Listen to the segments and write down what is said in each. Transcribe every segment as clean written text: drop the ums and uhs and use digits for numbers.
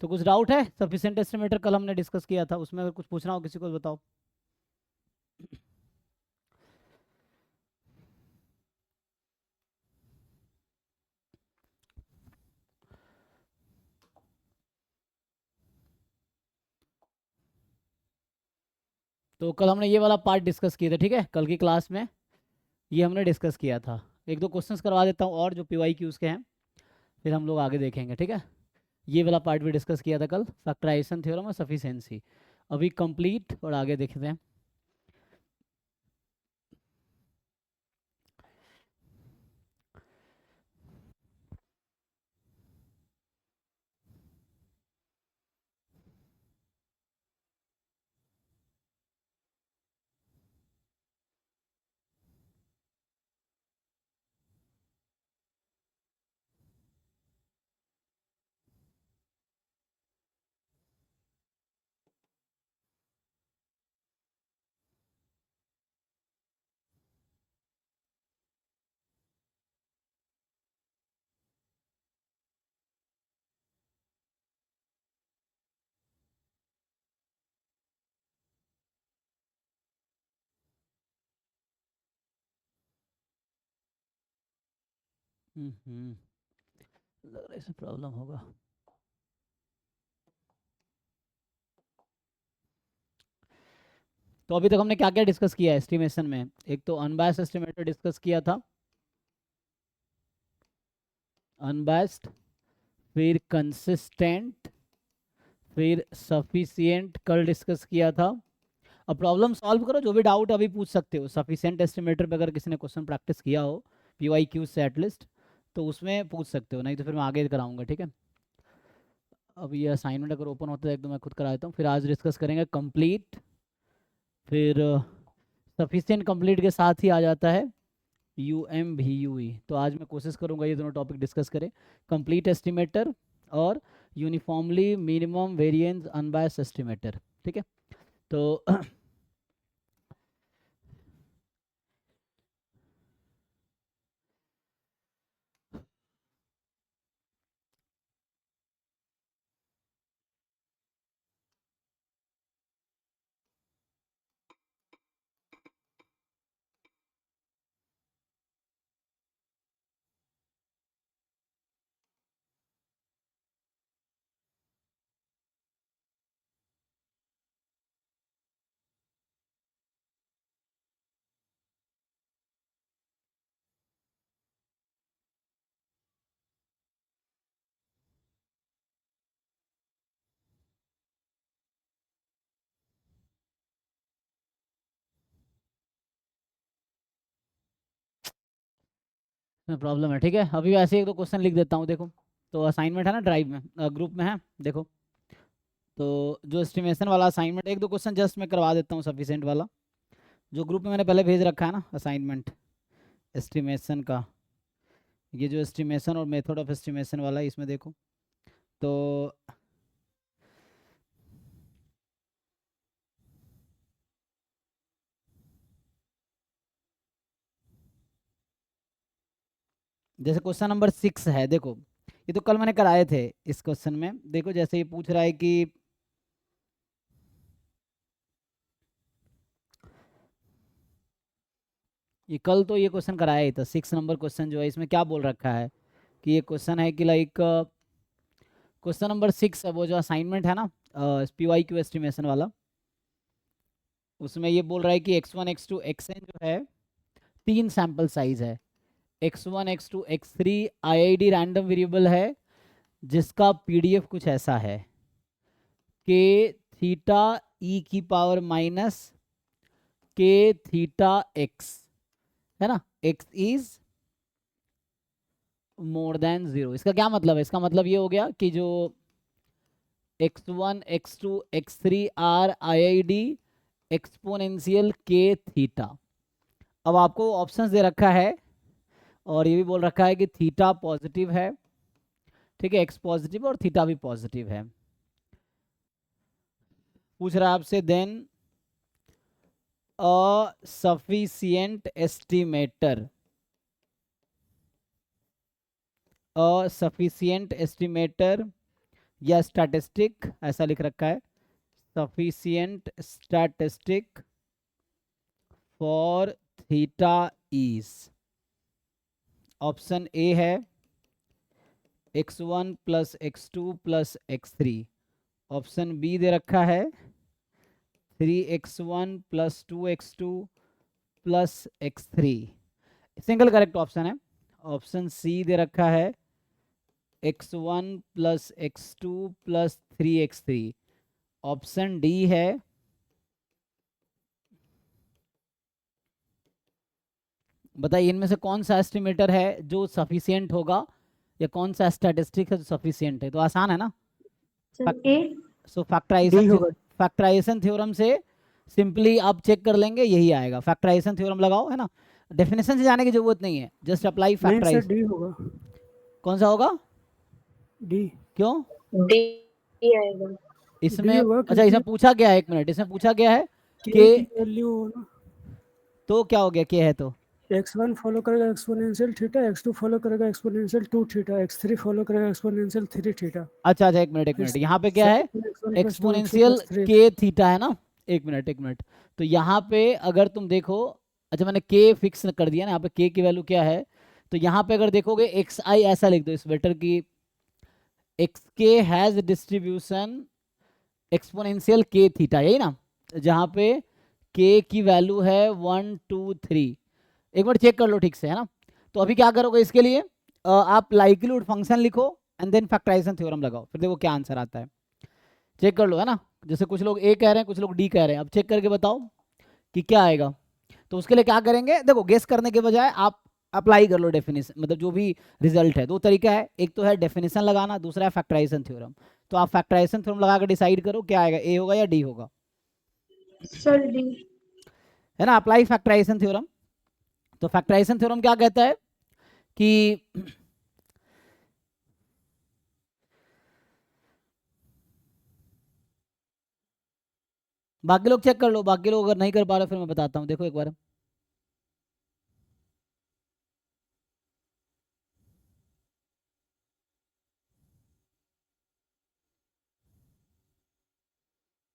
तो कुछ डाउट है? सफिशिएंट एस्टिमेटर कल हमने डिस्कस किया था, उसमें अगर कुछ पूछना हो किसी को बताओ। तो कल हमने ये वाला पार्ट डिस्कस किया था, ठीक है, कल की क्लास में ये हमने डिस्कस किया था। एक दो क्वेश्चंस करवा देता हूँ और जो पीवाई क्यूज के हैं, फिर हम लोग आगे देखेंगे, ठीक है। ये वाला पार्ट भी डिस्कस किया था कल, फैक्टराइजेशन थ्योरम और सफिशिएंसी। अभी कंप्लीट और आगे देखते हैं। लग रहा है इसमें प्रॉब्लम होगा। तो अभी तक हमने क्या क्या डिस्कस किया है एस्टिमेशन में? एक तो अनबायस्ड एस्टिमेटर डिस्कस किया था, अनबायस्ड, फिर कंसिस्टेंट, फिर सफिशिएंट कल डिस्कस किया था। अब प्रॉब्लम सॉल्व करो, जो भी डाउट अभी पूछ सकते हो। सफिशिएंट एस्टिमेटर पे अगर किसी ने क्वेश्चन प्रैक्टिस किया हो पीवाई क्यू से एटलीस्ट, तो उसमें पूछ सकते हो, नहीं तो फिर मैं आगे कराऊंगा, ठीक है। अब ये असाइनमेंट अगर ओपन होता है एक तो मैं खुद करा देता हूँ। फिर आज डिस्कस करेंगे कंप्लीट, फिर सफिशिएंट कंप्लीट के साथ ही आ जाता है UMVUE। तो आज मैं कोशिश करूंगा ये दोनों टॉपिक डिस्कस करें, कंप्लीट एस्टिमेटर और uniformly minimum variance unbiased estimator, ठीक है। तो प्रॉब्लम है, ठीक है। अभी वैसे एक दो क्वेश्चन लिख देता हूँ, देखो। तो असाइनमेंट है ना, ड्राइव में, ग्रुप में है, देखो। तो जो एस्टिमेशन वाला असाइनमेंट, एक दो क्वेश्चन जस्ट मैं करवा देता हूँ सफिशिएंट वाला, जो ग्रुप में मैंने पहले भेज रखा है ना असाइनमेंट एस्टिमेशन का। ये जो एस्टिमेशन और मेथड ऑफ एस्टिमेशन वाला है, इसमें देखो। तो जैसे क्वेश्चन नंबर 6 है, देखो। ये तो कल मैंने कराए थे। इस क्वेश्चन में देखो, जैसे ये पूछ रहा है कि ये कल तो ये क्वेश्चन कराया ही था। 6 नंबर क्वेश्चन जो है, इसमें क्या बोल रखा है कि ये क्वेश्चन है कि लाइक क्वेश्चन नंबर 6 है, वो जो असाइनमेंट है ना PYQ एस्टिमेशन वाला, उसमें ये बोल रहा है कि x1 x2 xn जो है, 3 सैंपल साइज है। x1 x2 x3 IID random variable है, जिसका PDF कुछ ऐसा है के थीटा e⁻के थीटा x, है ना, x इज मोर देन 0। इसका क्या मतलब है? इसका मतलब ये हो गया कि जो x1 x2 x3 are IID exponential के थीटा। अब आपको ऑप्शंस दे रखा है और ये भी बोल रखा है कि थीटा पॉजिटिव है, ठीक है, एक्स पॉजिटिव और थीटा भी पॉजिटिव है। पूछ रहा है आपसे then a sufficient estimator, a sufficient estimator या स्टैटिस्टिक, ऐसा लिख रखा है, sufficient statistic for theta is, option A है x1 plus x2 plus x3, option B दे रखा है 3x1 plus 2x2 plus x3, single correct option है। ऑप्शन सी दे रखा है x1 plus x2 plus 3x3, option D है बताइए इनमें से कौन सा एस्टिमेटर है जो सफिशिएंट होगा, या कौन सा स्टैटिस्टिक है जो सफिशिएंट है। तो आसान है ना, सो फैक्टराइजेशन थ्योरम से सिंपली आप चेक कर लेंगे, यही आएगा। फैक्टराइजेशन थ्योरम लगाओ, है ना, डेफिनेशन से जाने की जरूरत नहीं है, जस्ट अप्लाई फैक्टराइज। डी होगा, कौन सा होगा? डी। क्यों? डी आएगा इसमें, होगा अच्छा इसमें पूछा गया है, एक मिनट, इसमें पूछा गया है के कि की वैल्यू तो क्या हो गया, के है तो x1 फॉलो करेगा एक्सपोनेंशियल थीटा, x2 फॉलो करेगा एक्सपोनेंशियल 2 थीटा, x3 फॉलो करेगा एक्सपोनेंशियल 3 थीटा। अच्छा एक मिनट, यहाँ पे क्या है, एक्सपोनेंशियल के थीटा है ना, एक मिनट, तो यहाँ पे अगर तुम देखो, अच्छा मैंने के फिक्स कर दिया ना, यहाँ पे के की वैल्यू क्या है, तो यहाँ पे अगर देखोगे एक्स आई ऐसा लिख दो इस वेक्टर की, एक्स के हैज डिस्ट्रीब्यूशन एक्सपोनेंशियल के थीटा, यही ना, जहाँ पे के की वैल्यू है 1 2 3, एक बार चेक कर लो ठीक से, है ना। तो अभी क्या करोगे इसके लिए, आप लाइक्लीहुड फंक्शन लिखो एंड देन फैक्टराइजेशन थ्योरम लगाओ, फिर देखो क्या आंसर आता है, चेक कर लो, है ना। जैसे कुछ लोग ए कह रहे हैं, कुछ लोग डी कह रहे हैं, अब चेक करके बताओ कि क्या आएगा। तो उसके लिए क्या करेंगे, देखो गेस करने के बजाय आप अप्लाई कर लो डेफिनेशन, मतलब जो भी रिजल्ट है, दो तरीका है, एक तो है डेफिनेशन लगाना, दूसरा है फैक्टराइजेशन थ्योरम। तो आप फैक्टराइजेशन थ्योरम लगा कर डिसाइड करो क्या आएगा, ए होगा या डी होगा। सर डी, है ना, अप्लाई फैक्टराइजेशन थ्योरम। तो फैक्टराइजेशन थ्योरम क्या कहता है कि बाकी लोग चेक कर लो, बाकी लोग अगर नहीं कर पा रहे फिर मैं बताता हूँ, देखो एक बार,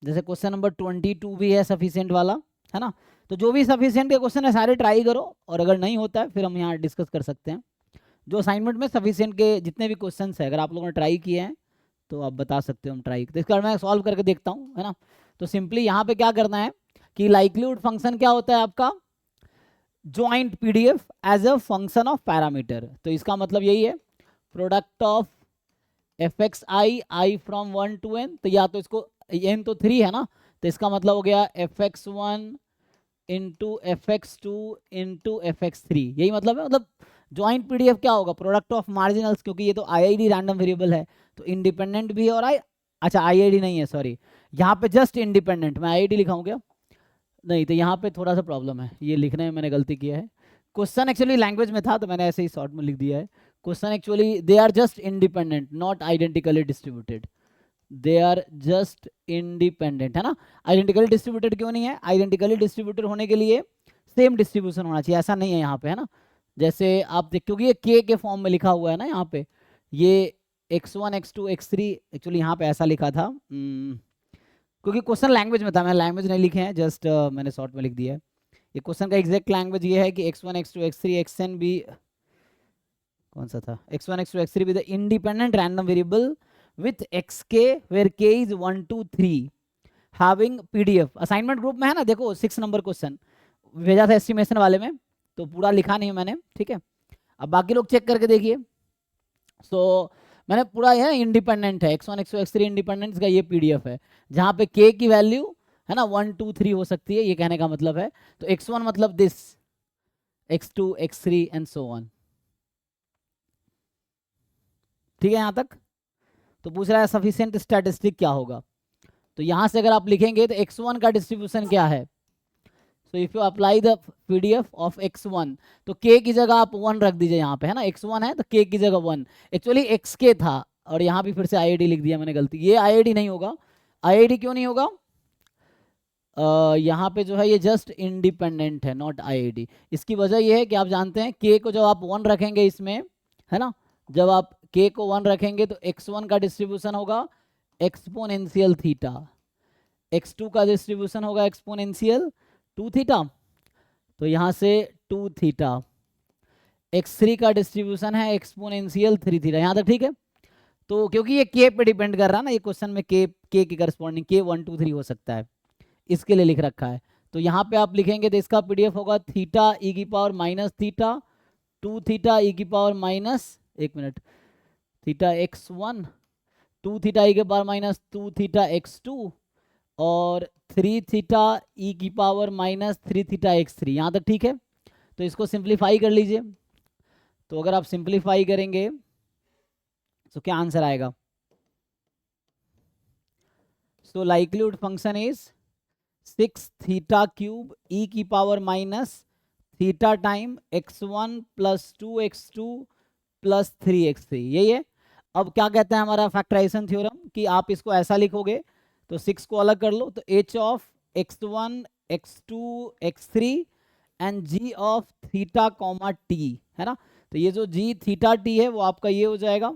जैसे क्वेश्चन नंबर 22 भी है सफिशिएंट वाला, है ना। तो जो भी सफिशिएंट के क्वेश्चन है सारे ट्राई करो, और अगर नहीं होता है फिर हम यहाँ डिस्कस कर सकते हैं। जो असाइनमेंट में सफिशिएंट के जितने भी क्वेश्चन है अगर आप लोगों ने ट्राई किए हैं तो आप बता सकते हो, हम ट्राई, तो इसका मैं सॉल्व करके देखता हूँ, है ना। तो सिंपली यहाँ पे क्या करना है कि लाइक्लीहुड फंक्शन क्या होता है आपका, joint PDF as a function of parameter. तो इसका मतलब यही है, product of f x I from 1 to n, तो या तो इसको n तो 3 है ना, तो इसका मतलब हो गया fx1 into fx2 into fx3, यही मतलब है। मतलब ज्वाइंट पीडीएफ क्या होगा, प्रोडक्ट ऑफ मार्जिनल्स, क्योंकि ये तो आईआईडी रैंडम वेरिएबल है, तो इंडिपेंडेंट भी है और अच्छा आईआईडी नहीं है, सॉरी, यहाँ पे जस्ट इंडिपेंडेंट, मैं आईआईडी लिखाऊं क्या, नहीं, तो यहाँ पे थोड़ा सा प्रॉब्लम है, ये लिखने में मैंने गलती किया है। क्वेश्चन एक्चुअली लैंग्वेज में था तो मैंने ऐसे ही शॉर्ट में लिख दिया है। Question actually they are just independent not identically distributed, they are just independent, है ना। आइडेंटिकली डिस्ट्रीब्यूटेड क्यों नहीं है, आइडेंटिकली डिस्ट्रीब्यूटेड होने के लिए सेम डिस्ट्रीब्यूशन होना चाहिए, ऐसा नहीं है यहाँ पे, है ना। जैसे आप देख, क्योंकि ये के फॉर्म में लिखा हुआ है ना यहाँ पे, ये x1 x2 x3, एक्चुअली यहाँ पे ऐसा लिखा था, क्योंकि क्वेश्चन लैंग्वेज में था, मैंने लैंग्वेज नहीं लिखे हैं, जस्ट मैंने शॉर्ट में लिख दिया है। ये क्वेश्चन का एग्जैक्ट लैंग्वेज ये है कि x1 x2 x3 xn भी, कौन सा था, x1 x2 x3 भी the independent random variable with xk where k is 1 2 3 having PDF. Assignment group में है ना, देखो 6 नंबर क्वेश्चन भेजा था एस्टिमेशन वाले में, तो पूरा लिखा नहीं है मैंने, ठीक है। अब बाकी लोग चेक करके देखिए, सो मैंने पूरा यह इंडिपेंडेंट है, x1 x2 x3 इंडिपेंडेंस का ये पीडीएफ है, जहाँ पे k की वैल्यू है ना 1 2 3 हो सकती है, ये कहने का मतलब है। तो x1 मतलब this, x2 x3 and so on, ठीक है यहाँ तक। तो पूछ रहा है सफिशिएंट स्टैटिस्टिक क्या होगा, तो यहाँ से अगर आप लिखेंगे तो x1 का डिस्ट्रीब्यूशन क्या है, so if you apply the PDF of x1, तो k की जगह आप 1 रख दीजिए यहाँ पे, है ना, x1 है तो k की जगह 1, एक्चुअली xk था, और यहाँ भी फिर से IID लिख दिया मैंने, गलती, ये IID नहीं होगा। IID क्यों नहीं होगा, यहाँ पे जो है ये जस्ट इंडिपेंडेंट है, नॉट IID। इसकी वजह ये है कि आप जानते हैं k को जब आप 1 रखेंगे इसमें, है ना, जब आप k को 1 रखेंगे तो x1 का डिस्ट्रीब्यूशन होगा एक्सपोनेंशियल थीटा, x2 का डिस्ट्रीब्यूशन होगा एक्सपोनेंशियल 2 थीटा, तो यहाँ से 2 थीटा, x3 का डिस्ट्रीब्यूशन है एक्सपोनेंशियल 3 थीटा। यहाँ तक ठीक है। तो क्योंकि ये k पे डिपेंड कर रहा है ना, ये क्वेश्चन में k के करस्पॉन्डिंग k 1 2 3 हो सकता है, इसके लिए लिख रखा है। तो यहाँ पे आप लिखेंगे तो इसका पीडीएफ होगा थीटा ई की power minus theta 2 theta E की पावर माइनस, एक minute, theta x1 2 theta E की पावर माइनस 2 थीटा x2 और 3 थीटा ई की पावर माइनस 3 थीटा x3। यहाँ तक ठीक है। तो इसको सिंप्लीफाई कर लीजिए। तो अगर आप सिंप्लीफाई करेंगे तो क्या आंसर आएगा? So likelihood function is 6 theta cube e की power minus theta time x1 plus 2x2 plus 3x3, यही है। अब क्या कहते हैं हमारा फैक्टराइजेशन थ्योरम कि आप इसको ऐसा लिखोगे तो 6 को अलग कर लो तो h of x1 x2 x3 and g of theta comma t है ना। तो ये जो g थीटा t है वो आपका ये हो जाएगा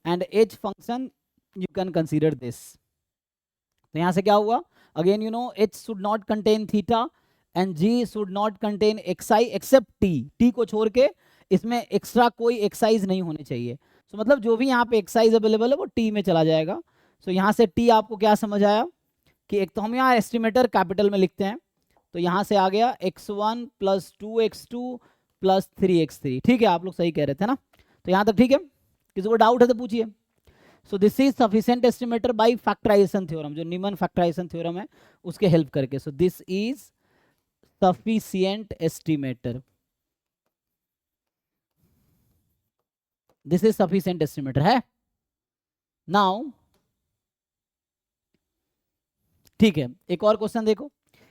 and h function you can consider this. तो यहाँ से क्या हुआ, again you know h should not contain theta and g should not contain xi except t को छोड़ के इसमें एक्स्ट्रा कोई एक्साइज नहीं होने चाहिए। तो मतलब जो भी यहाँ पे एक्साइज अवेलेबल है वो t में चला जाएगा। सो यहाँ से t आपको क्या समझ आया कि एक तो हम यहाँ एस्टिमेटर कैपिटल में लिखते हैं, तो यहाँ से आ गया x1 plus 2x2 plus 3x3। ठीक है, आप लोग सही कह रहे थे ना। तो यहाँ तक ठीक है, किसी को डाउट है तो पूछिए। So this is sufficient estimator by factorization theorem, जो न्यूमन फैक्टराइजेशन थ्योरम है उसके हेल्प करके। So this is sufficient estimator, this is sufficient estimator है। नाउ ठीक है, एक और क्वेश्चन देखो,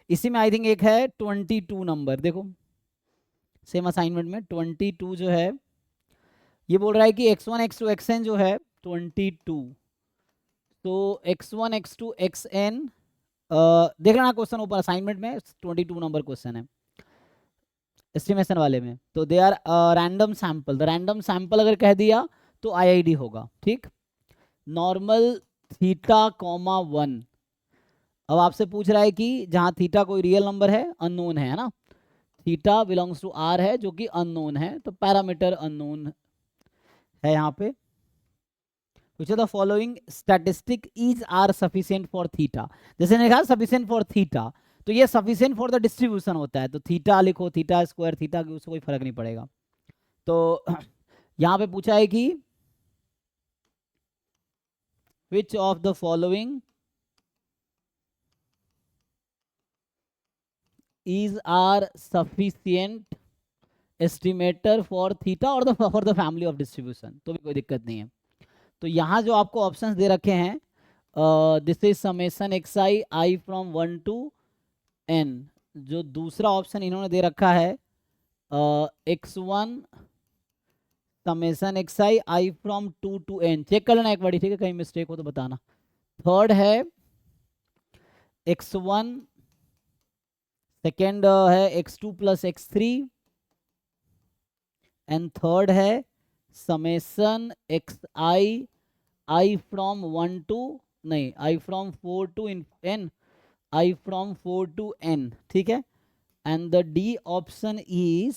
इसी में आई थिंक एक है 22 नंबर, देखो सेम असाइनमेंट में 22 जो है ये बोल रहा है कि x1 x2 xn जो है 22, तो x1 x2 xn देख लेना क्वेश्चन ऊपर असाइनमेंट में 22 नंबर क्वेश्चन है एस्टिमेशन वाले में। तो they are random sample, the random sample अगर कह दिया तो आईआईडी होगा, ठीक। नॉर्मल थीटा कॉमा 1, अब आपसे पूछ रहा है कि जहाँ थीटा कोई रियल नंबर है, अननोन है ना, थीटा बिलोंग्स टू आर है जो कि अननोन है, तो पैरामीटर अननोन है यहाँ पे। Which of the following statistic is are sufficient for theta, जैसे मैंने कहा sufficient for theta, तो ये sufficient for the distribution होता है, तो थीटा लिखो, थीटा स्क्वायर थीटा की उससे कोई फर्क नहीं पड़ेगा। तो यहाँ पे पूछा है कि which of the following is are sufficient estimator for theta और for the family of distribution, तो भी कोई दिक्कत नहीं है। तो यहाँ जो आपको ऑप्शंस दे रखे हैं, this is summation xi i from 1 to n, जो दूसरा ऑप्शन इन्होंने दे रखा है x1 summation xi i from 2 to n, check कर लेना एक बार, ठीक है, कहीं मिस्टेक हो तो बताना। थर्ड है x1, सेकेंड है x2 plus x3 and third है summation xi i from 1 to, नहीं, i from 4 to n, i from 4 to n, ठीक है। And the D option is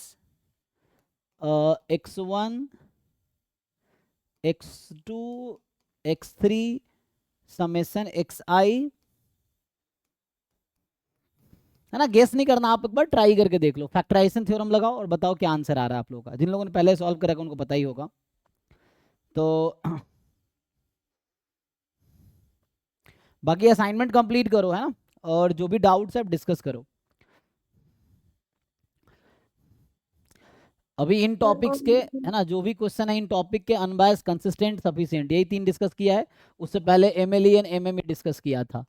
x1 x2 x3 summation xi, है ना। Guess नहीं करना, आप एक बार ट्राई करके देख लो, फैक्टराइजेशन थ्योरम लगाओ और बताओ क्या आंसर आ रहा है आप लोगों का। जिन लोगों ने पहले सॉल्व करा उनको पता ही होगा। तो बाकी असाइनमेंट कंप्लीट करो, है ना, और जो भी डाउट्स है डिस्कस करो। अभी इन टॉपिक्स के, है ना, जो भी क्वेश्चन है इन टॉपिक के, अनबायस्ड, कंसिस्टेंट, सफिशिएंट, यही 3 डिस्कस किया है। उससे पहले एमएलई एंड एमएमई डिस्कस किया था,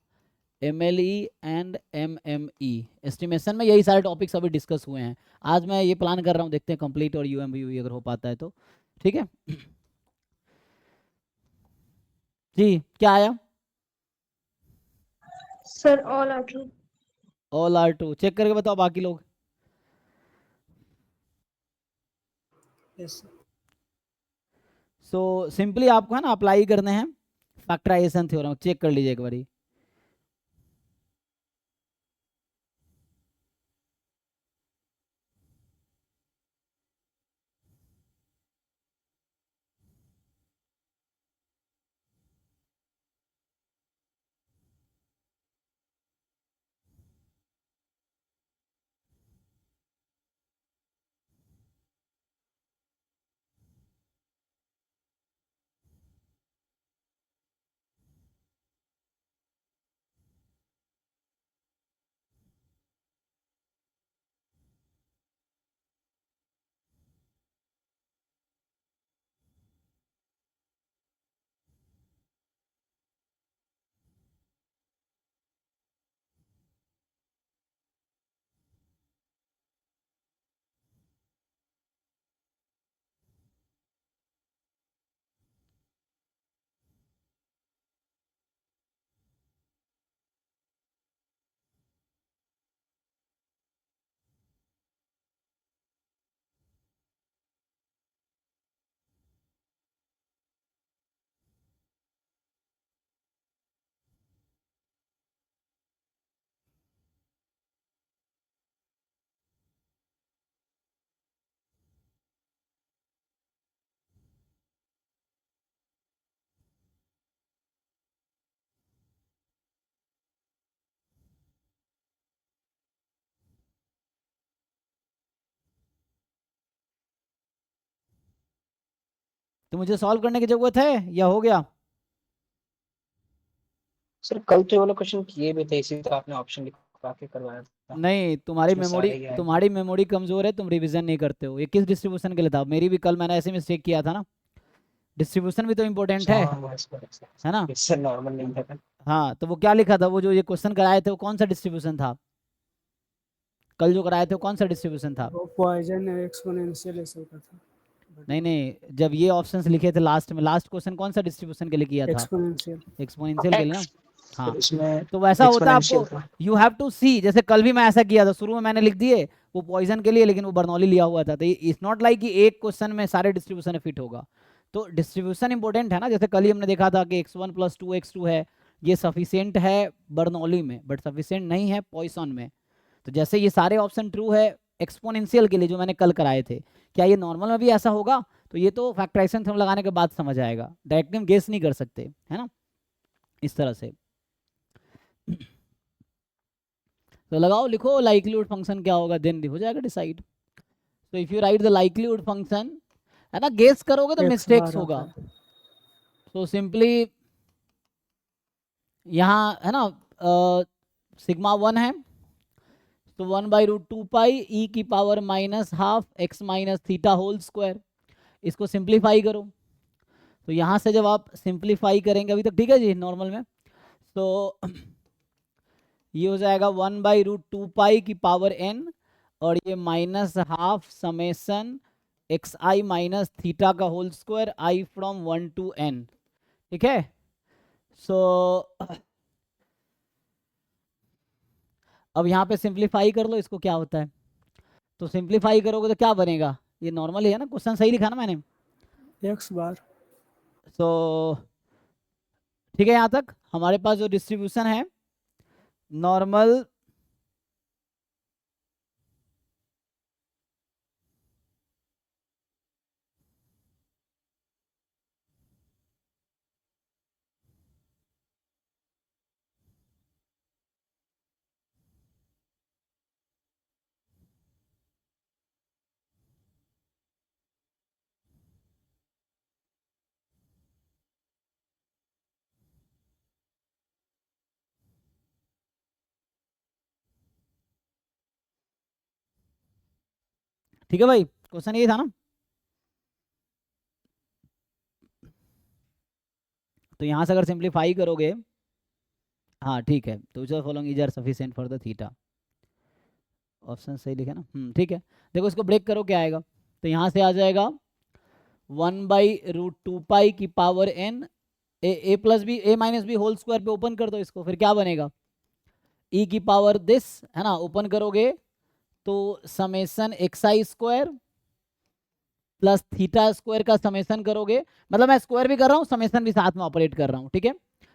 एमएलई एंड एमएमई एस्टिमेशन में यही सारे टॉपिक्स अभी डिस्कस हुए हैं। आज मैं ये प्लान कर रहा हूँ, देखते हैं कंप्लीट और यूएमवी अगर हो पाता है तो, ठीक है। जी क्या आया? Sir, all are true. All are true, check करके बताओ बाकी लोग। Yes sir. सो सिंपली आपको है ना अप्लाई करने हैं फैक्टराइजेशन थ्योरम, चेक कर लीजिए एक बारी। तो मुझे सॉल्व करने की जरूरत है या हो गया? सर कल तो ये वाला क्वेश्चन किए भी थे, इसी तो आपने ऑप्शन लिखवा के करवाया था। नहीं, तुम्हारी उसमें मेमोरी सारे ही आए थे। तुम्हारी मेमोरी कमजोर है, तुम रिवीजन नहीं करते हो। ये किस डिस्ट्रीब्यूशन के लिए था? मेरी भी कल मैंने ऐसे मिस्टेक किया था ना। डिस्ट्रीब्यूशन भी तो इम्पोर्टेंट है हाँ, बस बस। है ना? इससे नॉर्मल नहीं था। हाँ, तो वो क्या लिखा था? वो जो ये क्वेश्चन कराए थे वो कौन सा डिस्ट्रीब्यूशन था? कल जो कराए थे वो कौन सा डिस्ट्रीब्यूशन था? वो पॉइजन एक्सपोनेंशियल ऐसा का था। नहीं नहीं, जब ये ऑप्शंस लिखे थे लास्ट में, लास्ट क्वेश्चन कौन सा डिस्ट्रीब्यूशन के लिए किया था? एक्सपोनेंशियल। एक्सपोनेंशियल के लिए ना। हाँ, इसमें तो वैसा होता है एक्सपोनेंशियल आपको। था। यू हैव टू सी, जैसे कल भी मैं ऐसा किया था, शुरू में मैंने लिख दिए वो पॉइजन के लिए, लेकिन वो बर्नौली लिया हुआ था। तो इट्स नॉट लाइक कि एक क्वेश्चन में सारे डिस्ट्रीब्यूशन फिट होगा। तो डिस्ट्रीब्यूशन इंपॉर्टेंट है ना। जैसे कल ही हमने देखा था कि x1 + 2x2 है, ये सफिशियंट है बर्नौली में, बट सफिशियंट नहीं है पॉइसन में। तो जैसे ये सारे ऑप्शन ट्रू है एक्सपोनेंशियल के लिए जो मैंने कल कराए थे, क्या ये नॉर्मल में भी ऐसा होगा? तो ये तो फैक्टराइजेशन थ्योरम लगाने के बाद समझ आएगा, डायरेक्टली हम गेस नहीं कर सकते, है ना, इस तरह से। तो लगाओ, लिखो लाइक्लीहुड फंक्शन क्या होगा, देन हो जाएगा डिसाइड। तो if you right the likelihood function, है ना, गेस करोगे तो X मिस्टेक्स बार होगा। आता है। तो सिंपली यहाँ है ना सिग्मा 1 है, तो 1/√2 पाई e की power -½ x - theta whole square. इसको सिंप्लीफाई करो। तो यहाँ से जब आप सिंप्लीफाई करेंगे, अभी तक ठीक है जी नॉर्मल में, तो ये हो जाएगा 1/√2 पाई की पावर n, और ये -½ समेसन xi - थीटा का whole square i from 1 to n। ठीक है। सो अब यहाँ पे सिंप्लीफाई कर लो इसको, क्या होता है? तो सिंप्लीफाई करोगे तो क्या बनेगा? ये नॉर्मल ही है ना, क्वेश्चन सही लिखा ना मैंने। X बार। सो ठीक है, यहाँ तक हमारे पास जो डिस्ट्रीब्यूशन है नॉर्मल, ठीक है भाई, क्वेश्चन ये था ना। तो यहाँ से अगर सिंप्लीफाई करोगे, हाँ ठीक है, तो जो following is are sufficient for the theta. Option सही लिखे ना, ठीक है। देखो इसको ब्रेक करो, क्या आएगा? तो यहाँ से आ जाएगा 1/√2 पाई की power n, a + b a - b whole square पे ओपन कर दो इसको, फिर क्या बनेगा? e की पावर दिस, है ना, ओपन करोगे तो summation xi square plus theta square का समेसन करोगे, मतलब मैं स्क्वायर भी कर रहा हूँ समेसन भी साथ में ऑपरेट कर रहा हूँ, ठीक है।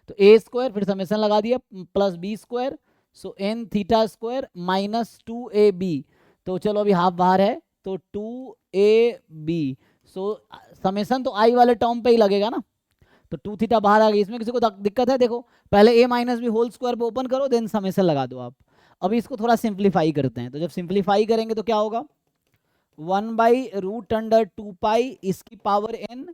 तो ए स्क्वायर फिर समेसन लगा दिया plus B square, so n theta square minus 2ab, तो चलो अभी हाफ बाहर है तो 2ab, सो समेसन तो आई वाले टर्म पे ही लगेगा ना, तो 2 थीटा बाहर आ गई। इसमें किसी को दिक्कत है? देखो पहले a minus B whole square पे ओपन करो देन समेसन लगा दो आप। अभी इसको थोड़ा सिंप्लीफाई करते हैं, तो जब सिंप्लीफाई करेंगे तो क्या होगा, 1/√2 इसकी पावर n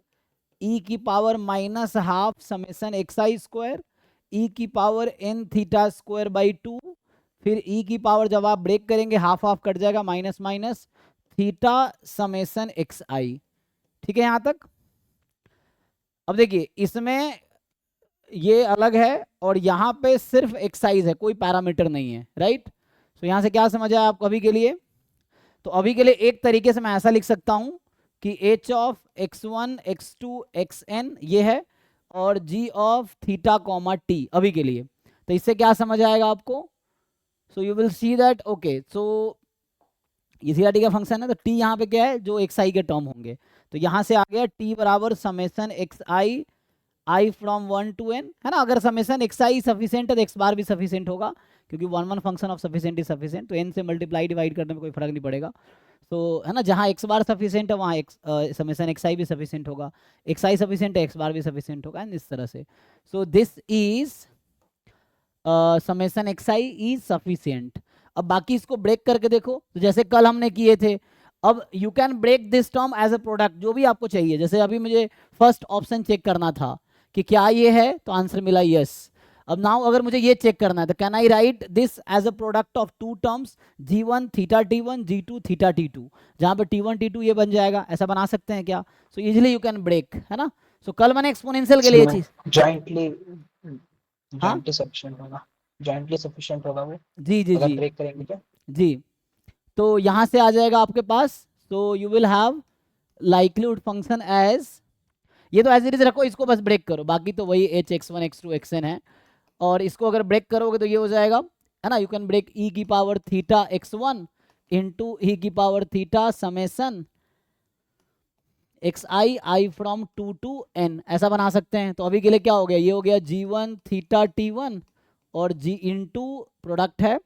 e की power minus half summation x i square e की power n theta square by 2, फिर e की पावर जब आप ब्रेक करेंगे हाफ हाफ कट जाएगा, minus minus theta summation x i. ठीक है यहाँ तक। अब देखिए इसमें ये अलग है और यहाँ पे सिर्फ एक्साइज है, कोई पैरामीटर नहीं है, राइट। तो यहाँ से क्या समझ आया आपको अभी के लिए? तो अभी के लिए एक तरीके से मैं ऐसा लिख सकता हूं कि h of x1 x2 xn ये है और g of theta comma t अभी के लिए। तो इससे क्या समझ आएगा आपको? So you will see that okay, so ये थीटा t का फंक्शन है, तो t यहाँ पे क्या है, जो xi के टर्म होंगे, तो यहाँ से आ गया t बराबर summation xi i from 1 to n, है ना। अगर समेसन xi सफिशिएंट है तो x बार भी सफिशिएंट होगा, क्योंकि one function of sufficient is sufficient, तो n से मल्टीप्लाई डिवाइड करने में कोई फर्क नहीं पड़ेगा। तो है ना, जहाँ x बार सफिशिएंट है वहाँ समेसन xi भी सफिशिएंट होगा, xi सफिशिएंट है x बार भी सफिशिएंट होगा, एंड इस तरह से। सो this is summation xi is sufficient. अब बाकी इसको ब्रेक करके देखो, तो जैसे कल हमने किए थे, अब you can break this term as a product, जो भी आपको चाहिए। जैसे अभी मुझे फर्स्ट ऑप्शन चेक करना था कि क्या ये है, तो आंसर मिला यस। अब नाउ अगर मुझे ये चेक करना है तो can I write this as a product of two terms g1 theta t1 g2 theta t2, जहां पे t1 t2 ये बन जाएगा, ऐसा बना सकते हैं क्या? So easily you can break, है ना। सो कल मैंने एक्सपोनेंशियल के लिए चीज जॉइंटली सफिशिएंट होगा, जॉइंटली सफिशिएंट होगा वो, जी जी अगर जी ब्रेक करेंगे क्या जी। तो यहाँ से आ जाएगा आपके पास, so you will have likelihood function as, ये तो एज इट इज रखो, इसको बस ब्रेक करो, बाकी तो वही h x1 x2 xn है। और इसको अगर ब्रेक करोगे तो ये हो जाएगा, है ना, यू कैन ब्रेक e की power theta x1 into e की power theta summation xi i from 2 to n, ऐसा बना सकते हैं। तो अभी के लिए क्या हो गया, ये हो गया g1 थीटा t1 और g इंटू प्रोडक्ट है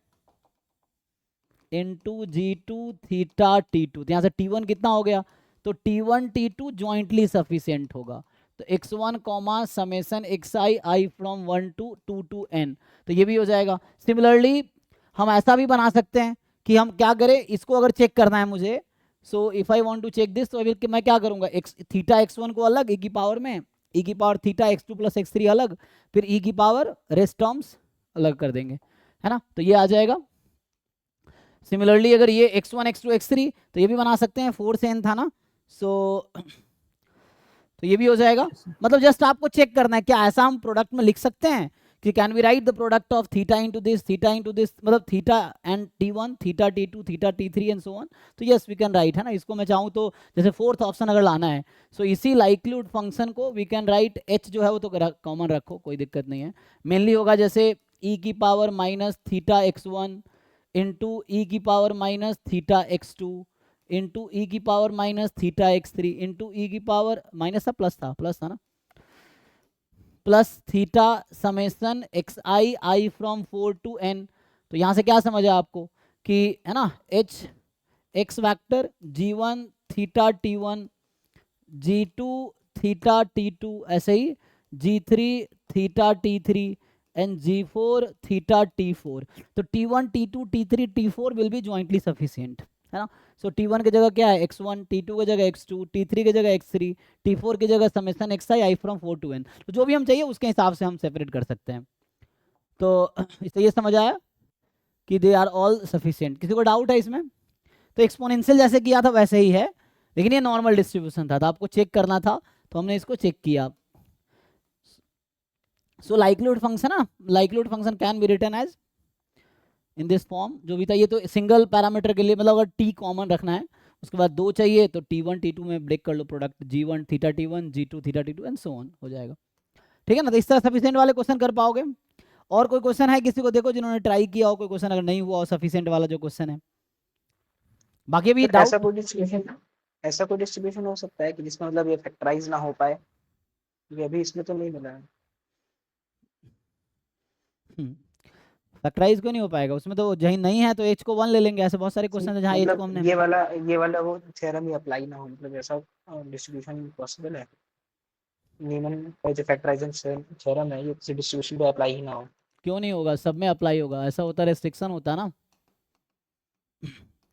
इंटू g2 थीटा t2, तो यहाँ से t1 कितना हो गया, तो t1 t2 जॉइंटली सफिशिएंट होगा, तो x1 comma summation xi i from 1 to 2 to n, तो ये भी हो जाएगा। सिमिलरली हम ऐसा भी बना सकते हैं कि हम क्या करें, इसको अगर चेक करना है मुझे, so if I want to check this, तो अभी मैं क्या करूंगा, थीटा x1 को अलग e की पावर में, e की power theta x2 plus x3 अलग, फिर e की पावर रेस्ट टर्म्स अलग कर देंगे, है ना, तो ये आ जाएगा। सिमिलरली अगर ये x1 x2 x3, तो ये भी बना सकते हैं, 4 से n था ना, सो तो ये भी हो जाएगा। मतलब जस्ट आपको चेक करना है, क्या ऐसा हम प्रोडक्ट में लिख सकते हैं कि can we write the product of theta into this, मतलब theta and t1 theta t2 theta t3 and so on, तो यस वी कैन राइट, है ना। इसको मैं चाहूँ तो जैसे फोर्थ ऑप्शन अगर लाना है, सो इसी लाइक्लीहुड फंक्शन को वी कैन राइट, h जो है वो तो कॉमन रखो, कोई दिक्कत नहीं है। मेनली होगा जैसे e की power minus theta x1 into e की power minus theta x2 into e की power minus theta x3 into e की पावर माइनस था प्लस था ना, plus theta summation xi i from 4 to n। तो यहाँ से क्या समझ आया आपको कि, है ना, h x vector g1 theta t1 g2 theta t2, ऐसे ही g3 theta t3 and g4 theta t4, तो t1 t2 t3 t4 will be jointly sufficient, है ना। सो t1 की जगह क्या है x1, t2 की जगह x2, t3 की जगह x3, t4 की जगह summation xi i from 4 to n, तो जो भी हम चाहिए उसके हिसाब से हम सेपरेट कर सकते हैं। तो इससे ये समझ आया कि दे आर ऑल सफिशिएंट। किसी को डाउट है इसमें? तो एक्सपोनेंशियल जैसे किया था वैसे ही है, लेकिन ये नॉर्मल डिस्ट्रीब्यूशन था, तो आपको चेक करना था तो हमने इसको चेक किया। सो लाइक्लीहुड फंक्शन ना, likelihood function can be written as in this form, जो भी था। ये तो सिंगल पैरामीटर के लिए, मतलब अगर t कॉमन रखना है, उसके बाद दो चाहिए तो t1 t2 में ब्रेक कर लो product, g1 theta t1 g2 theta t2 and so on हो जाएगा, ठीक है ना। तो इस तरह सफिशिएंट वाले क्वेश्चन कर पाओगे। और कोई क्वेश्चन है किसी को, देखो जिन्होंने ट्राई किया हो, कोई क्वेश्चन अगर नहीं हुआ हो सफिशिएंट वाला जो क्वेश्चन है, बाकी भी ऐसा कोई ऐसा कोई डिस्ट्रीब्यूशन हो सकता है कि जिसमें मतलब ये फैक्टराइज ना हो पाए, ये अभी इसमें तो नहीं मिला है। फैक्टराइज क्यों नहीं हो पाएगा? उसमें तो जहीं नहीं है तो h को 1 ले लेंगे। ऐसे बहुत सारे क्वेश्चन है जहाँ h को मतलब हमने ये वाला वो थ्योरम ही अप्लाई ना हो, मतलब ऐसा डिस्ट्रीब्यूशन पॉसिबल है? न्यूमन का जो फैक्टराइजेशन थ्योरम है ये किसी डिस्ट्रीब्यूशन पे अप्लाई ही ना हो? क्यों नहीं होगा? सब में अप्लाई होगा। ऐसा होता, रेस्ट्रिक्शन होता ना।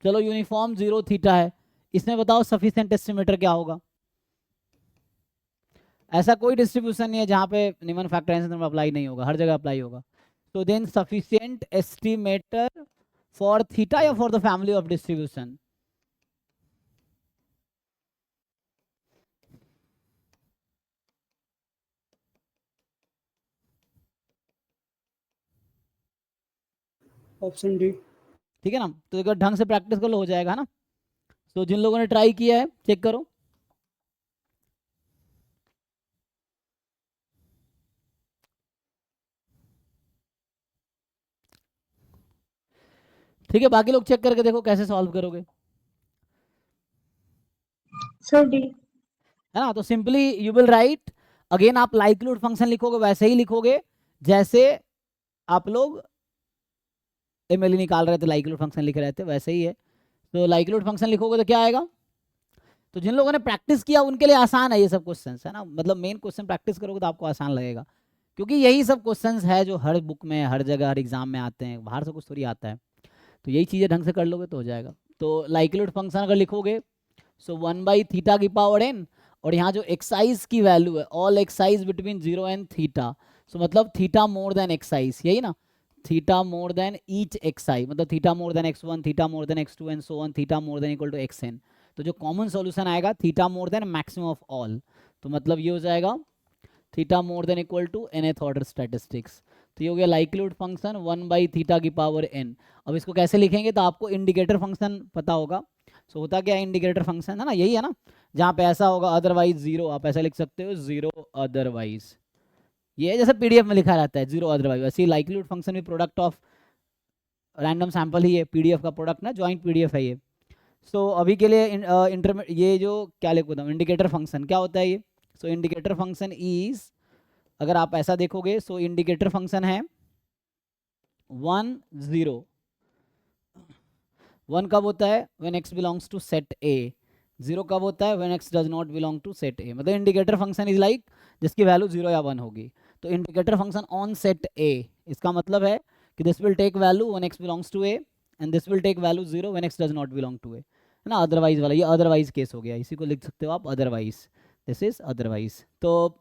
चलो यूनिफॉर्म 0 थीटा है, इसमें बताओ सफिशिएंट एस्टिमेटर क्या होगा? ऐसा कोई डिस्ट्रीब्यूशन नहीं है जहां पे न्यूमन फैक्टराइजेशन अप्लाई नहीं होगा, हर जगह अप्लाई होगा। तो then sufficient estimator for theta या for the family of distribution? Option D. ठीक है ना? तो एक बार ढंग से प्रैक्टिस कर लो, हो जाएगा ना। तो जिन लोगों ने ट्राई किया है चेक करो। ठीक है, बाकी लोग चेक करके देखो कैसे सॉल्व करोगे। Sir D. है ना? तो simply you will write again, आप लाइक्लीहुड फंक्शन लिखोगे वैसे ही लिखोगे जैसे आप लोग एमएलई निकाल रहे थे, लाइक्लीहुड फंक्शन लिख रहे थे, वैसे ही है। तो लाइक्लीहुड फंक्शन लिखोगे तो क्या आएगा? तो जिन लोगों ने प्रैक्टिस किया उनके लिए आसान है ये सब क्वेश्चंस, है ना? मतलब मेन क्वेश्चन प्रैक्टिस करोगे तो आपको आसान लगेगा, क्योंकि यही सब क्वेश्चंस है जो हर बुक में, हर जगह, हर एग्जाम में आते हैं, बाहर से कुछ थोड़ी आता है। तो यही चीज़ें ढंग से कर लोगे तो हो जाएगा। तो लाइक्लीहुड फंक्शन अगर लिखोगे सो 1/थीटा की पावर n, और यहाँ जो एक्साइज की वैल्यू है, all x i's between 0 and theta, so मतलब थीटा मोर देन एक्साइज, यही ना? Theta more than each x i, मतलब theta more than x1, theta more than x2 and so on, theta more than equal to xn। तो जो common solution आएगा theta more than maximum of all, तो मतलब ये हो जाएगा theta more than equal to nth order statistics. तो ये हो गया लाइक्लीहुड फंक्शन 1/थीटा की पावर n। अब इसको कैसे लिखेंगे? तो आपको इंडिकेटर फंक्शन पता होगा। सो होता क्या है इंडिकेटर फंक्शन, है ना? यही है ना, जहाँ पे ऐसा होगा अदरवाइज 0, आप ऐसा लिख सकते हो 0 अदरवाइज। ये जैसे पीडीएफ में लिखा रहता है 0 अदरवाइज, वैसे ही लाइक्लीहुड फंक्शन भी प्रोडक्ट ऑफ रैंडम सैंपल ही है, पीडीएफ का प्रोडक्ट ना, ज्वाइंट पीडीएफ है ये। सो अभी के लिए ये जो क्या लिखूँ इंडिकेटर फंक्शन क्या होता है ये? सो इंडिकेटर फंक्शन इज, अगर आप ऐसा देखोगे सो इंडिकेटर फंक्शन है 1 0। 1 कब होता है? When x belongs to set a। 0 कब होता है? When x does not belong to set a। मतलब इंडिकेटर फंक्शन इज लाइक जिसकी वैल्यू 0 या 1 होगी। तो indicator function on set a, इसका मतलब है कि this will take value when x belongs to a and this will take value 0 when x does not belong to a, है ना? अदरवाइज वाला, ये अदरवाइज केस हो गया, इसी को लिख सकते हो आप अदरवाइज, दिस इज अदरवाइज। तो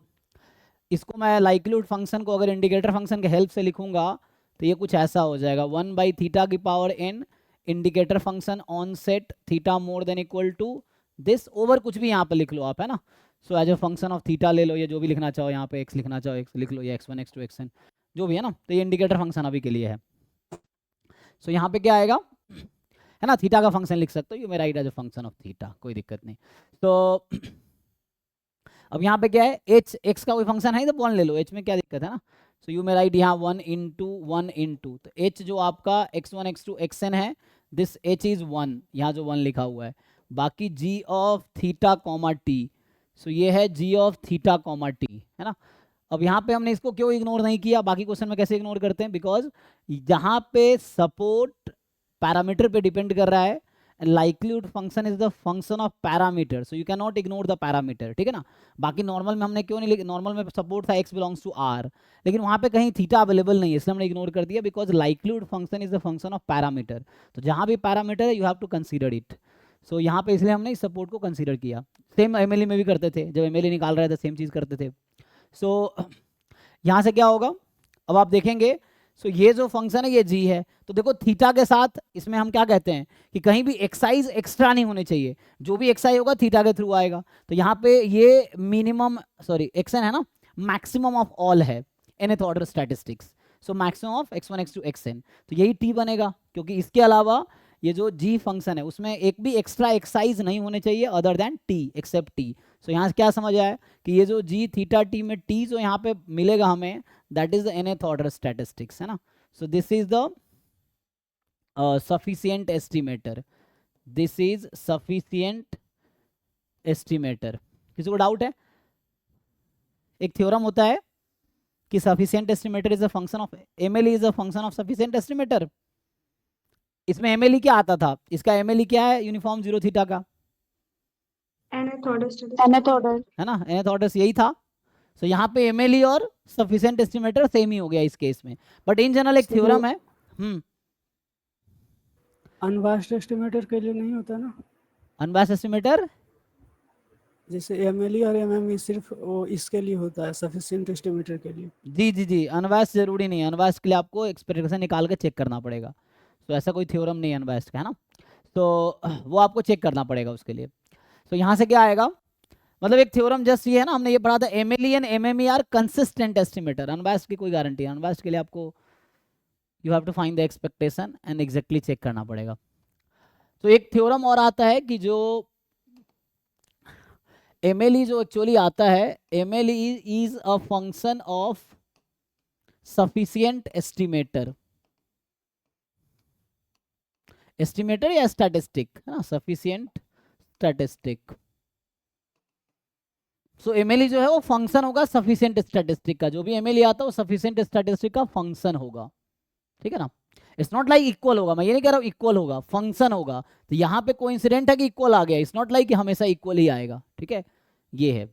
इसको मैं लाइक्लीहुड फंक्शन को अगर इंडिकेटर फंक्शन के हेल्प से लिखूंगा तो ये कुछ ऐसा हो जाएगा 1/थीटा की power n indicator function on set theta more than equal to this over, कुछ भी यहाँ पे लिख लो आप, है ना? So as a function of theta ले लो, ये जो भी लिखना चाहो, यहाँ पे x लिखना चाहो x लिख लो, ये x1 x2 xn जो भी है ना। तो ये इंडिकेटर फंक्शन अभी के लिए है। सो यहाँ पे क्या आएगा, है ना? थीटा का फंक्शन लिख सकते हो, you may write as a function of theta, कोई दिक्कत नहीं। तो अब यहाँ पे क्या है, h x का कोई फंक्शन है तो 1 ले लो, h में क्या दिक्कत है ना? सो यू मे राइट यहाँ 1 इंटू 1 इंटू, तो h जो आपका x1 x2 xn है, दिस h इज 1, यहाँ जो 1 लिखा हुआ है। बाकी g of theta comma t, सो ये है g of theta comma t, है ना? अब यहाँ पे हमने इसको क्यों इग्नोर नहीं किया? बाकी क्वेश्चन में कैसे इग्नोर करते हैं? बिकॉज यहाँ पे सपोर्ट पैरामीटर पे डिपेंड कर रहा है, likelihood function is the function of parameter, so you cannot ignore the parameter, ठीक है ना? बाकी नॉर्मल में हमने क्यों नहीं, नॉर्मल में सपोर्ट था x बिलोंग्स टू r, लेकिन वहाँ पे कहीं थीटा अवेलेबल नहीं है, इसलिए हमने इग्नोर कर दिया, because likelihood function is the function of parameter। तो जहाँ भी पैरामीटर है you have to consider it. So यहाँ पे इसलिए हमने इस सपोर्ट को कंसीडर किया। सेम एमएलई में भी करते थे, जब एमएलई निकाल रहे थे सेम चीज़ करते थे। सो यहाँ से क्या होगा, अब आप देखेंगे सो ये जो फंक्शन है ये g है, तो देखो थीटा के साथ इसमें हम क्या कहते हैं कि कहीं भी एक्साइज एक्स्ट्रा नहीं होने चाहिए, जो भी एक्साइज होगा थीटा के थ्रू आएगा। तो यहाँ पे ये मिनिमम, सॉरी xn है ना, मैक्सिमम ऑफ ऑल है nth order statistics, so maximum of x1 x2 xn, तो यही t बनेगा, क्योंकि इसके अलावा ये जो g फंक्शन है उसमें एक भी एक्स्ट्रा एक्साइज नहीं होने चाहिए other than t except t। So यहाँ से क्या समझ आया कि ये जो g थीटा t में t जो यहाँ पे मिलेगा हमें, that is the nth order statistics, है ना? So this is the sufficient estimator, this is sufficient estimator. किसी को डाउट है? एक थ्योरम होता है कि sufficient estimator is a function of MLE is a function of sufficient estimator. इसमें एमएलई क्या आता था? इसका एमएलई क्या है? यूनिफॉर्म जीरो थीटा का, nth order statistics. है ना? nth ऑर्डर यही था। सो यहाँ पे एमएलई और सफिशिएंट एस्टिमेटर सेम ही हो गया इस केस में, बट इन जनरल एक तो थ्योरम है। अनबायस्ड एस्टिमेटर के लिए नहीं होता ना, अनबायस्ड एस्टिमेटर जैसे एमएलई और एमएमई सिर्फ वो इसके लिए होता है, सफिशिएंट एस्टिमेटर के लिए। जी जी जी, अनबायस्ड जरूरी नहीं है, अनबायस्ड के लिए आपको एक्सप्रेशन निकाल के चेक करना पड़ेगा। तो ऐसा कोई थ्योरम नहीं है अनबायस्ड का, है ना? तो वो आपको चेक करना पड़ेगा उसके लिए। तो यहाँ से क्या आएगा? मतलब एक थ्योरम जस्ट ये है ना, हमने ये पढ़ा था, MLE and MME are consistent estimator. Unbiased की कोई गारंटी है? अनबायस्ड के लिए आपको you have to find the expectation and exactly check करना पड़ेगा। तो एक थ्योरम और आता है कि जो एमएलई जो एक्चुअली आता है, MLE is a function of sufficient estimator. Estimator या स्टैटिस्टिक, है ना? Sufficient statistic. सो एमएलई जो है वो फंक्शन होगा सफिशिएंट स्टैटिस्टिक का। जो भी एमएलई आता है वो सफिशिएंट स्टैटिस्टिक का फंक्शन होगा, ठीक है ना? इट्स नॉट लाइक इक्वल होगा, मैं ये नहीं कह रहा हूँ इक्वल होगा, फंक्शन होगा। तो यहाँ पे कोइंसिडेंट है कि इक्वल आ गया, इट्स नॉट लाइक कि हमेशा इक्वल ही आएगा, ठीक है? ये है।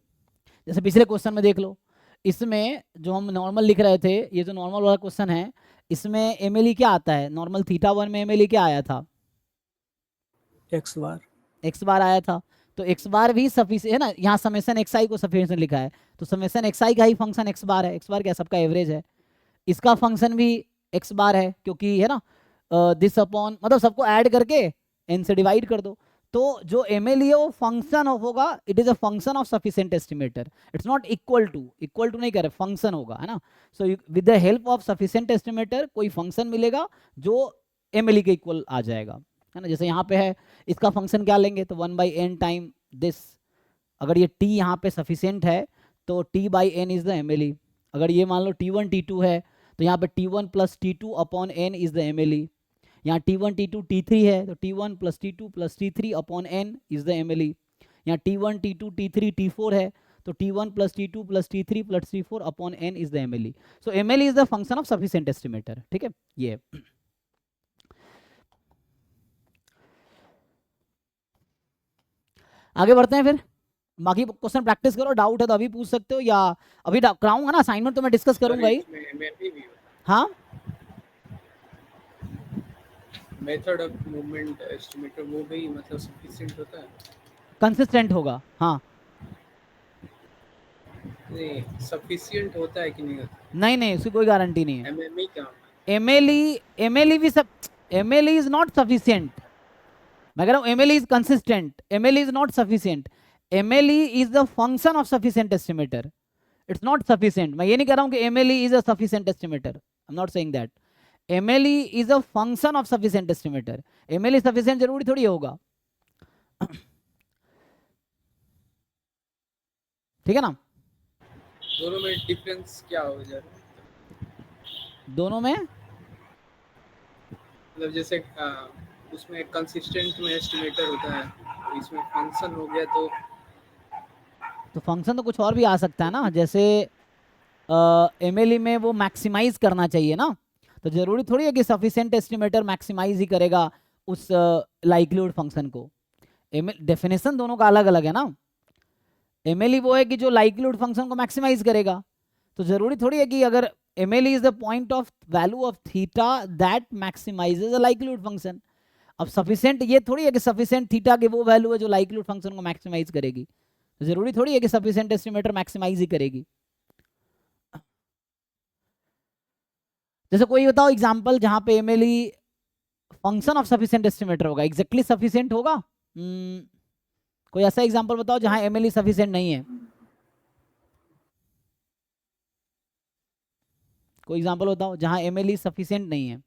जैसे पिछले क्वेश्चन में देख लो, इसमें जो हम नॉर्मल लिख रहे थे, ये जो नॉर्मल वाला क्वेश्चन है, इसमें एमएलई क्या आता है? नॉर्मल थीटा 1 में एमएलई क्या आया था? एक्स बार। एक्स बार आया था। तो एक्स बार भी सफिशिएंट है ना, यहाँ समेशन एक्स आई को सफिशिएंट लिखा है, तो समेशन एक्स आई का ही फंक्शन एक्स बार है। एक्स बार क्या? सबका एवरेज है। इसका फंक्शन भी एक्स बार है, क्योंकि है ना दिस अपॉन, मतलब सबको ऐड करके एन से डिवाइड कर दो। तो जो एमएलई है वो फंक्शन ऑफ होगा, it is a function of sufficient estimator. It's not equal to नहीं कह रहे, फंक्शन होगा, है ना? So with the help of sufficient estimator कोई फंक्शन मिलेगा जो एमएलई के इक्वल आ जाएगा, है ना? जैसे यहाँ पे है, इसका फंक्शन क्या लेंगे? तो 1/n टाइम दिस। अगर ये t यहाँ पे सफिशिएंट है तो t/n इज द एमएलई। अगर ये मान लो t1 t2 है तो यहाँ पे t1 plus t2 upon n is the MLE. यहाँ t1 t2 t3 है तो t1 plus t2 plus t3 upon n is the MLE. यहाँ t1 t2 t3 t4 है तो t1 plus t2 plus t3 plus t4 upon n is the MLE. So MLE is the function of sufficient estimator, ठीक है? ये आगे बढ़ते हैं फिर। बाकी क्वेश्चन प्रैक्टिस करो, डाउट है तो अभी पूछ सकते हो, या अभी कराऊंगा ना असाइनमेंट तो मैं डिस्कस करूंगा ही। हाँ, मेथड ऑफ मूवमेंट एस्टिमेटर वो भी मतलब सफिशिएंट होता है? कंसिस्टेंट होगा, हाँ। नहीं, सफिशिएंट होता है कि नहीं होता? नहीं नहीं, उसकी कोई गारंटी नहीं है। एमएमई क्या होता एमएलई भी सब, एमएलई इज नॉट सफिशिएंट। मैं कह रहा हूँ MLE is consistent, MLE is not sufficient. MLE is the function of sufficient estimator, it's not sufficient. मैं ये नहीं कह रहा हूँ कि MLE is a sufficient estimator, I am not saying that. MLE is a function of sufficient estimator. MLE sufficient जरूरी थोड़ी होगा, ठीक है ना? दोनों में डिफरेंस क्या हो जाता है? दोनों में मतलब जैसे उसमें कंसिस्टेंट में एस्टिमेटर होता है, तो इसमें फंक्शन हो गया तो फंक्शन तो कुछ और भी आ सकता है ना, जैसे एमएलई में वो मैक्सिमाइज करना चाहिए ना, तो जरूरी थोड़ी है कि सफिशिएंट एस्टिमेटर मैक्सिमाइज ही करेगा उस लाइक्लीहुड फंक्शन को। डेफिनेशन दोनों का अलग अलग है ना। एमएलई वो है कि जो लाइक्लीहुड फंक्शन को मैक्सिमाइज करेगा, तो जरूरी थोड़ी है कि अगर MLE is the point of value of theta that maximizes a likelihood function. अब सफिशिएंट ये थोड़ी है कि सफिशिएंट थीटा की वो वैल्यू है जो लाइक्लीहुड फंक्शन को मैक्सिमाइज करेगी। तो जरूरी थोड़ी है कि सफिशिएंट एस्टिमेटर मैक्सिमाइज ही करेगी। जैसे कोई बताओ एग्जांपल जहां पे MLE function of sufficient estimator होगा, एग्जैक्टली सफिशिएंट होगा। कोई ऐसा एग्जांपल बताओ जहां एमएलई सफिशिएंट नहीं है। कोई एग्जांपल बताओ जहां एमएलई सफिशिएंट नहीं है।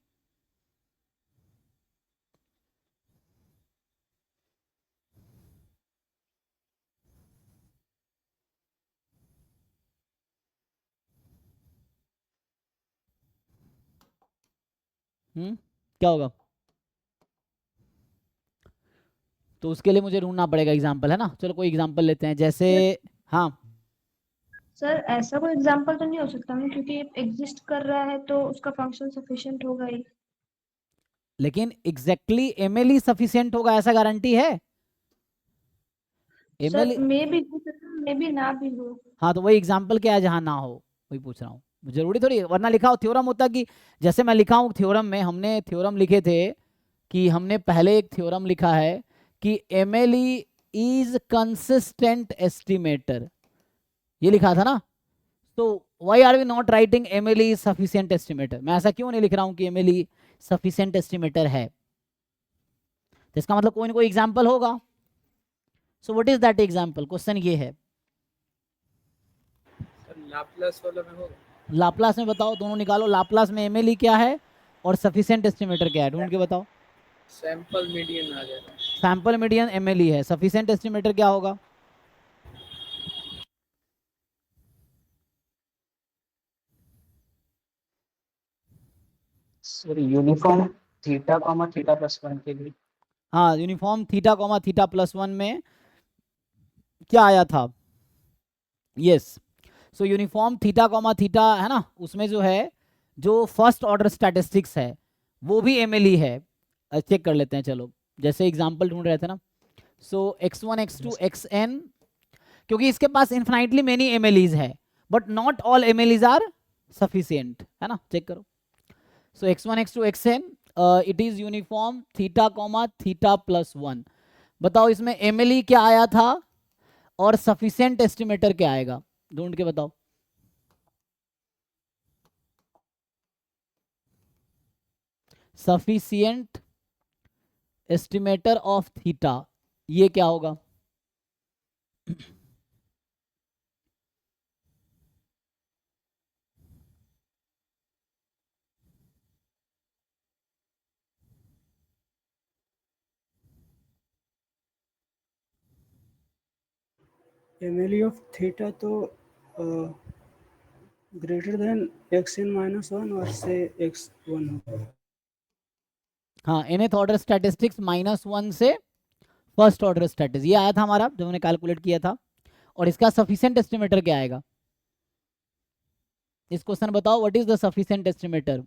क्या होगा? तो उसके लिए मुझे ढूंढना पड़ेगा एग्जाम्पल, है ना। चलो कोई एग्जाम्पल लेते हैं, जैसे हाँ सर ऐसा कोई एग्जांपल तो नहीं हो सकता ना, क्योंकि एग्जिस्ट कर रहा है तो उसका फंक्शन सफिशिएंट होगा ही। लेकिन एग्जैक्टली एमएल ही सफिशियंट होगा ऐसा गारंटी है? सर एमएल, मे भी हो सकता है, मे भी ना भी हो। हाँ तो वही एग्जाम्पल क्या है जहां ना हो, वही पूछ रहा हूँ। जरूरी थोड़ी है, वरना लिखा हो थ्योरम होता कि जैसे मैं लिखा हूँ थ्योरम में, हमने थ्योरम लिखे थे कि हमने पहले एक थ्योरम लिखा है कि एमएलई इज कंसिस्टेंट एस्टिमेटर, ये लिखा था ना। तो why are we not writing MLE is sufficient estimator? मैं ऐसा क्यों नहीं लिख रहा हूँ कि एमएलई सफिशिएंट एस्टिमेटर है? तो इसका मतलब कोई ना कोई एग्जाम्पल होगा। So what is that example? Question ये है। सर लाप्लास वाला में होगा। लाप्लास में बताओ, दोनों निकालो। लाप्लास में एमएलई क्या है और सफिशिएंट एस्टिमेटर क्या है, ढूंढ के बताओ। सैंपल मीडियन आ जाएगा। सैंपल मीडियन एमएलई है, सफिशिएंट एस्टिमेटर क्या होगा? Sir uniform theta comma theta plus one के लिए। हाँ, uniform theta comma theta plus one में क्या आया था? यस, सो यूनिफॉर्म थीटा कॉमा थीटा है ना, उसमें जो है जो फर्स्ट ऑर्डर स्टैटिस्टिक्स है वो भी एमएलई है। चेक कर लेते हैं, चलो जैसे एग्जांपल ढूंढ रहे थे ना। सो x1 x2 xn, क्योंकि इसके पास इन्फिनाइटली मेनी एमएलईज है, but not all MLEs are sufficient, है ना। चेक करो। So x1 x2 xn it is uniform theta comma theta plus one. बताओ इसमें एमएलई क्या आया था और सफिशिएंट एस्टिमेटर क्या आएगा, ढूंढ के बताओ। सफिशिएंट एस्टिमेटर ऑफ थीटा, ये क्या होगा? एमएलई ऑफ थीटा तो greater than X N minus one और से एक्स वन होगा। हाँ, nth order statistics minus one से फर्स्ट ऑर्डर स्टैटिस्टिक्स, ये आया था हमारा जब हमने कैलकुलेट किया था। और इसका सफिशिएंट एस्टिमेटर क्या आएगा? इस क्वेश्चन बताओ, what is the sufficient estimator?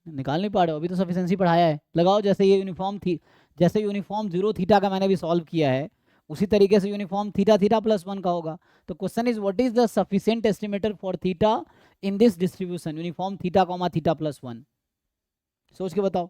निकाल नहीं पा रहे हो? अभी तो सफिशिएंसी पढ़ाया है, लगाओ। जैसे ये यूनिफॉर्म थी, जैसे यूनिफॉर्म जीरो थीटा का मैंने भी सॉल्व किया है, उसी तरीके से uniform theta theta plus one का होगा। तो question is what is the sufficient estimator for theta in this distribution, uniform theta comma theta plus one. सोच के बताओ।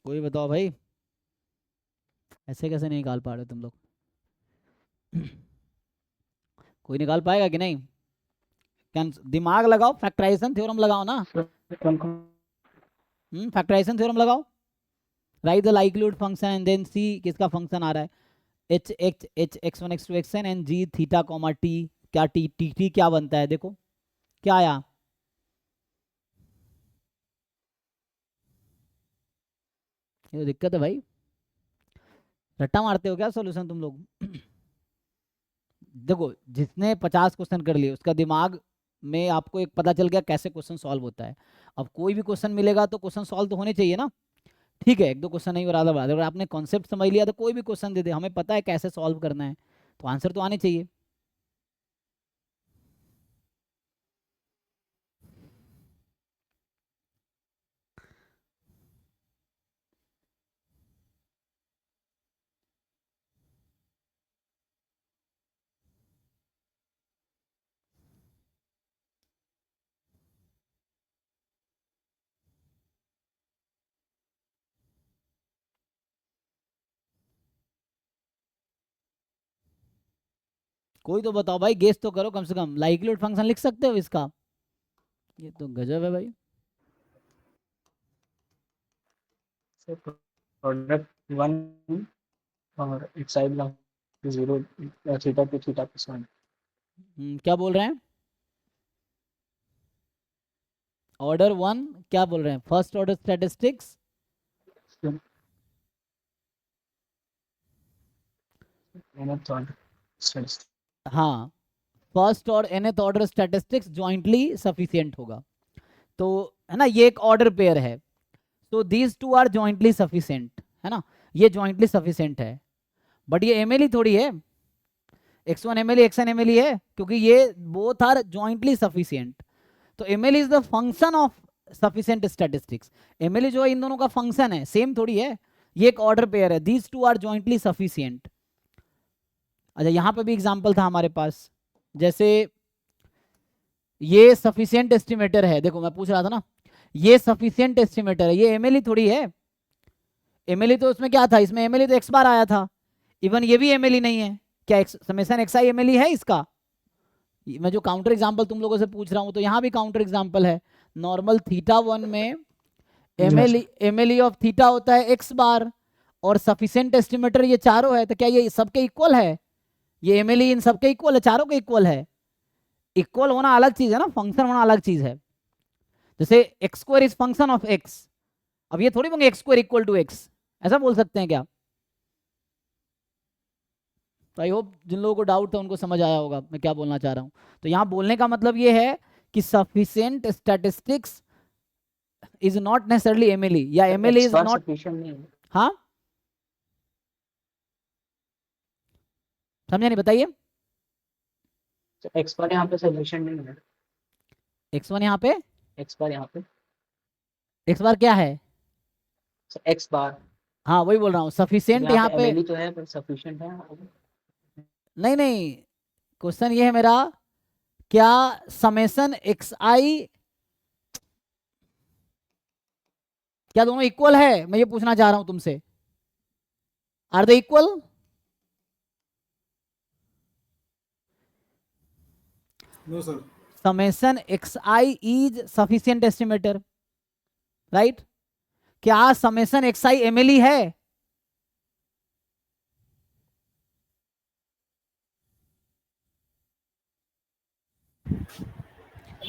कोई बताओ भाई, ऐसे कैसे नहीं निकाल पा रहे हो तुम लोग? कोई निकाल पाएगा कि नहीं? दिमाग लगाओ, फैक्टराइजेशन थ्योरम लगाओ ना। फैक्टराइजेशन थ्योरम लगाओ। Write the likelihood function and then see किसका फंक्शन आ रहा है। H x H x one x two x n and G theta comma T, क्या टी टी टी क्या बनता है? देखो क्या आया। ये तो दिक्कत है भाई, रट्टा मारते हो क्या सॉल्यूशन तुम लोग? देखो, जिसने 50 क्वेश्चन कर लिए उसका दिमाग में आपको एक पता चल गया कैसे क्वेश्चन सॉल्व होता है। अब कोई भी क्वेश्चन मिलेगा तो क्वेश्चन सॉल्व तो होने चाहिए ना। ठीक है, एक दो क्वेश्चन नहीं बराबर बराबर, अगर आपने कॉन्सेप्ट समझ लिया तो कोई भी क्वेश्चन दे दे, हमें पता है कैसे सॉल्व करना है, तो आंसर तो आने चाहिए। कोई तो बताओ भाई, गेस तो करो कम से कम। लाइक्लीहुड फंक्शन लिख सकते हो इसका? ये तो गजब है भाई। प्रोडक्ट 1 और xi belongs to 0 theta two theta plus 1। क्या बोल रहे हैं? ऑर्डर 1 क्या बोल रहे हैं? First order statistics. हाँ, फर्स्ट और nth order statistics jointly sufficient होगा। तो है ना, ये एक ऑर्डर पेयर है, तो these two are jointly sufficient, है ना, ये जॉइंटली सफिशिएंट है। बट ये एमएलई थोड़ी है, x1 एमएलई xn एमएलई है, क्योंकि ये बोथ आर जॉइंटली सफिशिएंट। तो MLE is the function of sufficient statistics. MLE जो है इन दोनों का फंक्शन है, सेम थोड़ी है। ये एक ऑर्डर पेयर है, these two are jointly sufficient. अच्छा, यहाँ पे भी एग्जाम्पल था हमारे पास, जैसे ये सफिशिएंट एस्टिमेटर है। देखो मैं पूछ रहा था ना, ये सफिशिएंट एस्टिमेटर है, ये एमएलई थोड़ी है। एमएलई तो उसमें क्या था, इसमें एमएलई तो एक्स बार आया था। इवन ये भी एमएलई नहीं है क्या? समेशन xi एमएलई है इसका? मैं जो काउंटर एग्जांपल तुम लोगों से पूछ रहा हूं, तो यहाँ भी काउंटर एग्जांपल है। नॉर्मल θ1 में एमएलई ऑफ थीटा होता है x बार, और सफिशिएंट एस्टिमेटर ये चारों है। तो क्या ये सबके इक्वल है? ये एमएलई इन सबके इक्वल है, चारों के इक्वल है। इक्वल होना अलग चीज है ना, फंक्शन होना अलग चीज है। जैसे X square is function of X, अब ये थोड़ी बोलेंगे X square equal to X, ऐसा बोल सकते हैं क्या? तो आई होप जिन लोगों को डाउट था उनको समझ आया होगा मैं क्या बोलना चाह रहा हूं। तो यहाँ बोलने का मतलब ये है कि sufficient statistics is not necessarily MLE, या एमएलई इज नॉट। हाँ, समझा नहीं, बताइए। एक्स बार यहाँ पे सॉल्यूशन नहीं है। x1 यहाँ पे, एक्स बार यहाँ पे, x बार क्या है? एक्स बार, हाँ वही बोल रहा हूँ, सफिशिएंट यहाँ पे एमएलई तो है पर सफिशिएंट है। नहीं नहीं, क्वेश्चन ये है मेरा, क्या समेशन xi क्या दोनों इक्वल है? मैं ये पूछना चाह रहा हूं तुमसे, are they equal? No sir. Summation xi is sufficient estimator, right? क्या समेशन xi एमएलई है?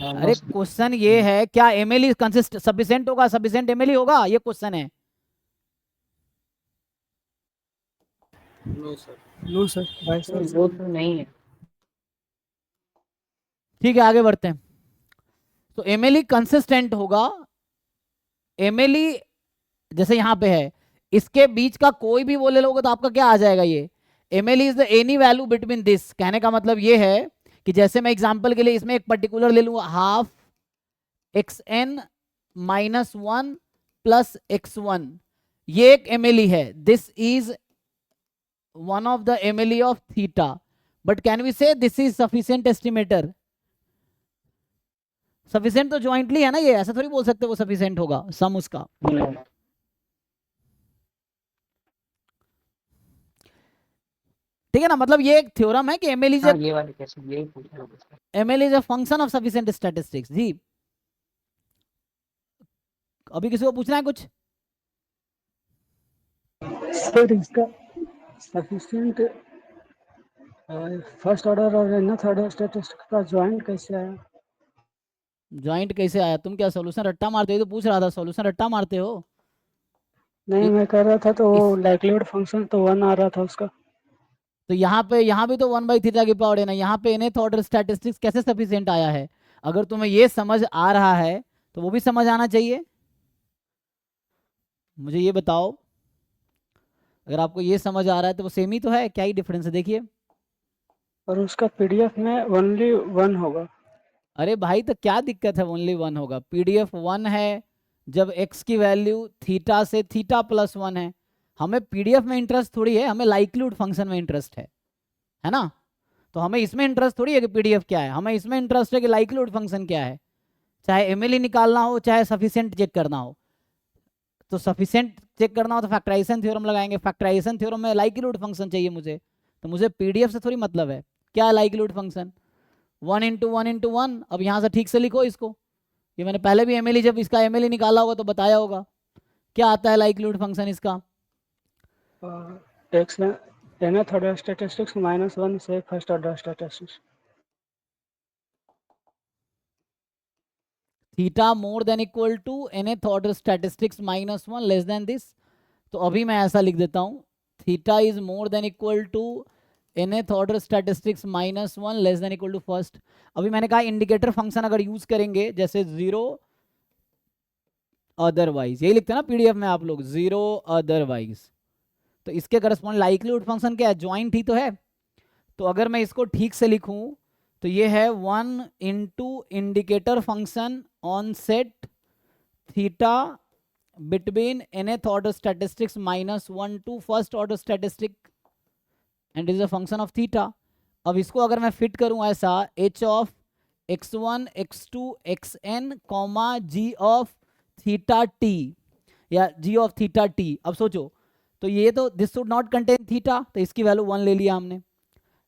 अरे क्वेश्चन ये है, क्या एमएलई कंसिस्ट सफिशिएंट होगा, सफिशिएंट एमएलई होगा, ये क्वेश्चन है। No sir. No sir, bye sir. वो तो नहीं है। ठीक है, आगे बढ़ते हैं। तो एमएलई कंसिस्टेंट होगा। एमएलई जैसे यहाँ पे है, इसके बीच का कोई भी वो ले लोगे तो आपका क्या आ जाएगा? ये MLE is the any value between this. कहने का मतलब ये है कि जैसे मैं एग्जांपल के लिए इसमें एक पर्टिकुलर ले लूंगा, half xn minus 1 plus x1, ये एक एमएलई है। This is one of the MLE of theta, but can we say this is sufficient estimator? Sufficient तो जॉइंटली है ना, ये ऐसा थोड़ी बोल सकते वो सफिशिएंट होगा सम उसका। ठीक है ना, मतलब ये एक थ्योरम है कि एमएलई इज ये वाले कैसे, यही पूछ रहा हूँ। MLE is a function of sufficient statistics. जी, अभी किसी को पूछना है कुछ? सर इसका सफिशिएंट फर्स्ट ऑर्डर और nth ऑर्डर स्टैटिस्टिक्स का जॉइंट कैसे आया? ज्वाइंट कैसे आया? तुम क्या सॉल्यूशन रट्टा मारते हो? तो पूछ रहा था, सॉल्यूशन रट्टा मारते हो? नहीं, मैं कर रहा था तो लाइक्लीहुड फंक्शन तो 1 आ रहा था उसका। तो यहाँ भी तो 1/θ की पावर है ना। यहाँ पे nth ऑर्डर स्टैटिस्टिक्स कैसे सफिशिएंट आया है? अगर तुम्हें ये समझ आ रहा है तो वो भी समझ आना चाहिए। मुझे ये बताओ, अगर आपको ये समझ आ रहा है तो वो सेम ही तो है, क्या ही डिफरेंस है? देखिए, और उसका पीडीएफ में ओनली 1 होगा। अरे भाई तो क्या दिक्कत है, ओनली 1 होगा? पीडीएफ 1 है जब x की वैल्यू थीटा से थीटा प्लस 1 है। हमें पीडीएफ में इंटरेस्ट थोड़ी है, हमें लाइक्लीहुड फंक्शन में इंटरेस्ट है ना? तो हमें इसमें इंटरेस्ट थोड़ी है कि पीडीएफ क्या है, हमें इसमें इंटरेस्ट है कि लाइक्लीहुड फंक्शन क्या है। चाहे एमएलई निकालना हो, चाहे सफिशिएंट चेक करना हो। तो सफिशिएंट चेक करना हो तो फैक्टराइजेशन थ्योरम लगाएंगे, फैक्टराइजेशन थ्योरम में लाइक्लीहुड फंक्शन चाहिए मुझे, तो मुझे पीडीएफ से थोड़ी मतलब है। क्या है लाइक्लीहुड फंक्शन? 1 into 1 into 1। अब यहाँ से ठीक से लिखो इसको, ये मैंने पहले भी एमएलई, जब इसका एमएलई निकाला होगा तो बताया होगा। क्या आता है लाइक्लीहुड फंक्शन इसका? एक्स nth ऑर्डर स्टैटिस्टिक्स -1 से first order statistics. Theta more than equal to nth order statistics -1 less than this. तो अभी मैं ऐसा लिख देता हूँ, theta is more than equal to nth order statistics -1 less than equal to first. अभी मैंने कहा इंडिकेटर फंक्शन अगर यूज करेंगे, जैसे 0 अदरवाइज, यही लिखते हैं ना पीडीएफ में आप लोग, 0 अदरवाइज, तो इसके करस्पॉन्ड लाइक्लीहुड फंक्शन क्या है? ज्वाइंट ही तो है। तो अगर मैं इसको ठीक से लिखूं तो ये है 1 into indicator function on set theta between nth order statistics -1 to first order statistic and is a function of theta. अब इसको अगर मैं फिट करूं ऐसा, h of x1 x2 xn comma g of theta t या g of theta t। अब सोचो, तो ये तो this should not contain theta, तो इसकी वैल्यू 1 ले लिया हमने।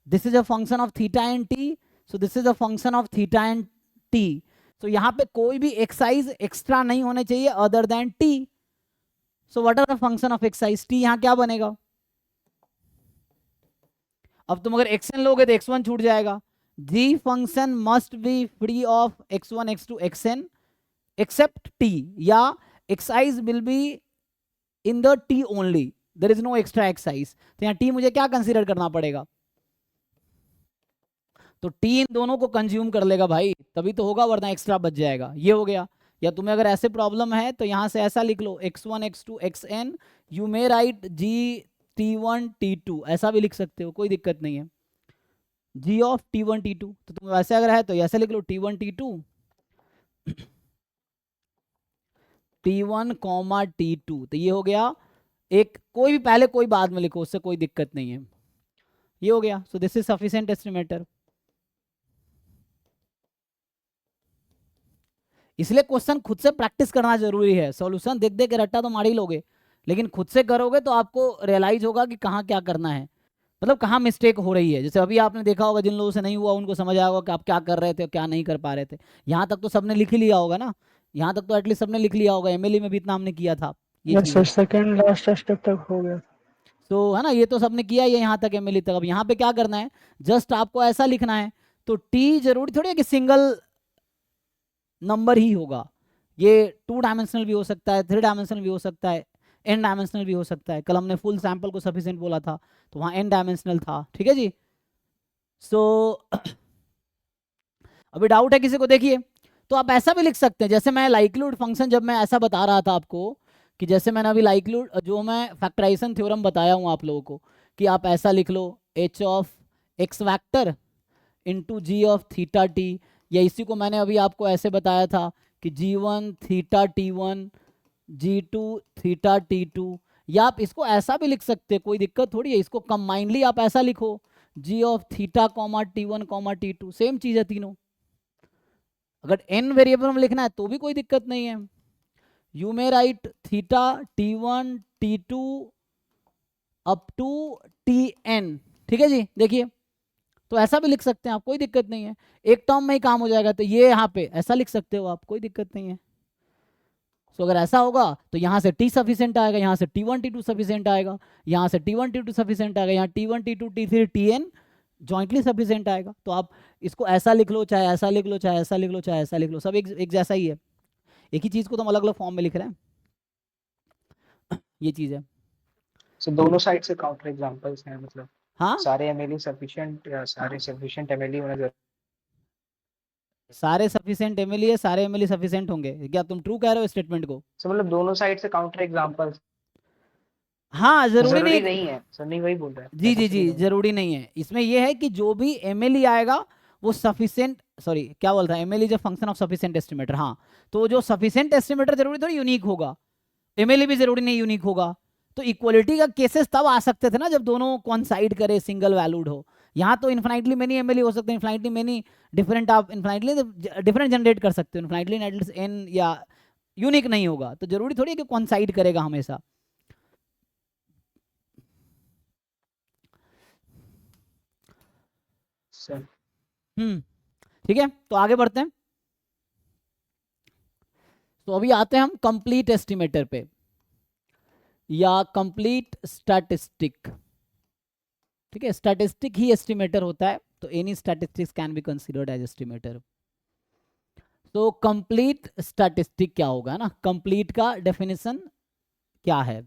This is a function of theta and t, so this is a function of theta and t। तो यहाँ पे कोई भी एक्साइज एक्स्ट्रा नहीं होने चाहिए other than t। So what are the function of x's t? यहाँ क्या बनेगा? अब तुम अगर xn लोगे तो x1 छूट जाएगा। g function must be free of x1 x2 xn except t, या x's will be in the t only, there is no extra x's. तो यहाँ t मुझे क्या कंसीडर करना पड़ेगा? तो t इन दोनों को कंज्यूम कर लेगा भाई, तभी तो होगा, वरना एक्स्ट्रा बच जाएगा। ये हो गया। या तुम्हें अगर ऐसे प्रॉब्लम है तो यहां से ऐसा लिख लो, x1 x2 xn, you may right g t1 t2, ऐसा भी लिख सकते हो, कोई दिक्कत नहीं है, g ऑफ t1 t2। तो तुम वैसे अगर है तो ऐसे लिख लो, t1 t2 t1 comma t2। तो ये हो गया एक, कोई भी पहले कोई बाद में लिखो, उससे कोई दिक्कत नहीं है। ये हो गया। सो दिस इज सफिशिएंट एस्टिमेटर। इसलिए क्वेश्चन खुद से प्रैक्टिस करना जरूरी है। सॉल्यूशन देख देख के रट्टा तो मार ही लोगे, लेकिन खुद से करोगे तो आपको रियलाइज होगा कि कहाँ क्या करना है, मतलब कहाँ मिस्टेक हो रही है। जैसे अभी आपने देखा होगा, जिन लोगों से नहीं हुआ उनको समझ आया होगा कि आप क्या कर रहे थे और क्या नहीं कर पा रहे थे। यहाँ तक तो सबने लिख ही लिया होगा ना, यहाँ तक तो एटलीस्ट सबने लिख लिया होगा, एमएलई में भी इतना हमने किया था ये यस सर, चीज़ें। सेकंड लास्ट स्टेप तक हो गया। तो है ना, ये तो सबने किया ही है यहाँ तक, एमएलई तक। अब यहाँ पे क्या करना है, जस्ट आपको ऐसा लिखना है। तो टी जरूरी थोड़ी है कि सिंगल नंबर ही होगा, ये 2 डायमेंशनल भी हो सकता है, 3 डायमेंशनल भी हो सकता है, n डायमेंशनल भी हो सकता है। कल हमने फुल सैंपल को सफिशिएंट बोला था, तो वहाँ n डायमेंशनल था। ठीक है जी। सो अभी डाउट है किसी को? देखिए, तो आप ऐसा भी लिख सकते हैं, जैसे मैं लाइक्लीहुड फंक्शन जब मैं ऐसा बता रहा था आपको, कि जैसे मैंने अभी लाइक्लीहुड जो मैं फैक्टराइजेशन थ्योरम बताया हूँ आप लोगों को, कि आप ऐसा लिख लो, h of x vector into G of theta T, या इसी को मैंने अभी आपको ऐसे बताया था कि g1 theta t1 g2 theta t2, या आप इसको ऐसा भी लिख सकते हैं, कोई दिक्कत थोड़ी है। इसको कंबाइनली आप ऐसा लिखो, g of theta comma t1 comma t2, same चीज है तीनों। अगर n वेरिएबल में लिखना है तो भी कोई दिक्कत नहीं है। You may write theta t1 t2 up to tn। ठीक है जी। देखिए, तो ऐसा भी लिख सकते हैं आप, कोई दिक्कत नहीं है, एक टर्म में ही काम हो जाएगा। तो ये यहाँ पे ऐसा लिख सकते हो आप, कोई दिक्कत नहीं है। सो अगर ऐसा होगा तो यहाँ से t सफिशिएंट आएगा, यहाँ से t1 t2 सफिशिएंट आएगा, यहाँ से t1 t2 सफिशिएंट आएगा, यहाँ t1 t2 t3 tn jointly sufficient आएगा। तो आप इसको ऐसा लिख लो, चाहे ऐसा लिख लो, चाहे ऐसा लिख लो, चाहे ऐसा लिख लो, सब एक जैसा ही है। एक ही चीज को तो हम अलग अलग फॉर्म में लिख रहे हैं, ये चीज है। सो दोनों साइड से काउंटर एग्जांपल्स हैं, मतलब हाँ, सारे एमएलई सफिशिएंट या सारे सफिशिएंट एमएलई होना जरूरी सारे सफिशिएंट एमएलई है, सारे एमएलई सफिशिएंट होंगे। क्या तुम ट्रू कह रहे हो स्टेटमेंट को? सो मतलब दोनों साइड से काउंटर एग्जांपल्स हाँ, जरूरी नहीं नहीं है सर, नहीं वही बोल रहा है। जी जी जी, जरूरी नहीं है। इसमें यह है कि जो भी एमएलई आएगा वो सफिशिएंट, सॉरी क्या बोल रहा है, MLE is a function of sufficient estimator. हाँ, तो जो सफिशिएंट एस्टिमेटर जरूरी थोड़ी यूनिक होगा, एमएलई भी जरूरी नहीं यूनिक होगा। तो इक्वलिटी का केसेस तब आ सकते थे ना जब दोनों कॉन्साइड करे, सिंगल वैल्यूड हो। यहाँ तो इन्फिनाइटली मेनी एमएलई हो सकते हैं, इन्फिनाइटली मेनी डिफरेंट, आप इन्फिनाइटली डिफरेंट जनरेट कर सकते हो, इन्फिनाइटली एटलीस्ट n या यूनिक नहीं होगा। तो जरूरी थोड़ी है कि कॉन्साइड करेगा हमेशा। सर ठीक है, तो आगे बढ़ते हैं। तो अभी आते हैं हम कंप्लीट एस्टिमेटर पे या कंप्लीट स्टैटिस्टिक। ठीक है, स्टैटिस्टिक ही एस्टिमेटर होता है, तो any statistics can be considered as estimator. तो कंप्लीट स्टैटिस्टिक क्या होगा ना, कंप्लीट का डेफिनेशन क्या है?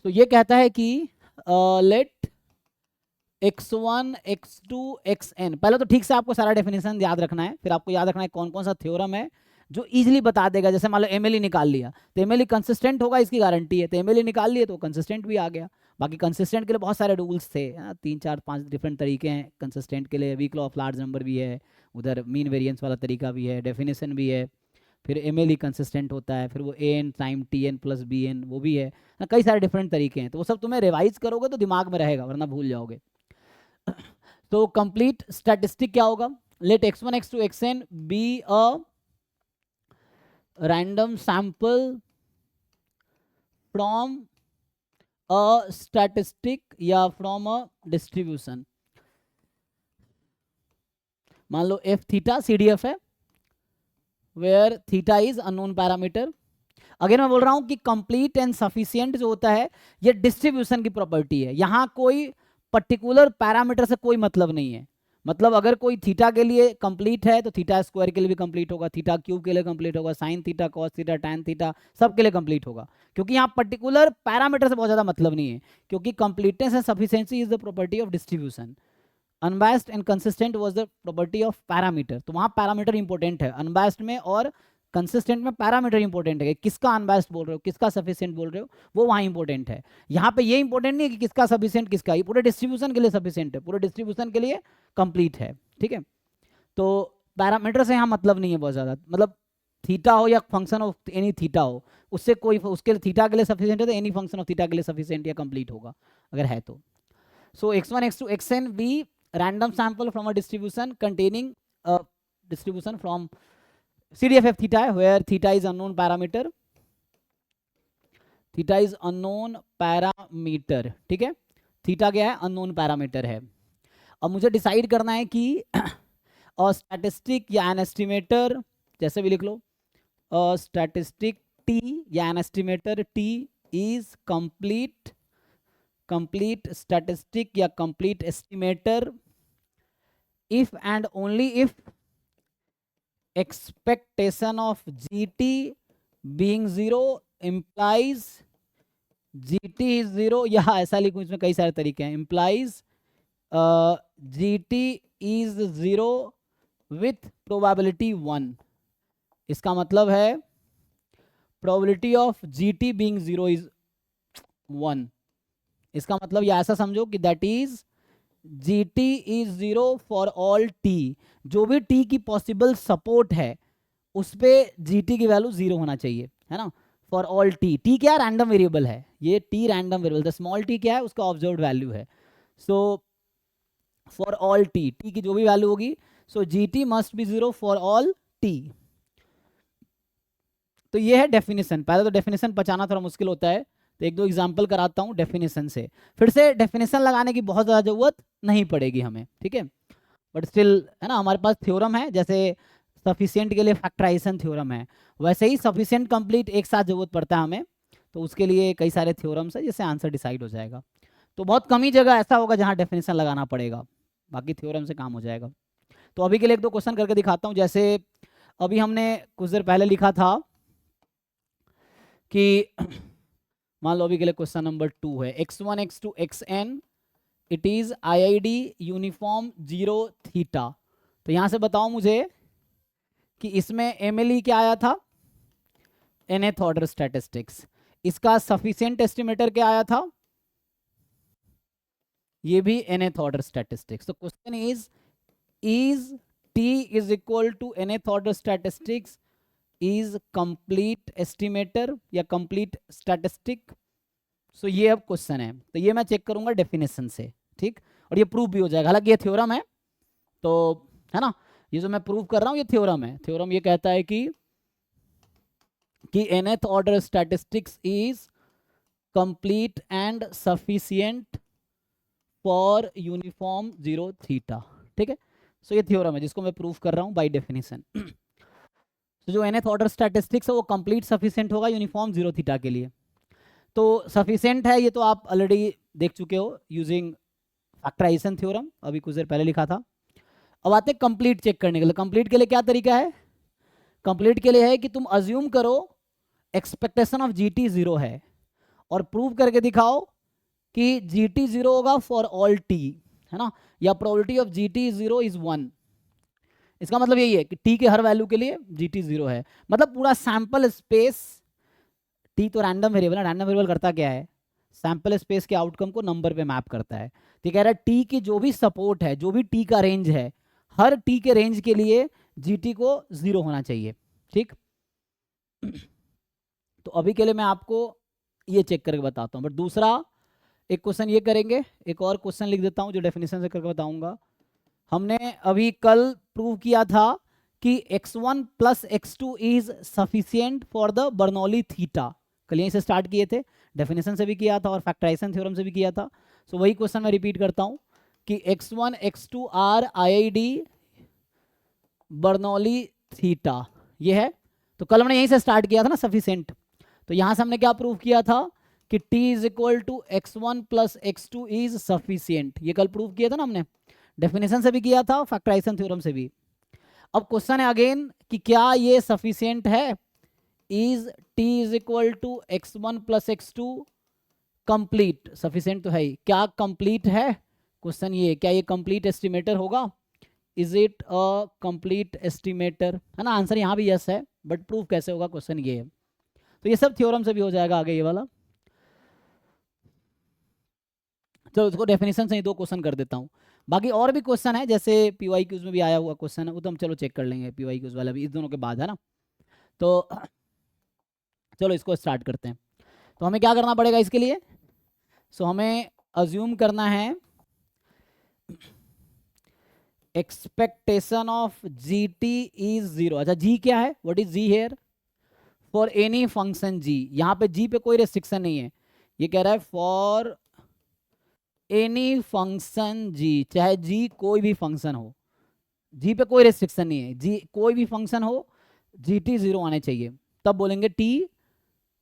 तो ये कहता है कि लेट x1 x2 xn, पहले तो ठीक से आपको सारा डेफिनेशन याद रखना है, फिर आपको याद रखना है कौन कौन सा थ्योरम है जो इजीली बता देगा। जैसे मान लो एमएलई निकाल लिया तो एमएलई कंसिस्टेंट होगा, इसकी गारंटी है, तो एमएलई निकाल लिए तो कंसिस्टेंट भी आ गया। बाकी कंसिस्टेंट के लिए बहुत सारे रूल्स थे, 3 4 5 डिफरेंट तरीके हैं कंसिस्टेंट के लिए। Weak law of large number भी है, उधर मीन वेरिएंस वाला तरीका भी है, डेफिनेशन भी है, फिर एमएलई कंसिस्टेंट होता है, फिर वो N time T N plus B N वो भी है, कई सारे डिफरेंट तरीके हैं। तो वो सब तुम्हें रिवाइज करोगे तो दिमाग में रहेगा, वरना भूल जाओगे। तो कंप्लीट स्टैटिस्टिक क्या होगा? Let x1 x2 xn be a random sample from a statistic या फ्रॉम अ डिस्ट्रीब्यूशन। मान लो एफ थीटा CDF है, where theta is unknown parameter. अगर मैं बोल रहा हूं कि कंप्लीट एंड सफिशिएंट जो होता है ये डिस्ट्रीब्यूशन की प्रॉपर्टी है, यहां कोई पर्टिकुलर पैरामीटर से कोई मतलब नहीं है। मतलब अगर कोई थीटा के लिए कंप्लीट है तो थीटा स्क्वायर के लिए भी कंप्लीट होगा, थीटा क्यूब के लिए कंप्लीट होगा, sine theta cos theta tan theta सब के लिए कंप्लीट होगा, क्योंकि यहाँ पर्टिकुलर पैरामीटर से बहुत ज्यादा मतलब नहीं है, क्योंकि completeness and sufficiency is the property of distribution. Unbiased and consistent was the property of parameter. तो वहां पैरामीटर इंपॉर्टेंट है अनबायस्ड में, और कंसिस्टेंट में पैरामीटर इंपॉर्टेंट है, किसका अनबायस्ड बोल रहे हो, किसका सफिशिएंट बोल रहे हो, वो वहां इंपॉर्टेंट है। यहाँ पे ये इंपॉर्टेंट नहीं है कि किसका सफिशिएंट किसका, ये पूरे डिस्ट्रीब्यूशन के लिए सफिशिएंट है, पूरे डिस्ट्रीब्यूशन के लिए कंप्लीट है। ठीक है, तो पैरामीटर से यहाँ मतलब नहीं है बहुत ज्यादा, मतलब थीटा हो या फंक्शन ऑफ एनी थीटा हो, उससे कोई उसके थीटा के लिए सफिशिएंट है तो एनी फंक्शन ऑफ थीटा के लिए सफिशिएंट या कंप्लीट होगा अगर है तो। सो x1 x2 xn be random sample from a distribution containing a distribution from CDF theta है, where theta is unknown parameter, theta is unknown parameter। ठीक है, थीटा क्या है, अननोन पैरामीटर है। अब मुझे डिसाइड करना है कि स्टैटिस्टिक या एन एस्टिमेटर, जैसे भी लिख लो, स्टैटिस्टिक टी या an estimator T is complete statistic या complete estimator if and only if expectation of GT being 0 implies GT is 0, या ऐसा लिखूं, इसमें कई सारे तरीके हैं, implies GT is 0 with probability 1। इसका मतलब है probability of GT being 0 is 1। इसका मतलब या ऐसा समझो कि that is GT is 0 for all t, जो भी t की पॉसिबल सपोर्ट है उस पे GT की वैल्यू 0 होना चाहिए, है ना। फॉर ऑल t, t क्या रैंडम वेरिएबल है, ये t random variable, small t क्या है, उसका ऑब्जर्व्ड वैल्यू है। So for all t, t की जो भी वैल्यू होगी, सो GT must be 0 for all t। तो ये है डेफिनेशन। पहले तो डेफिनेशन पहचाना थोड़ा मुश्किल होता है, तो एक दो एग्जांपल कराता हूँ डेफिनेशन से, फिर से डेफिनेशन लगाने की बहुत ज़्यादा ज़रूरत नहीं पड़ेगी हमें, ठीक है। बट स्टिल है ना, हमारे पास थ्योरम है, जैसे सफिशिएंट के लिए फैक्टराइजेशन थ्योरम है, वैसे ही सफिशिएंट कंप्लीट एक साथ जरूरत पड़ता है हमें, तो उसके लिए कई सारे थ्योरम्स है जिससे आंसर डिसाइड हो जाएगा। तो बहुत कम ही जगह ऐसा होगा जहाँ डेफिनेशन लगाना पड़ेगा, बाकी थ्योरम से काम हो जाएगा। तो अभी के लिए एक दो क्वेश्चन करके दिखाता हूँ। जैसे अभी हमने कुछ देर पहले लिखा था कि मान लो अभी के लिए क्वेश्चन नंबर 2 है, x1 x2 xn it is IID uniform 0 theta. तो यहां से बताओ मुझे कि इसमें MLE क्या आया था, nth ऑर्डर स्टैटिस्टिक्स, इसका सफिशिएंट एस्टिमेटर क्या आया था, ये भी nth ऑर्डर स्टैटिस्टिक्स। तो question is t is equal to nth order statistics is complete estimator या कंप्लीट स्टैटिस्टिक। सो ये अब क्वेश्चन है, तो ये मैं चेक करूंगा डेफिनेशन से, ठीक, और ये प्रूव भी हो जाएगा। हालांकि ये थ्योरम है, तो है ना, ये जो मैं प्रूव कर रहा हूँ ये थ्योरम है। थ्योरम ये कहता है कि nth order statistics is complete and sufficient for uniform 0 theta, ठीक है। सो ये थ्योरम है जिसको मैं प्रूव कर रहा हूँ बाय डेफिनेशन। तो जो nth ऑर्डर स्टैटिस्टिक्स है वो कंप्लीट सफिशिएंट होगा यूनिफॉर्म जीरो थीटा के लिए। तो सफिशिएंट है ये तो आप ऑलरेडी देख चुके हो यूजिंग फैक्टराइजेशन थ्योरम, अभी कुछ देर पहले लिखा था। अब आते हैं कंप्लीट चेक करने के लिए। कंप्लीट के लिए क्या तरीका है? कंप्लीट के लिए है कि तुम अज्यूम करो एक्सपेक्टेशन ऑफ जीटी जीरो है और प्रूव करके दिखाओ कि जीटी जीरो होगा फॉर ऑल टी, है ना, या probability of GT zero is 1। इसका मतलब यही है कि टी के हर वैल्यू के लिए जीटी जीरो है, मतलब पूरा सैंपल स्पेस, टी तो रैंडम वेरिएबल है, रैंडम वेरिएबल करता क्या है, सैंपल स्पेस के आउटकम को नंबर पे मैप करता है। तो कह रहा है टी की जो भी सपोर्ट है, जो भी टी का रेंज है, हर टी के रेंज के लिए जीटी को जीरो होना चाहिए। ठीक, तो अभी के लिए मैं आपको ये चेक करके बताता हूँ, बट दूसरा एक क्वेश्चन ये करेंगे, एक और क्वेश्चन लिख देता हूँ जो डेफिनेशन से करके बताऊंगा। हमने अभी कल प्रूव किया था कि x1 plus x2 is sufficient for the Bernoulli theta, कल यहीं से स्टार्ट किए थे, डेफिनेशन से भी किया था और फैक्टराइजेशन थ्योरम से भी किया था। सो वही क्वेश्चन मैं रिपीट करता हूँ कि x1 x2 are IID Bernoulli theta, ये है। तो कल हमने यहीं से स्टार्ट किया था ना सफिशिएंट, तो यहाँ से हमने क्या प्रूव किया था कि t is equal to x1 plus x2 is sufficient, ये कल प्रूव किया था ना हमने, डेफिनेशन से भी किया था, फैक्टराइजेशन थ्योरम से भी। अब क्वेश्चन है अगेन कि क्या ये सफिशिएंट है? Is t is equal to x1 plus x2 complete? Sufficient तो है ही, क्या कंप्लीट है? क्वेश्चन ये, क्या ये कंप्लीट एस्टिमेटर होगा? Is it a complete estimator, है ना? आंसर यहाँ भी यस है, बट प्रूफ कैसे होगा, क्वेश्चन ये है। तो ये सब थ्योरम से भी हो जाएगा आगे ये वाला। चलो इसको डेफिनेशन से ही दो क्वेश्चन कर देता हूँ, बाकी और भी क्वेश्चन है, जैसे PYQs में भी आया हुआ क्वेश्चन है, वो तो हम चलो चेक कर लेंगे, PYQs वाला भी इस दोनों के बाद, है ना। तो चलो इसको स्टार्ट करते हैं। तो हमें क्या करना पड़ेगा इसके लिए? सो हमें अज्यूम करना है expectation of GT is zero. अच्छा जी क्या है, what is G here? For any function G, यहाँ पे जी पे कोई रेस्ट्रिक्शन नहीं है, ये कह रहा है फॉर एनी फंक्शन जी, चाहे जी कोई भी फंक्शन हो, जी पे कोई रेस्ट्रिक्शन नहीं है, जी कोई भी फंक्शन हो, GT जीरो आने चाहिए, तब बोलेंगे T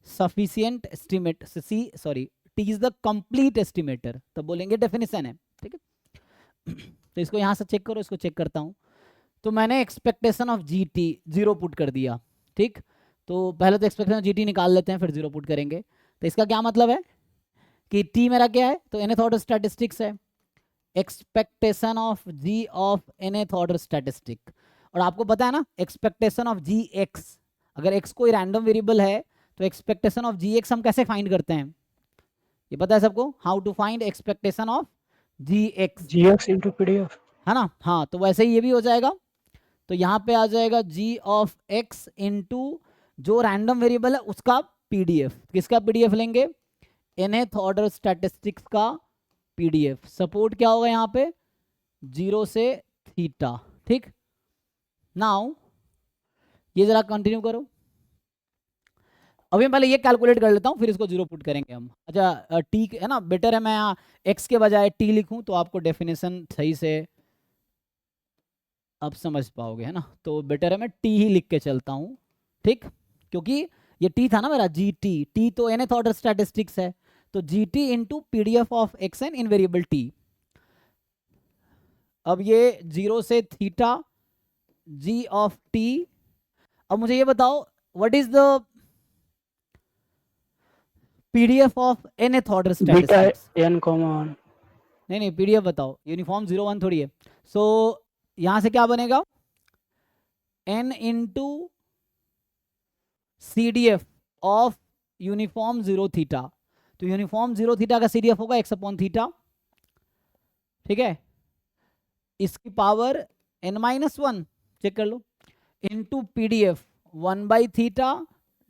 sufficient estimate, sorry T is the complete estimator, तब बोलेंगे डेफिनेशन है। ठीक है, तो इसको यहाँ से चेक करो, इसको चेक करता हूँ। तो मैंने expectation of GT zero put कर दिया। ठीक, तो पहले तो एक्सपेक्टेशन ऑफ GT निकाल लेते हैं, फिर जीरो पुट करेंगे। तो इसका क्या मतलब है कि T मेरा क्या है, तो nth ऑर्डर स्टैटिस्टिक्स है, expectation of G of nth order statistic. और आपको पता है ना एक्सपेक्टेशन ऑफ Gx, अगर x कोई रैंडम वेरिएबल है तो एक्सपेक्टेशन ऑफ Gx हम कैसे फाइंड करते हैं, ये पता है सबको? How to find expectation of Gx into PDF, है ना। हाँ, तो वैसे ही ये भी हो जाएगा। तो यहाँ पे आ जाएगा G ऑफ x इंटू जो रैंडम वेरिएबल है उसका PDF। किसका PDF लेंगे? nth ऑर्डर स्टैटिस्टिक्स का PDF। सपोर्ट क्या होगा यहाँ पे? 0 से थीटा। ठीक, नाउ ये जरा कंटिन्यू करो। अभी पहले ये कैलकुलेट कर लेता हूँ, फिर इसको जीरो पुट करेंगे हम। अच्छा टी है ना, बेटर है मैं यहाँ एक्स के बजाय टी लिखूँ तो आपको डेफिनेशन सही से अब समझ पाओगे, है ना। तो बेटर है मैं टी ही लिख के चलता हूँ। ठीक, क्योंकि ये टी था ना मेरा GT, टी तो nth ऑर्डर स्टैटिस्टिक्स है, तो GT into PDF of xn in variable t। अब ये 0 से थीटा G ऑफ t। अब मुझे ये बताओ what is the PDF of nth order statistics? n, 1। नहीं PDF बताओ, यूनिफॉर्म 0 1 थोड़ी है। सो यहां से क्या बनेगा? n into CDF of uniform 0 theta. तो यूनिफॉर्म 0 थीटा का CDF होगा x अपॉन थीटा। ठीक है, इसकी पावर n-1, चेक कर लो, इंटू PDF 1/थीटा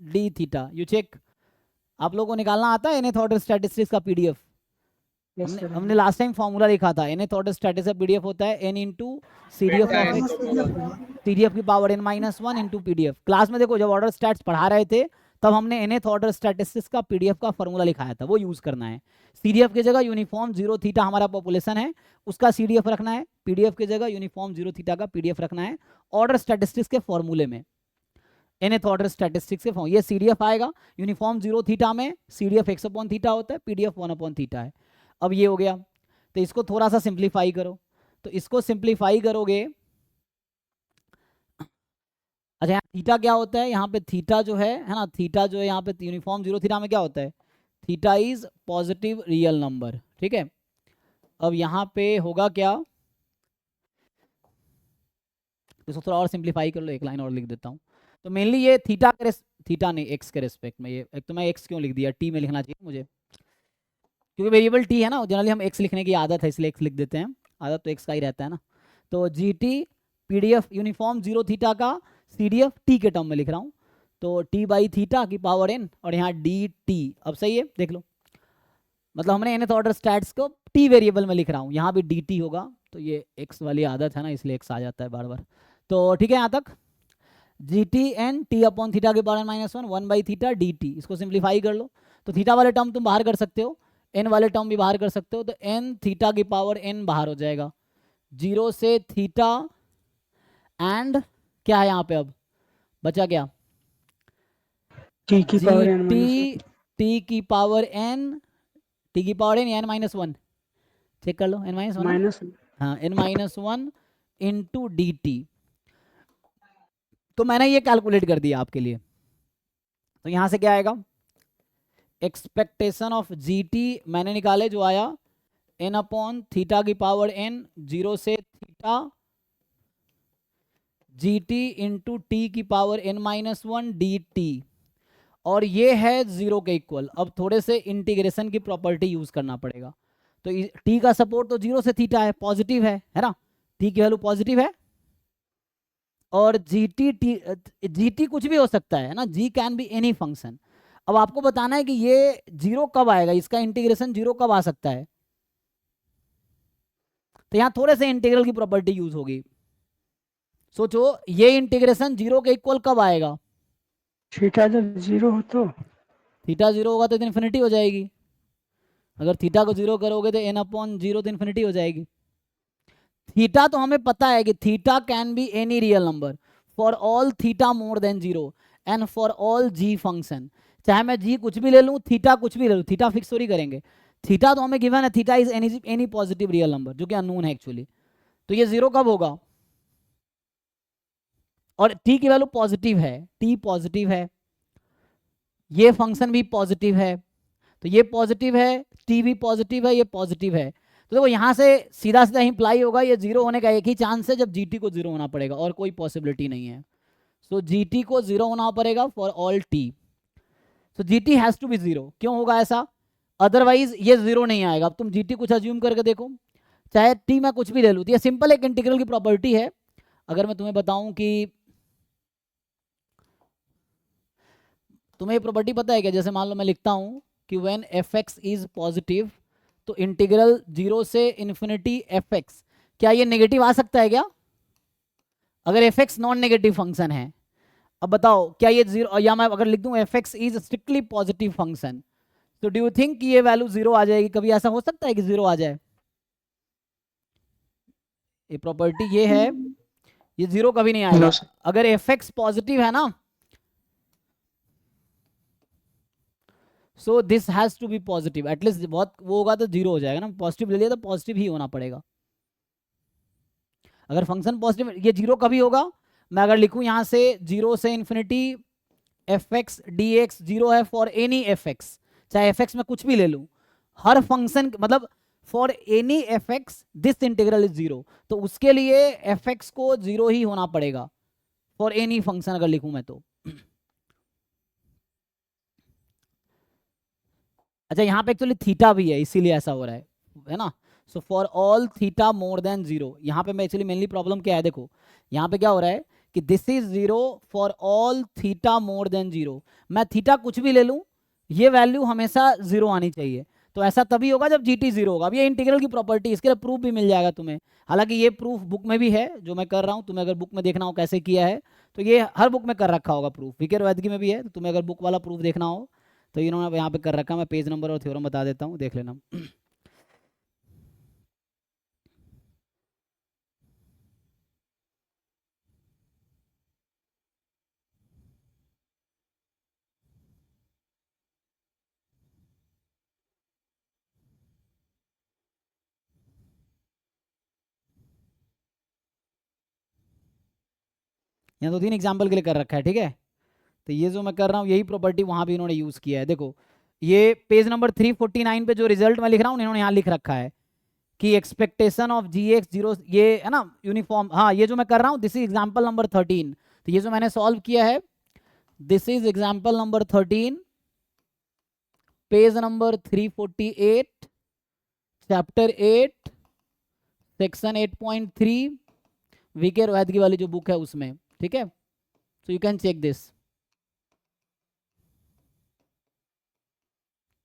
d थीटा। यू चेक, आप लोगों को निकालना आता है nth ऑर्डर स्टैटिस्टिक्स का PDF? हमने लास्ट टाइम फॉर्मूला लिखा था, nth ऑर्डर स्टैटिस्टिक्स का PDF होता है n into CDF of x, CDF की power n-1 into PDF। Class में देखो जब ऑर्डर स्टैट्स पढ़ा रहे थे तब हमने nth ऑर्डर स्टैटिस्टिक्स का पीडीएफ का फॉर्मूला लिखाया था, वो यूज करना है। सीडीएफ की जगह यूनिफॉर्म 0 थीटा हमारा पॉपुलेशन है, उसका सीडीएफ रखना है। पीडीएफ की जगह यूनिफॉर्म 0 थीटा का पीडीएफ रखना है ऑर्डर स्टैटिस्टिक्स के फॉर्मूले में, nth ऑर्डर स्टैटिस्टिक्स के फॉर्म। ये सीडीएफ आएगा यूनिफॉर्म 0 थीटा में, सीडीएफ x अपॉन थीटा होता है, पीडीएफ 1 अपॉन थीटा है। अब ये हो गया, तो इसको थोड़ा सा सिंप्लीफाई करो। तो इसको सिंप्लीफाई करोगे, अच्छा यहाँ थीटा क्या होता है, यहाँ पे थीटा जो है ना, थीटा जो है यहाँ पे यूनिफॉर्म 0 थीटा में क्या होता है, theta is positive real number, ठीक है। अब यहाँ पे होगा क्या, इसको थोड़ा और सिंप्लीफाई कर लो, एक लाइन और लिख देता हूँ। तो मेनली ये थीटा थीटा नहीं एक्स के रेस्पेक्ट में, ये एक तो मैं एक्स क्यों लिख दिया, टी में लिखना चाहिए मुझे, क्योंकि वेरिएबल टी है ना, जनरली हम एक्स लिखने की आदत है इसलिए एक्स लिख देते हैं, आदत तो एक्स का ही रहता है ना। तो G T PDF uniform 0 theta का सीडीएफ टी के टर्म में लिख रहा हूँ, तो टी बाई थीटा की पावर n और यहाँ डी टी। अब सही है, देख लो, मतलब हमने nth ऑर्डर स्टैट्स को टी वेरिएबल में लिख रहा हूँ, यहाँ भी डी टी होगा, तो ये एक्स वाली आदत है ना इसलिए एक्स आ जाता है बार बार। तो ठीक है, यहाँ तक G T n T upon theta के power -1 1 by theta D T. इसको सिंप्लीफाई कर लो, तो थीटा वाले टर्म तुम बाहर कर सकते हो, एन वाले टर्म भी बाहर कर सकते हो, तो एन थीटा की पावर एन बाहर हो जाएगा, 0 से थीटा एंड क्या है यहाँ पे, अब बचा क्या, टी की पावर n टी टी की पावर एन, टी की पावर एन या n-1, चेक कर लो, n-1 माइनस हाँ n-1 इंटू डी टी। तो मैंने ये कैलकुलेट कर दिया आपके लिए, तो यहाँ से क्या आएगा, एक्सपेक्टेशन ऑफ जी टी मैंने निकाले, जो आया n अपॉन थीटा की पावर n, 0 से थीटा जी टी इंटू टी की पावर n-1 डी टी, और ये है 0 के इक्वल। अब थोड़े से इंटीग्रेशन की प्रॉपर्टी यूज करना पड़ेगा, तो टी का सपोर्ट तो 0 से थीटा है, पॉजिटिव है ना, टी की वैल्यू पॉजिटिव है, और जी टी कुछ भी हो सकता है ना, जी कैन बी एनी फंक्शन। अब आपको बताना है कि ये 0 कब आएगा, इसका इंटीग्रेशन 0 कब आ सकता है, तो यहाँ थोड़े से इंटीग्रल की प्रॉपर्टी यूज होगी। सोचो ये इंटीग्रेशन 0 के इक्वल कब आएगा, थीटा जब 0 हो तो, थीटा 0 होगा तो इन्फिनिटी हो जाएगी, अगर थीटा को 0 करोगे तो n अपॉन 0 तो इन्फिनिटी हो जाएगी। थीटा तो हमें पता है कि theta can be any real number for all theta more than 0 and for all G function, चाहे मैं जी कुछ भी ले लूँ, थीटा कुछ भी ले लूँ, थीटा फिक्स थोड़ी करेंगे, थीटा तो हमें गिवन है, theta is any positive real number जो कि अननोन है एक्चुअली। तो ये 0 कब होगा, और टी की वैल्यू पॉजिटिव है, टी पॉजिटिव है, ये फंक्शन भी पॉजिटिव है, तो ये पॉजिटिव है, टी भी पॉजिटिव है, ये पॉजिटिव है, तो देखो यहाँ से सीधा सीधा इंप्लाई होगा ये 0 होने का एक ही चांस है जब जीटी को 0 होना पड़ेगा, और कोई पॉसिबिलिटी नहीं है। सो जीटी को 0 होना पड़ेगा for all T, so GT has to be 0। क्यों होगा ऐसा, अदरवाइज ये 0 नहीं आएगा। अब तुम जीटी कुछ अज्यूम करके देखो, चाहे टी मैं कुछ भी ले लूँ, तो ये सिंपल एक इंटीग्रल की प्रॉपर्टी है। अगर मैं तुम्हें बताऊं कि तुम्हें ये प्रॉपर्टी पता है क्या, जैसे मान लो मैं लिखता हूं कि when F x is positive, तो इंटीग्रल 0 से इन्फिनिटी एफ एक्स, क्या ये नेगेटिव आ सकता है क्या, अगर F x non negative function है। अब बताओ क्या ये 0, या मैं अगर लिख दूं F x is strictly positive function, तो डू यू थिंक कि ये वैल्यू 0 आ जाएगी, कभी ऐसा हो सकता है कि 0 आ जाए, ये प्रॉपर्टी ये है, ये 0 कभी नहीं आएगा। अगर एफ एक्स पॉजिटिव है ना, so this has to be positive, at least बहुत वो होगा तो 0 हो जाएगा ना, पॉजिटिव ले लिया तो पॉजिटिव ही होना पड़ेगा। अगर फंक्शन पॉजिटिव, ये 0 कभी होगा, मैं अगर लिखूं यहां से 0 से infinity F x D x 0 है फॉर एनी एफ एक्स, चाहे एफ एक्स में कुछ भी ले लूं, हर फंक्शन मतलब for any F x this integral is 0, तो उसके लिए एफ एक्स को 0 ही होना पड़ेगा फॉर एनी फंक्शन अगर लिखूं मैं तो। अच्छा यहाँ पे एक्चुअली थीटा भी है इसीलिए ऐसा हो रहा है ना, so for all theta more than 0, यहाँ पे मैं एक्चुअली मेनली प्रॉब्लम क्या है, देखो यहाँ पे क्या हो रहा है कि this is 0 for all theta more than 0, मैं थीटा कुछ भी ले लूँ ये वैल्यू हमेशा 0 आनी चाहिए, तो ऐसा तभी होगा जब जी टी जीरो होगा। अब ये इंटीग्रल की प्रॉपर्टी, इसके लिए प्रूफ भी मिल जाएगा तुम्हें। हालांकि ये प्रूफ बुक में भी है जो मैं कर रहा हूँ, तुम्हें अगर बुक में देखना हो कैसे किया है तो ये हर बुक में कर रखा होगा प्रूफ, विकेर वैद्य में भी है। तो तुम्हें अगर बुक वाला प्रूफ देखना हो तो इन्होंने यहाँ पे कर रखा है, मैं पेज नंबर और थ्योरम बता देता हूँ, देख लेना। यहाँ 2-3 एग्जाम्पल के लिए कर रखा है, ठीक है। तो ये जो मैं कर रहा हूँ यही प्रॉपर्टी वहाँ भी इन्होंने यूज़ किया है। देखो ये पेज नंबर 349 पे जो रिजल्ट मैं लिख रहा हूँ इन्होंने यहाँ लिख रखा है कि expectation of G X zero, ये है ना यूनिफॉर्म। हाँ ये जो मैं कर रहा हूँ दिस इज एग्जाम्पल नंबर 13। तो ये जो मैंने सॉल्व किया है this is example number 13, page number 348, chapter 8, section 8.3, विकेर वैद्य वाली जो बुक है उसमें, ठीक है। So you can check this.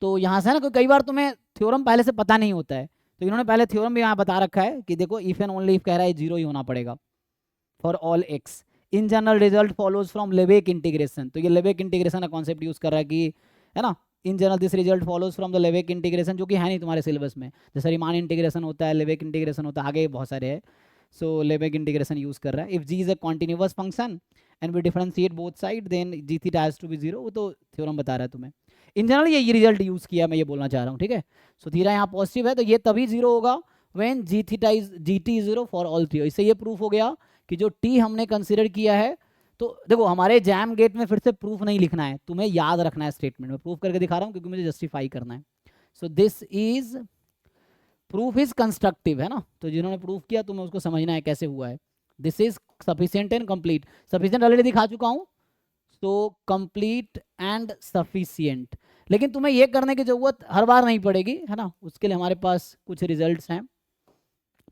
तो यहाँ से ना कई बार तुम्हें थ्योरम पहले से पता नहीं होता है, तो इन्होंने पहले थ्योरम भी यहाँ बता रखा है कि देखो इफ एंड ओनली इफ कह रहा है जीरो ही होना पड़ेगा for all x. In general result follows from Levesque integration, तो ये लेवेक इंटीग्रेशन का कॉन्सेप्ट यूज कर रहा है कि है ना, in general this result follows from the Levesque integration, जो कि है नहीं तुम्हारे सिलेबस में। जैसे रिमान इंटीग्रेशन होता है, लेवेक इंटीग्रेशन होता है, आगे बहुत सारे है। सो लेवेक इंटीग्रेशन यूज कर रहा है। If G is a continuous function and we differentiate both side then G theta has to be zero, वो तो थ्योरम बता रहा है तुम्हें। इन जनरल ये रिजल्ट यूज किया, मैं ये बोलना चाह रहा हूँ, ठीक है। सो थीटा यहाँ पॉजिटिव है तो ये तभी जीरो होगा when G theta is G T zero for all three. इससे ये प्रूफ हो गया कि जो टी हमने कंसिडर किया है, तो देखो हमारे जैम गेट में फिर से प्रूफ नहीं लिखना है, तुम्हें याद रखना है स्टेटमेंट में। प्रूफ करके दिखा रहा हूँ क्योंकि मुझे जस्टिफाई करना है। So this is proof is constructive, है ना। तो जिन्होंने प्रूफ किया तुम्हें उसको समझना है कैसे हुआ है। This is sufficient and complete. Sufficient already दिखा चुका हूँ, तो कंप्लीट एंड सफिशिएंट। लेकिन तुम्हें ये करने की जरूरत हर बार नहीं पड़ेगी, है ना, उसके लिए हमारे पास कुछ रिजल्ट्स हैं।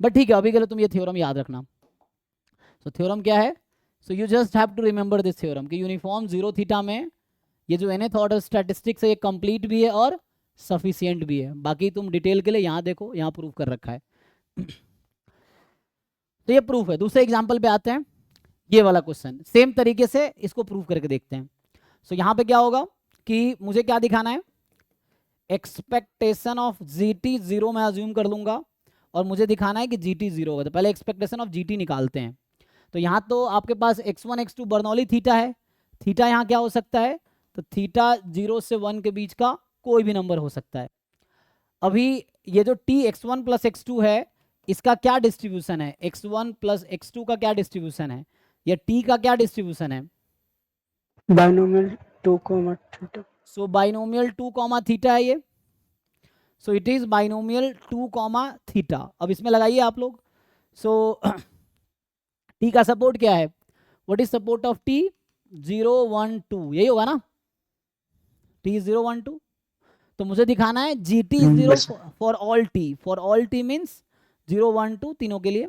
बट ठीक है, अभी के लिए तुम ये थ्योरम याद रखना। तो थ्योरम क्या है? So you just have to remember this theorem कि यूनिफॉर्म जीरो थीटा में ये जो nth ऑर्डर स्टैटिस्टिक्स है ये कंप्लीट भी है और सफिशिएंट भी है। बाकी तुम डिटेल के लिए यहाँ देखो, यहाँ प्रूफ कर रखा है। तो ये प्रूफ है। दूसरे एग्जाम्पल पे आते हैं। ये वाला क्वेश्चन सेम तरीके से इसको प्रूफ करके देखते हैं। सो यहाँ पे क्या होगा कि मुझे क्या दिखाना है, expectation of ji T zero मैं अज्यूम कर लूंगा और मुझे दिखाना है कि जी टी जीरो होगा। तो पहले एक्सपेक्टेशन ऑफ जी टी निकालते हैं। तो यहाँ तो आपके पास x1 x2 बर्नौली थीटा है। थीटा यहाँ क्या हो सकता है, तो थीटा 0 से 1 के बीच का कोई भी नंबर हो सकता है। अभी ये जो t x1 प्लस x2 है इसका क्या डिस्ट्रीब्यूशन है, x1 प्लस x2 का क्या डिस्ट्रीब्यूशन है, या t का क्या डिस्ट्रीब्यूशन है, बाइनोमियल 2 थीटा। सो बाइनोमियल 2 थीटा है ये। सो इट इज बाइनोमियल 2 थीटा। अब इसमें लगाइए आप लोग। सो t का सपोर्ट क्या है, what is support of t, 0 1 2, यही होगा ना, t 0 1 2। तो मुझे दिखाना है जी T zero for all T. For all T means 0 1 2 तीनों के लिए।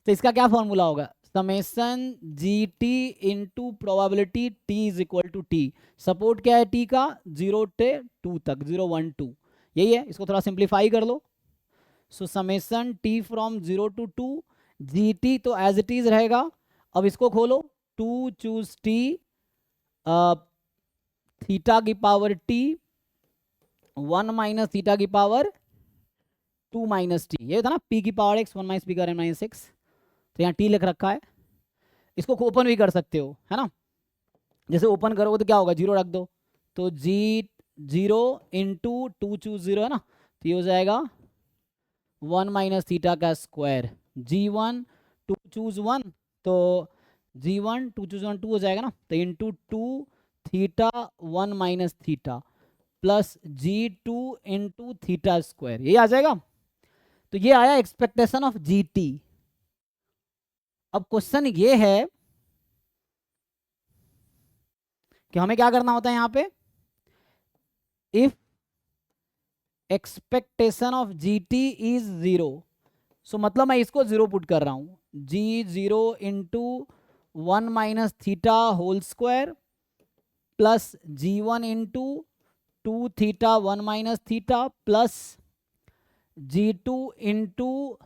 तो इसका क्या फॉर्मूला होगा, summation G T into probability T is equal to T. Support क्या है टी का, 0 से 2 तक, 0 1 2, यही है। इसको थोड़ा सिंप्लीफाई कर लो। So summation T from 0 to 2, G T तो एज इट इज रहेगा। अब इसको खोलो, 2 चूज टी, थीटा की पावर टी 1 माइनस थीटा की पावर 2 माइनस टी, ये था ना, p की पावर x 1 माइनस पी का माइनस एक्स। तो यहाँ t लिख रखा है। इसको ओपन भी कर सकते हो, है ना। जैसे ओपन करोगे तो क्या होगा, 0 रख दो, तो g 0 इंटू 2 चूज 0 है ना, तो ये हो जाएगा 1 माइनस थीटा का स्क्वायर। g1 2 चूज 1, तो g1 2 चूज 1 2 हो जाएगा ना, तो into 2 theta 1 minus theta plus g2 into theta square, ये आ जाएगा। तो ये आया एक्सपेक्टेशन ऑफ gt। अब क्वेश्चन ये है कि हमें क्या करना होता है यहाँ पे, if expectation of gt is 0, so मतलब मैं इसको 0 पुट कर रहा हूँ, g0 into 1 minus theta whole square plus g1 into 2 theta 1 minus theta plus g2 into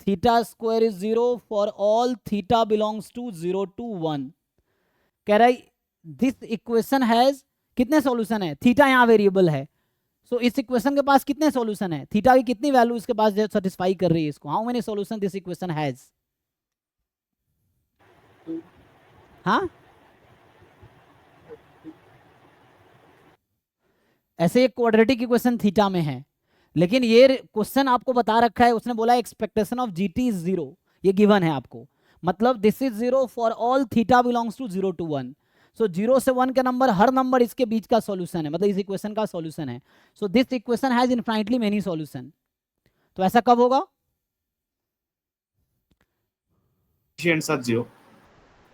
theta square is 0 for all theta belongs to 0 to 1। कह रहा है this equation has कितने सॉल्यूशन है, थीटा यहाँ वेरिएबल है, सो इस equation के पास कितने सॉल्यूशन है, थीटा की कितनी वैल्यू इसके पास सेटिस्फाई कर रही है इसको, how many solution this equation has. हाँ ऐसे एक क्वाड्रेटिक इक्वेशन थीटा में है, लेकिन ये क्वेश्चन आपको बता रखा है, उसने बोला एक्सपेक्टेशन ऑफ जीटी इज 0, ये गिवन है आपको, मतलब this is 0 for all theta belongs to 0 to 1। So 0 से 1 के नंबर, हर नंबर इसके बीच का सॉल्यूशन है, मतलब इस इक्वेशन का सॉल्यूशन है। So this equation has infinitely many solution. तो ऐसा कब होगा,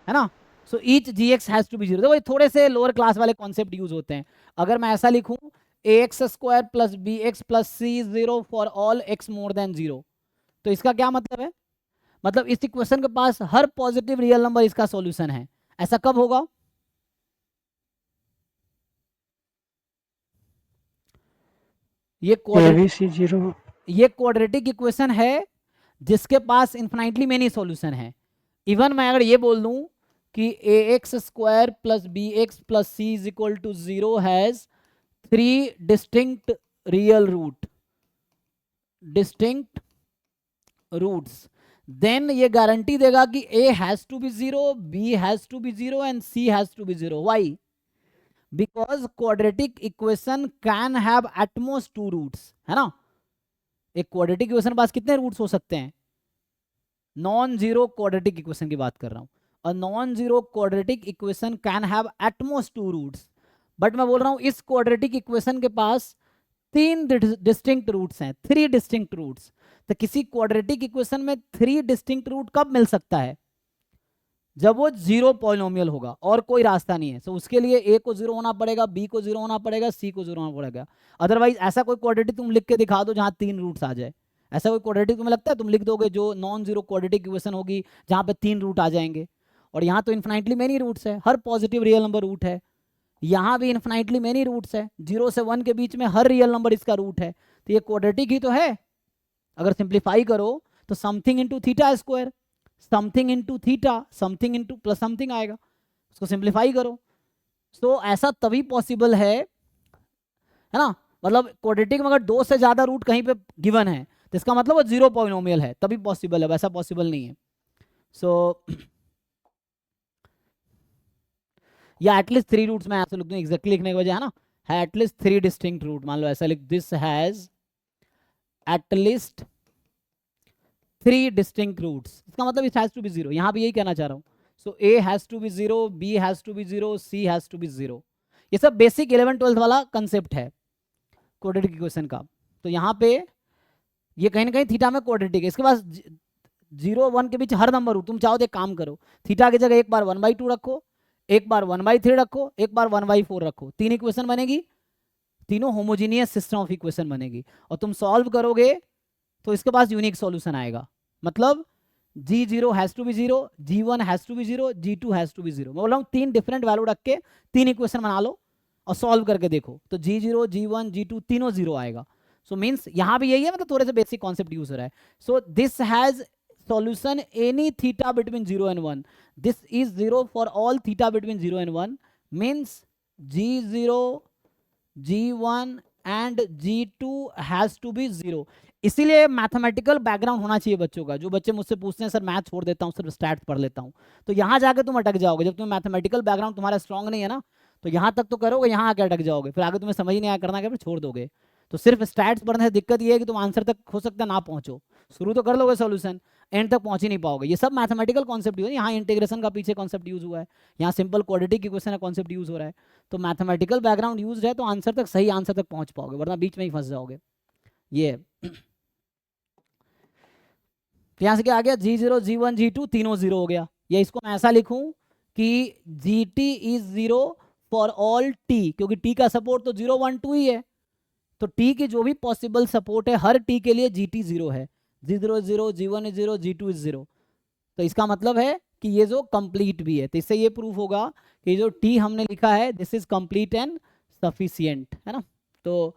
है ना। So each gx has to be 0। देखो ये थोड़े से लोअर क्लास वाले कॉन्सेप्ट यूज होते हैं। अगर मैं ऐसा लिखूं ax square plus bx plus c 0 for all x more than 0, तो इसका क्या मतलब है, मतलब इस इक्वेशन के पास हर पॉजिटिव रियल नंबर इसका सॉल्यूशन है। ऐसा कब होगा, ये क्वाड्रेटिक इक्वेशन है जिसके पास इनफाइनाइटली मेनी सॉल्यूशन है। इवन मैं अगर ये बोल दूं कि ax square plus bx plus c is equal to 0 has 3 distinct real roots, then ये गारंटी देगा कि a has to be 0, b has to be 0 and c has to be 0। Why, because quadratic equation can have at most 2 roots, है ना। एक quadratic equation के पास कितने roots हो सकते हैं, नॉन जीरो क्वाड्रेटिक इक्वेशन की बात कर रहा हूं, और non zero quadratic equation can have at most 2 roots, but मैं बोल रहा हूं इस क्वाड्रेटिक इक्वेशन के पास 3 डिस्टिंक्ट रूट्स हैं, 3 डिस्टिंक्ट रूट्स। तो किसी क्वाड्रेटिक इक्वेशन में 3 डिस्टिंक्ट रूट कब मिल सकता है, जब वो 0 पॉलिनोमियल होगा और कोई रास्ता नहीं है। तो उसके लिए a को 0 होना पड़ेगा, b को 0 होना पड़ेगा, c को 0 होना पड़ेगा। अदरवाइज ऐसा कोई क्वाड्रेटिक तुम लिख के दिखा दो जहां 3 रूट्स आ जाए, ऐसा कोई क्वाड्रेटिक तुम्हें लगता है तुम लिख दोगे जो नॉन जीरो क्वाड्रेटिक इक्वेशन होगी जहां पे 3 रूट आ जाएंगे। और यहाँ तो इन्फिनाइटली मेनी रूट्स है, हर पॉजिटिव रियल नंबर रूट है, यहाँ भी इन्फिनाइटली मेनी रूट्स है, 0 से 1 के बीच में हर रियल नंबर इसका रूट है, तो ये क्वाड्रेटिक ही तो है। अगर सिंप्लीफाई करो तो something into theta square, something into theta, something into plus something आएगा, उसको सिंप्लीफाई करो। सो ऐसा तभी पॉसिबल है ना, मतलब क्वाड्रेटिक में अगर 2 से ज्यादा रूट कहीं पे गिवन है तो इसका मतलब वो 0 पॉलिनोमियल है, तभी पॉसिबल है, वैसा पॉसिबल नहीं है। सो या एटलीस्ट 3 रूट्स में ऐसे लिख दूं एग्जैक्टली लिखने की वजह है ना, है एटलीस्ट 3 डिस्टिंक्ट रूट, मान लो ऐसा लिख, this has at least 3 distinct roots, इसका मतलब इट हैज टू बी 0, यहाँ भी यही कहना चाह रहा हूँ। So a has to be 0, b has to be 0, c has to be 0। ये सब बेसिक 11th-12th वाला कंसेप्ट है क्वाड्रेटिक इक्वेशन का। तो यहाँ पे ये कहीं ना कहीं थीटा में क्वाड्रेटिक है, इसके पास 0 1 के बीच हर नंबर रूट, तुम चाहो तो एक काम करो, थीटा की जगह एक बार 1/2 रखो, एक बार 1/3 रखो, एक बार 1/4 रखो, 3 इक्वेशन बनेगी, तीनों होमोजीनियस सिस्टम ऑफ इक्वेशन बनेगी, और तुम सॉल्व करोगे तो इसके पास यूनिक सॉल्यूशन आएगा। मतलब g0 has to be 0, g1 has to be 0, g2 has to be 0। मैं बोल रहा हूँ 3 डिफरेंट वैल्यू रख के 3 इक्वेशन बना लो और सॉल्व करके देखो, तो g0 g1 g2 तीनों 0 आएगा। सो मीन्स यहाँ भी यही है, मतलब थोड़े से बेसिक कॉन्सेप्ट यूज हो रहा है। So this has solution any theta between 0 and 1, this is 0 for all theta between 0 and 1, means g0 g1 and g2 has to be 0। इसीलिए मैथमेटिकल बैकग्राउंड होना चाहिए बच्चों का। जो बच्चे मुझसे पूछते हैं सर मैथ छोड़ देता हूँ, सिर्फ स्टैट्स पढ़ लेता हूँ, तो यहाँ जाके तुम अटक जाओगे। जब तुम्हें मैथमेटिकल बैकग्राउंड तुम्हारा स्ट्रांग नहीं है ना, तो यहाँ तक तो करोगे, यहाँ आके अटक जाओगे, फिर आगे तुम्हें समझ ही नहीं आया करना क्या, फिर छोड़ दोगे। तो सिर्फ स्टैट्स पढ़ने से दिक्कत ये है कि तुम आंसर तक हो सकता है ना पहुंचो, शुरू तो कर लोगे सॉल्यूशन, एंड तक पहुंच ही नहीं पाओगे। ये सब मैथमेटिकल कॉन्सेप्ट यूज है, यहाँ इंटीग्रेशन का पीछे कॉन्सेप्ट यूज हुआ है, यहाँ सिंपल क्वाड्रेटिक इक्वेशन का कॉन्सेप्ट यूज हो रहा है। तो मैथमेटिकल बैकग्राउंड यूज है तो आंसर तक, सही आंसर तक पहुंच पाओगे, वरना बीच में ही फंस जाओगे। ये यहाँ से क्या आ गया, g0 g1 g2 तीनों 0 हो गया। या इसको मैं ऐसा लिखूं कि gt is 0 for all t, क्योंकि t का सपोर्ट तो 0 1 2 ही है, तो t की जो भी पॉसिबल सपोर्ट है हर t के लिए gt 0 है, g0 0, g1 is 0, g2 is 0। तो इसका मतलब है कि ये जो कंप्लीट भी है, तो इससे ये प्रूफ होगा कि जो t हमने लिखा है this is complete and sufficient, है ना। तो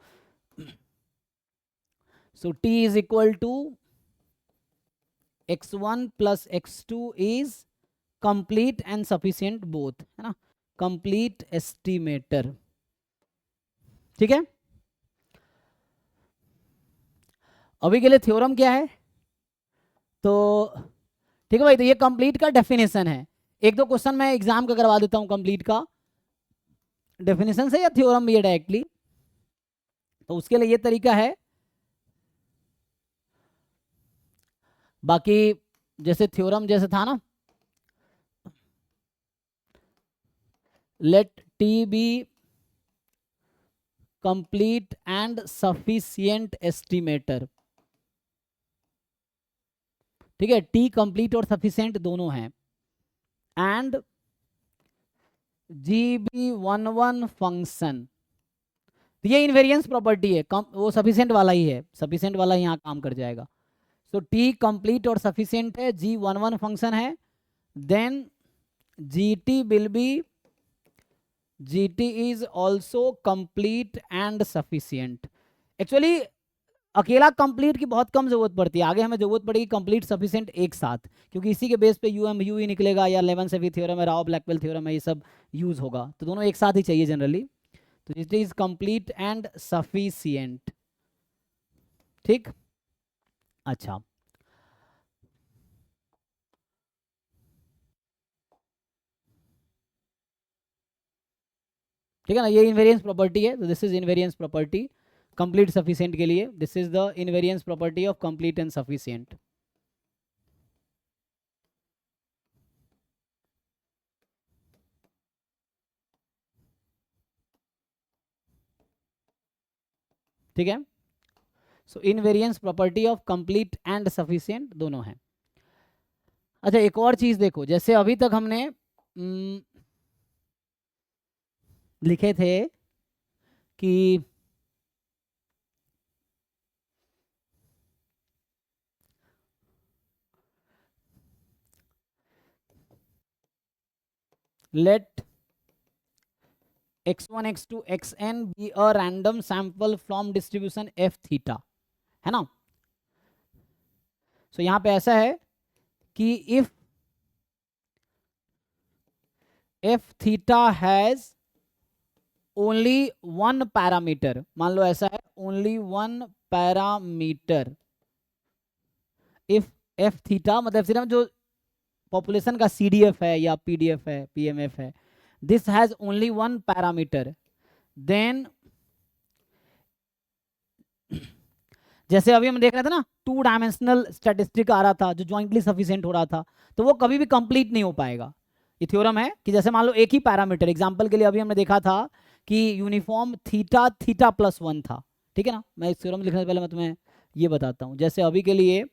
so T is equal to x1 plus x2 is complete and sufficient both, है ना, कंप्लीट एस्टिमेटर। ठीक है, अभी के लिए थ्योरम क्या है, तो ठीक है भाई, तो ये कंप्लीट का डेफिनेशन है। एक दो क्वेश्चन मैं एग्जाम का करवा देता हूं कंप्लीट का डेफिनेशन से, या थ्योरम भी है डायरेक्टली। तो उसके लिए ये तरीका है, बाकी जैसे थ्योरम जैसे था ना, let T be complete and sufficient estimator. ठीक है, टी कंप्लीट और सफिशिएंट दोनों हैं, एंड GB11 फंक्शन, ये इनवेरियंस प्रॉपर्टी है, वो सफिशिएंट वाला ही है, सफिशिएंट वाला यहाँ काम कर जाएगा। तो टी कंप्लीट और सफिशिएंट है, G11 फंक्शन है, then GT will be, GT is also complete and sufficient. Actually अकेला कंप्लीट की बहुत कम जरूरत पड़ती है, आगे हमें जरूरत पड़ेगी कंप्लीट सफिशिएंट एक साथ, क्योंकि इसी के बेस पे UMU ही निकलेगा, या लेवन से भी थ्योरम है, राव ब्लैकवेल थ्योरम है, ये सब यूज होगा, तो दोनों एक साथ ही चाहिए जनरली। तो it is complete and sufficient. ठीक, अच्छा, ठीक है ना, ये इनवेरियंस प्रॉपर्टी है, तो this is invariance property complete sufficient के लिए, this is the invariance property of complete and sufficient. ठीक है, so invariance property of complete and sufficient दोनों हैं। अच्छा, एक और चीज देखो, जैसे अभी तक हमने लिखे थे कि let x1 x2 xn be a random sample from distribution f theta, है ना। सो यहां पे ऐसा है कि if f theta has only one parameter, मान लो ऐसा है only one parameter, if f theta मतलब सिर्फ जो पॉपुलेशन का CDF है या PDF है, PMF है, this has only one parameter, then जैसे अभी हम देख रहे थे ना, 2 डायमेंशनल स्टैटिस्टिक आ रहा था जो जॉइंटली सफिशिएंट हो रहा था, तो वो कभी भी कंप्लीट नहीं हो पाएगा। ये थ्योरम है कि जैसे मान लो एक ही पैरामीटर, एग्जांपल के लिए अभी हमने देखा था कि यूनिफॉर्म थीटा थीटा प्लस 1 था, ठीक है ना। मैं इस थ्योरम लिखने से पहले मैं तुम्हें ये बताता हूँ, जैसे अभी के लिए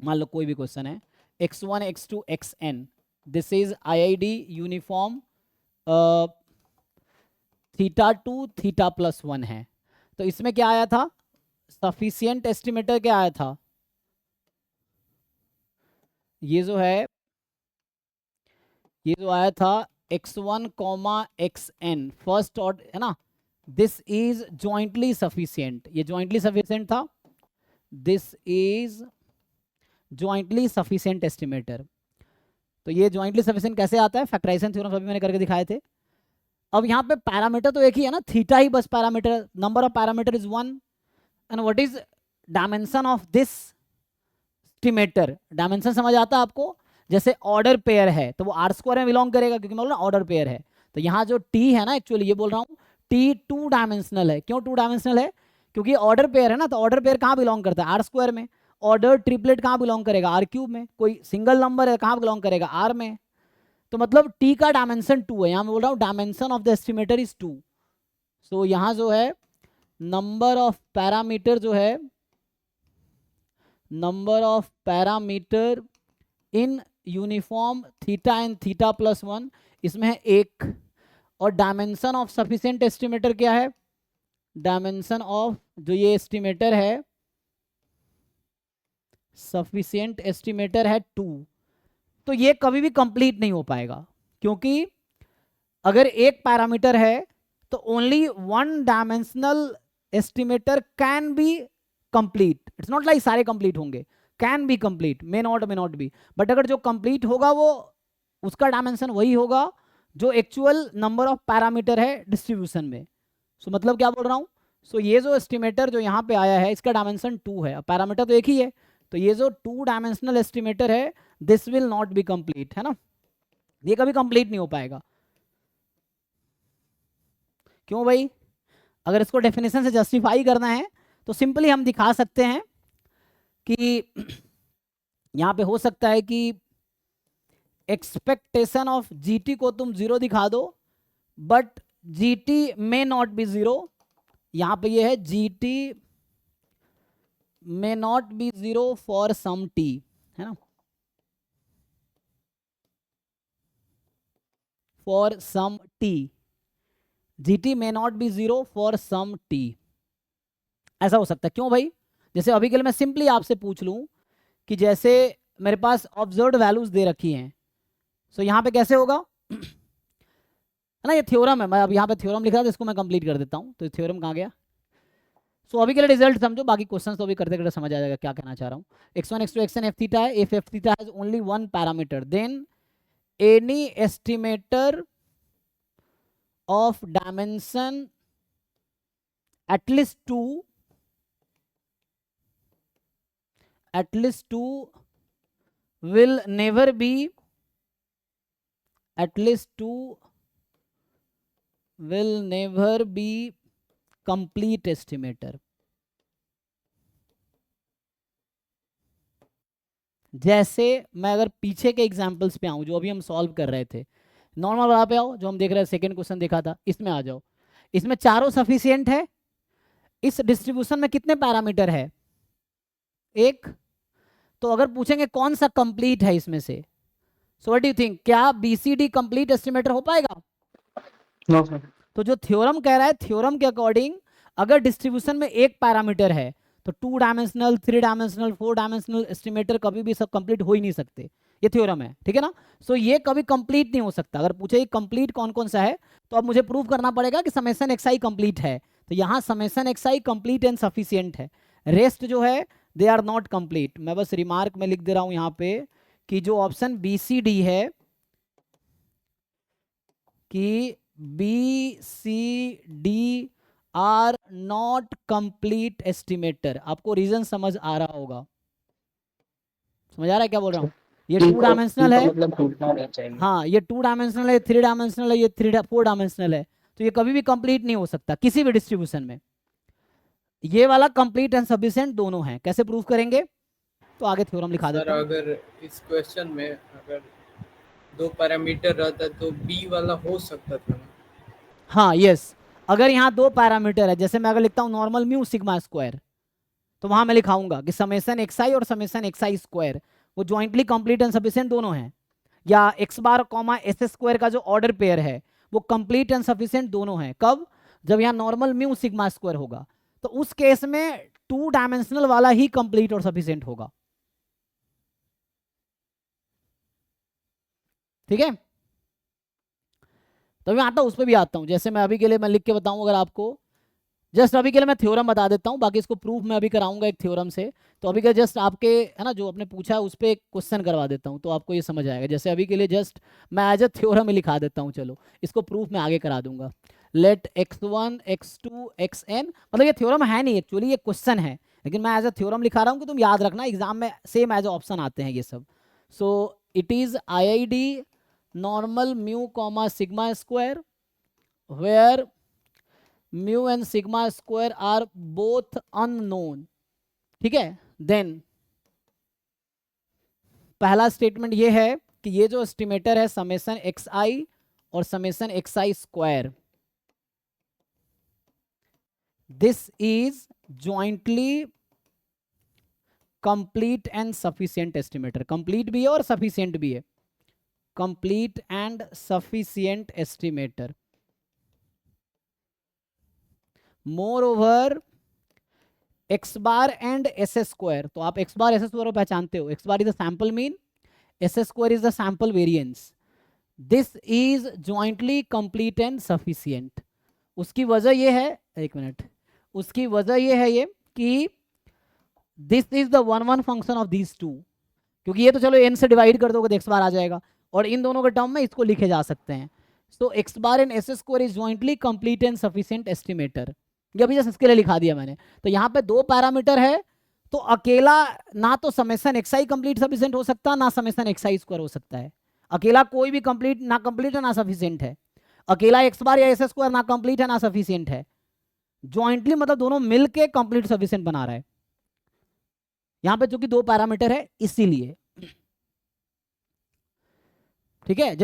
मान लो कोई भी क्वेश्चन है, x1 x2 xn, this is IID uniform theta 2 theta plus 1 है, तो इसमें क्या आया था, सफिशिएंट एस्टिमेटर क्या आया था, ये जो है, ये जो आया था x1 xn फर्स्ट ऑर्डर, है ना, दिस इज जॉइंटली सफिशिएंट, ये जॉइंटली सफिशिएंट था, this is jointly sufficient estimator. तो ये जॉइंटली सफिशिएंट कैसे आता है, फैक्टराइजेशन थ्योरम अभी मैंने करके दिखाए थे। अब यहाँ पे पैरामीटर तो एक ही है ना, थीटा ही बस parameter, number of parameter is 1, and what is dimension of this estimator, dimension समझ आता है आपको, जैसे ऑर्डर पेयर है तो वो R² में बिलोंग करेगा, क्योंकि मैं बोल रहा हूँ ऑर्डर पेयर है, तो यहाँ जो T है ना, एक्चुअली ये बोल रहा हूँ T 2 डायमेंशनल है। क्यों 2 डायमेंशनल है, क्योंकि ऑर्डर पेयर है ना, तो ऑर्डर पेयर कहाँ बिलोंग करता है, R² में। ऑर्डर ट्रिपलेट कहाँ बिलोंग करेगा, R³ में। कोई सिंगल नंबर है कहाँ बिलोंग करेगा, R में। तो मतलब T का डायमेंशन 2 है, यहाँ मैं बोल रहा हूँ dimension of the estimator is 2। सो यहाँ जो है नंबर ऑफ पैरामीटर जो है, number of parameter in uniform theta and theta plus 1, इसमें है 1, और डायमेंशन ऑफ सफिशिएंट एस्टिमेटर क्या है, डायमेंशन ऑफ जो ये एस्टिमेटर है, सफिशिएंट एस्टिमेटर है 2। तो ये कभी भी कंप्लीट नहीं हो पाएगा, क्योंकि अगर एक पैरामीटर है तो only one dimensional estimator can be complete. It's not like सारे कंप्लीट होंगे, can be complete, may not B, but अगर जो कंप्लीट होगा वो उसका डायमेंशन वही होगा जो एक्चुअल नंबर ऑफ पैरामीटर है डिस्ट्रीब्यूशन में. सो मतलब क्या बोल रहा हूँ, सो ये जो एस्टिमेटर जो यहाँ पे आया है इसका डायमेंशन 2 है, पैरामीटर तो एक ही है, तो ये जो 2 डायमेंशनल एस्टिमेटर है this will not be complete, है ना, ये कभी कंप्लीट नहीं हो पाएगा. क्यों भाई, अगर इसको डेफिनेशन से जस्टिफाई करना है तो सिंपली हम दिखा सकते हैं कि यहाँ पे हो सकता है कि एक्सपेक्टेशन ऑफ जीटी को तुम 0 दिखा दो but GT may not be 0. यहाँ पे ये है GT may not be 0 for some T, है ना, for some T, GT may not be 0 for some T, ऐसा हो सकता है. क्यों भाई, जैसे अभी के लिए मैं सिंपली आपसे पूछ लूं कि जैसे मेरे पास ऑब्जर्व्ड वैल्यूज दे रखी हैं, सो यहाँ पे कैसे होगा, है ना, ये थ्योरम है, मैं अब यहाँ पे थ्योरम लिखा था, इसको मैं कंप्लीट कर देता हूँ. तो थ्योरम कहाँ गया, सो अभी के लिए रिजल्ट समझो, बाकी क्वेश्चन तो अभी करते करते समझ आ जाएगा क्या कहना चाह रहा हूँ. x1 x2 xn f theta है, if f theta has only one parameter then any estimator of dimension at least two will never be complete estimator. जैसे मैं अगर पीछे के एग्जांपल्स पे आऊं जो अभी हम सॉल्व कर रहे थे, नॉर्मल वाला पे आओ जो हम देख रहे हैं, सेकंड क्वेश्चन देखा था, इसमें आ जाओ. इसमें चारों सफिशिएंट है. इस डिस्ट्रीब्यूशन में कितने पैरामीटर है, एक. तो अगर पूछेंगे कौन सा कंप्लीट है इसमें से, so what do you think, क्या बीसीडी कंप्लीट एस्टिमेटर हो पाएगा? No sir. तो जो थ्योरम कह रहा है, थ्योरम के अकॉर्डिंग अगर डिस्ट्रीब्यूशन में एक पैरामीटर है तो 2 डायमेंशनल, 3 डायमेंशनल, 4 डायमेंशनल एस्टिमेटर कभी भी सब कंप्लीट हो ही नहीं सकते. ये थ्योरम है, ठीक है ना. सो ये कभी कंप्लीट नहीं हो सकता. अगर पूछे कंप्लीट कौन कौन सा है तो अब मुझे प्रूव करना पड़ेगा कि समेशन एक्स आई कंप्लीट है. तो यहाँ summation x I complete and sufficient है, रेस्ट जो है दे आर नॉट कंप्लीट. मैं बस रिमार्क में लिख दे रहा हूं यहाँ पे कि जो ऑप्शन बी सी डी है कि B C D are not complete estimator. आपको रीजन समझ आ रहा होगा, समझ आ रहा है क्या बोल रहा हूँ. ये 2 डायमेंशनल है, मतलब टूटना नहीं चाहिए. हाँ ये 2 डायमेंशनल है, 3 डायमेंशनल है, ये 4 डायमेंशनल है, तो ये कभी भी कंप्लीट नहीं हो सकता किसी भी डिस्ट्रीब्यूशन में. ये वाला कंप्लीट एंड सफिशिएंट दोनों हैं. कैसे प्रूव करेंगे, तो आगे थ्योरम लिखा सर देता हूं. अगर इस क्वेश्चन में अगर 2 पैरामीटर रहता तो बी वाला हो सकता था ना? हाँ यस, अगर यहाँ 2 पैरामीटर है, जैसे मैं अगर लिखता हूँ नॉर्मल म्यू सिग्मा स्क्वायर, तो वहां मैं लिखाऊंगा कि समेशन एक्स आई और समेशन एक्स आई स्क्वायर वो ज्वाइंटली कंप्लीट एंड सफिशिएंट दोनों हैं. या x bar comma S square का जो ऑर्डर पेयर है वो कंप्लीट एंड सफिशिएंट दोनों हैं. कब, जब यहाँ नॉर्मल म्यू सिग्मा स्क्वायर होगा, तो उस केस में 2 डायमेंशनल वाला ही कंप्लीट और सफिशिएंट होगा. ठीक है, तो मैं आता हूँ उस पर भी आता हूँ. जैसे मैं अभी के लिए मैं लिख के बताऊं, अगर आपको जस्ट अभी के लिए मैं थ्योरम बता देता हूँ, बाकी इसको प्रूफ मैं अभी कराऊंगा एक थ्योरम से. तो अभी के जस्ट आपके है ना जो आपने पूछा है उस पर एक क्वेश्चन करवा देता हूँ तो आपको ये समझ आएगा. जैसे अभी के लिए जस्ट मैं एज अ थ्योरम ही लिखा देता हूँ, चलो इसको प्रूफ मैं आगे करा दूंगा. लेट x1 x2 xn, मतलब ये थ्योरम है नहीं एक्चुअली, ये क्वेश्चन है, लेकिन मैं एज अ थ्योरम लिखा रहा हूँ कि तुम याद रखना, एग्जाम में सेम एज ऑप्शन आते हैं ये सब. So it is IID normal mu comma sigma square where mu and sigma square are both unknown. ठीक है, देन पहला स्टेटमेंट ये है कि ये जो एस्टिमेटर है समेशन एक्स आई और summation x i square, this is jointly complete and sufficient estimator. Complete भी है और सफिशिएंट भी है, complete and sufficient estimator. More x bar and S square, तो आप एक्स बार एस स्क्वायर पहचानते हो. X bar is the sample mean, S square is the sample variance. This is jointly complete and sufficient. उसकी वजह ये है, एक minute, उसकी वजह ये है ये कि this is the one one function of these two, क्योंकि ये तो चलो n से डिवाइड कर दोगे तो x बार आ जाएगा, और इन दोनों के टर्म में इसको लिखे जा सकते हैं। सो x bar and S square is jointly complete and sufficient estimator. ये अभी जस्ट इसके लिए लिखा दिया मैंने। तो यहाँ पे दो पैरामीटर है, तो अकेला ना तो समेशन एक्स आई कंप्लीट सफिशिएंट हो सकता, ना समेशन एक्स आई स्क्वायर हो सकता है। अकेला कोई भी कंप्लीट ना कंप्लीट है ना सफिशिएंट है। अकेला एक्स बार या एस स्क्वायर ना कंप्लीट है ना सफिशिएंट है। ज्वाइंटली मतलब दोनों मिलके कंप्लीट सफिशिएंट बना रहा है। यहां पे चूंकि दो पैरामीटर है इसीलिए, ठीक है।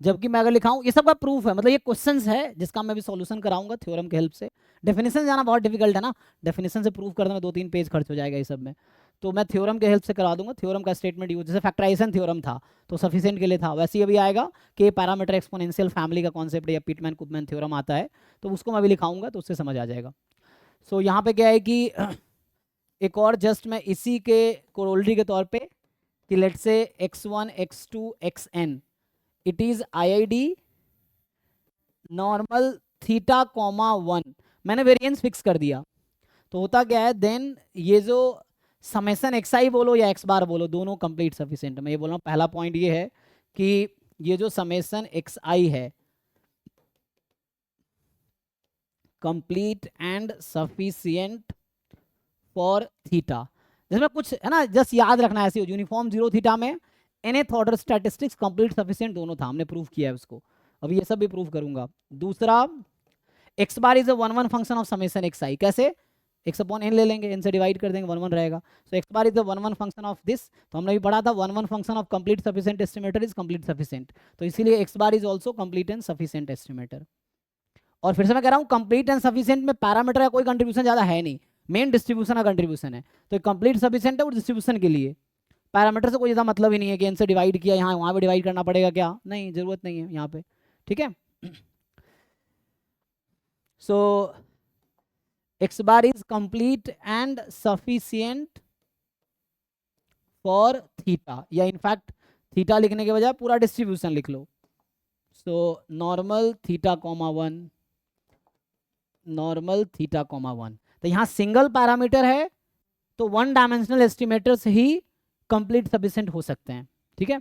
जबकि मैं अगर लिखाऊं, ये सब का प्रूफ है, मतलब ये क्वेश्चंस है जिसका मैं भी सॉल्यूशन कराऊंगा थ्योरम के हेल्प से। डेफिनेशन जाना बहुत डिफिकल्ट है ना, डेफिनेशन से प्रूफ करने में 2-3 पेज खर्च हो जाएगा ये सब में, तो मैं थ्योरम के हेल्प से करा दूंगा। थ्योरम का स्टेटमेंट यूज, जैसे फैक्टराइजेशन थ्योरम था तो सफिशिएंट के लिए था, वैसे ही अभी आएगा कि पैरामीटर एक्सपोनेंशियल फैमिली का कॉन्सेप्ट या पिटमैन-कुपमैन थ्योरम आता है, तो उसको मैं भी लिखाऊंगा तो उससे समझ आ जाएगा। सो यहाँ पे क्या है कि एक और जस्ट मैं इसी के कोरोलरी के तौर पे कि let's say x1 x2 xn it is IID normal theta comma 1, मैंने वेरिएंस फिक्स कर दिया। तो होता क्या है देन, ये जो समेशन एक्स आई बोलो या एक्स बार बोलो, दोनों कंप्लीट सफिशिएंट। मैं ये बोल रहा हूँ, पहला पॉइंट ये है कि ये जो समेशन एक्स आई है complete and sufficient for theta. जिसमें कुछ है ना, जस्ट याद रखना है, ऐसे यूनिफॉर्म जीरो थीटा में nth order statistics complete sufficient दोनों था, हमने प्रूव किया है उसको, अभी ये सब भी प्रूव करूंगा। दूसरा, x bar is a one one function of summation x i, कैसे, एक्स अपॉन एन ले लेंगे, एन से डिवाइड कर देंगे, वन वन रहेगा। So x bar is the one one function of this, तो हमने भी पढ़ा था one one function of complete sufficient estimator is complete sufficient, तो इसीलिए x bar is also complete and sufficient estimator. और फिर से मैं कह रहा हूँ, कंप्लीट एंड सफिशिएंट में पैरामीटर का कोई कंट्रीब्यूशन ज्यादा है नहीं, मेन डिस्ट्रीब्यूशन का कंट्रीब्यूशन है। तो कंप्लीट सफिशिएंट है वो डिस्ट्रीब्यूशन के लिए, पैरामीटर से कोई ज़्यादा मतलब ही नहीं है कि इनसे डिवाइड किया, यहाँ वहाँ पे डिवाइड करना पड़ेगा क्या, नहीं, जरूरत नहीं है यहाँ पे, ठीक है। So x bar is complete and sufficient for theta, या इनफैक्ट थीटा लिखने के बजाय पूरा डिस्ट्रीब्यूशन लिख लो। So normal theta comma 1, normal theta comma 1। तो यहाँ सिंगल पैरामीटर है तो वन डायमेंशनल एस्टिमेटर्स ही कंप्लीट सफिशिएंट हो सकते हैं, ठीक है।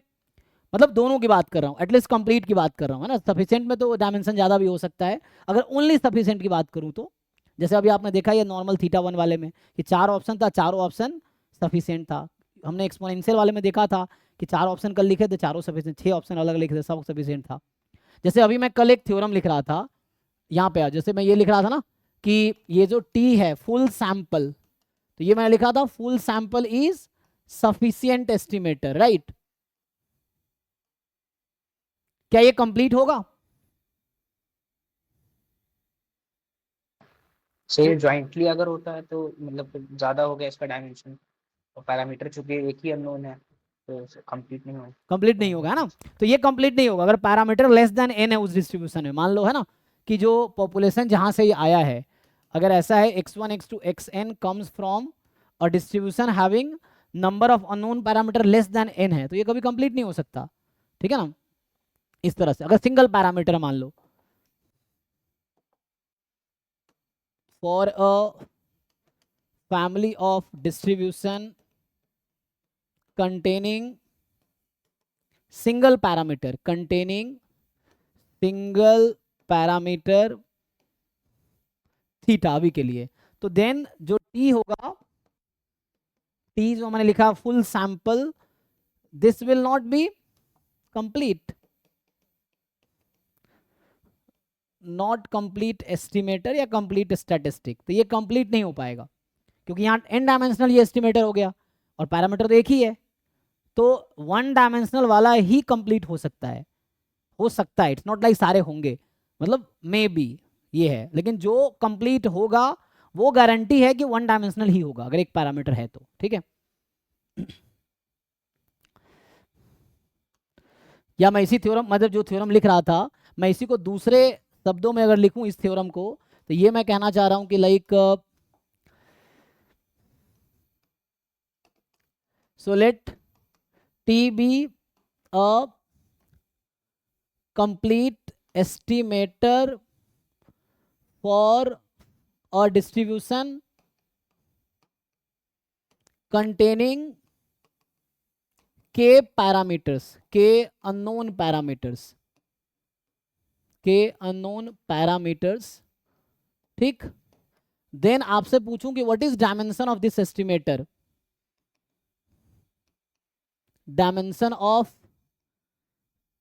मतलब दोनों की बात कर रहा हूँ, एटलीस्ट कंप्लीट की बात कर रहा हूँ, है ना। सफिशिएंट में तो डायमेंशन ज़्यादा भी हो सकता है, अगर ओनली सफिशिएंट की बात करूँ तो, जैसे अभी आपने देखा ये नॉर्मल थीटा 1 वाले में कि 4 ऑप्शन था, चारों ऑप्शन सफिशिएंट था। हमने एक्सपोनेंशियल वाले में देखा था कि 4 ऑप्शन कल लिखे थे, चारों सफिशिएंट, 6 ऑप्शन अलग लिखे थे, सब सफिशिएंट था। जैसे अभी मैं कल एक थ्योरम लिख रहा था, यहाँ पे जैसे मैं ये लिख रहा था ना कि ये जो टी है फुल सैंपल, तो ये मैंने लिखा था full sample is sufficient estimator, right. क्या ये कंप्लीट होगा? से ज्वाइंटली अगर होता है तो मतलब ज्यादा हो गया इसका डायमेंशन, और पैरामीटर चूंकि एक ही अननोन है तो कंप्लीट नहीं होगा, कंप्लीट नहीं होगा, है ना। तो ये कंप्लीट नहीं होगा अगर पैरामीटर लेस देन n है उस डिस्ट्रीब्यूशन में। मान लो है ना कि जो पॉपुलेशन जहां से ये आया है, अगर ऐसा है x1 x2 xn comes from a distribution having number of unknown parameter less than n है, तो ये कभी कंप्लीट नहीं हो सकता, ठीक है ना। इस तरह से अगर सिंगल पैरामीटर मान लो, for a family of distribution containing single parameter, containing single parameter theta अभी के लिए, तो देन जो टी होगा, टी जो मैंने लिखा full sample, this will not be complete, not complete estimator या कंप्लीट स्टैटिस्टिक। तो ये कंप्लीट नहीं हो पाएगा क्योंकि यहाँ n डायमेंशनल ये एस्टिमेटर हो गया और पैरामीटर तो एक ही है, तो वन डायमेंशनल वाला ही कंप्लीट हो सकता है, इट्स नॉट लाइक सारे होंगे, मतलब मे बी ये है, लेकिन जो कंप्लीट होगा वो गारंटी है कि वन डायमेंशनल ही होगा अगर एक पैरामीटर है तो, ठीक है। या मैं इसी थ्योरम, मतलब जो थ्योरम लिख रहा था मैं इसी को दूसरे शब्दों में अगर लिखूं इस थ्योरम को, तो ये मैं कहना चाह रहा हूं कि like so let T be a complete estimator for a distribution containing k parameters, k unknown parameters, ठीक। देन आपसे पूछूं कि what is dimension of this estimator, dimension of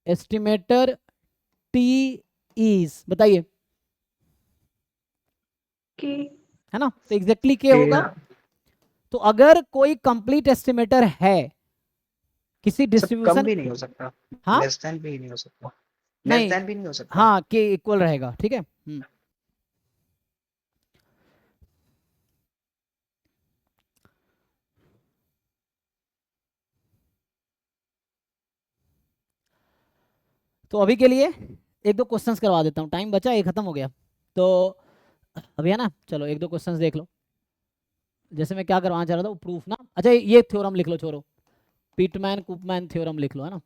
estimator T is, बताइए, के है ना, तो एग्जैक्टली क्या होगा। तो अगर कोई कंप्लीट एस्टिमेटर है किसी कम डिस्ट्रीब्यूशन, भी नहीं हो सकता, हाँ लेस देन भी नहीं हो सकता, नहीं, लेस देन भी नहीं हो सकता। हाँ के इक्वल रहेगा, ठीक है। तो अभी के लिए एक दो क्वेश्चंस करवा देता हूँ, टाइम बचा, ये खत्म हो गया तो अभी है ना। चलो एक दो क्वेश्चंस देख लो। जैसे मैं क्या करवाना चाह रहा था वो प्रूफ ना, अच्छा ये थ्योरम लिख लो, छोड़ो, पिटमैन कुपमैन थ्योरम लिख लो, है ना।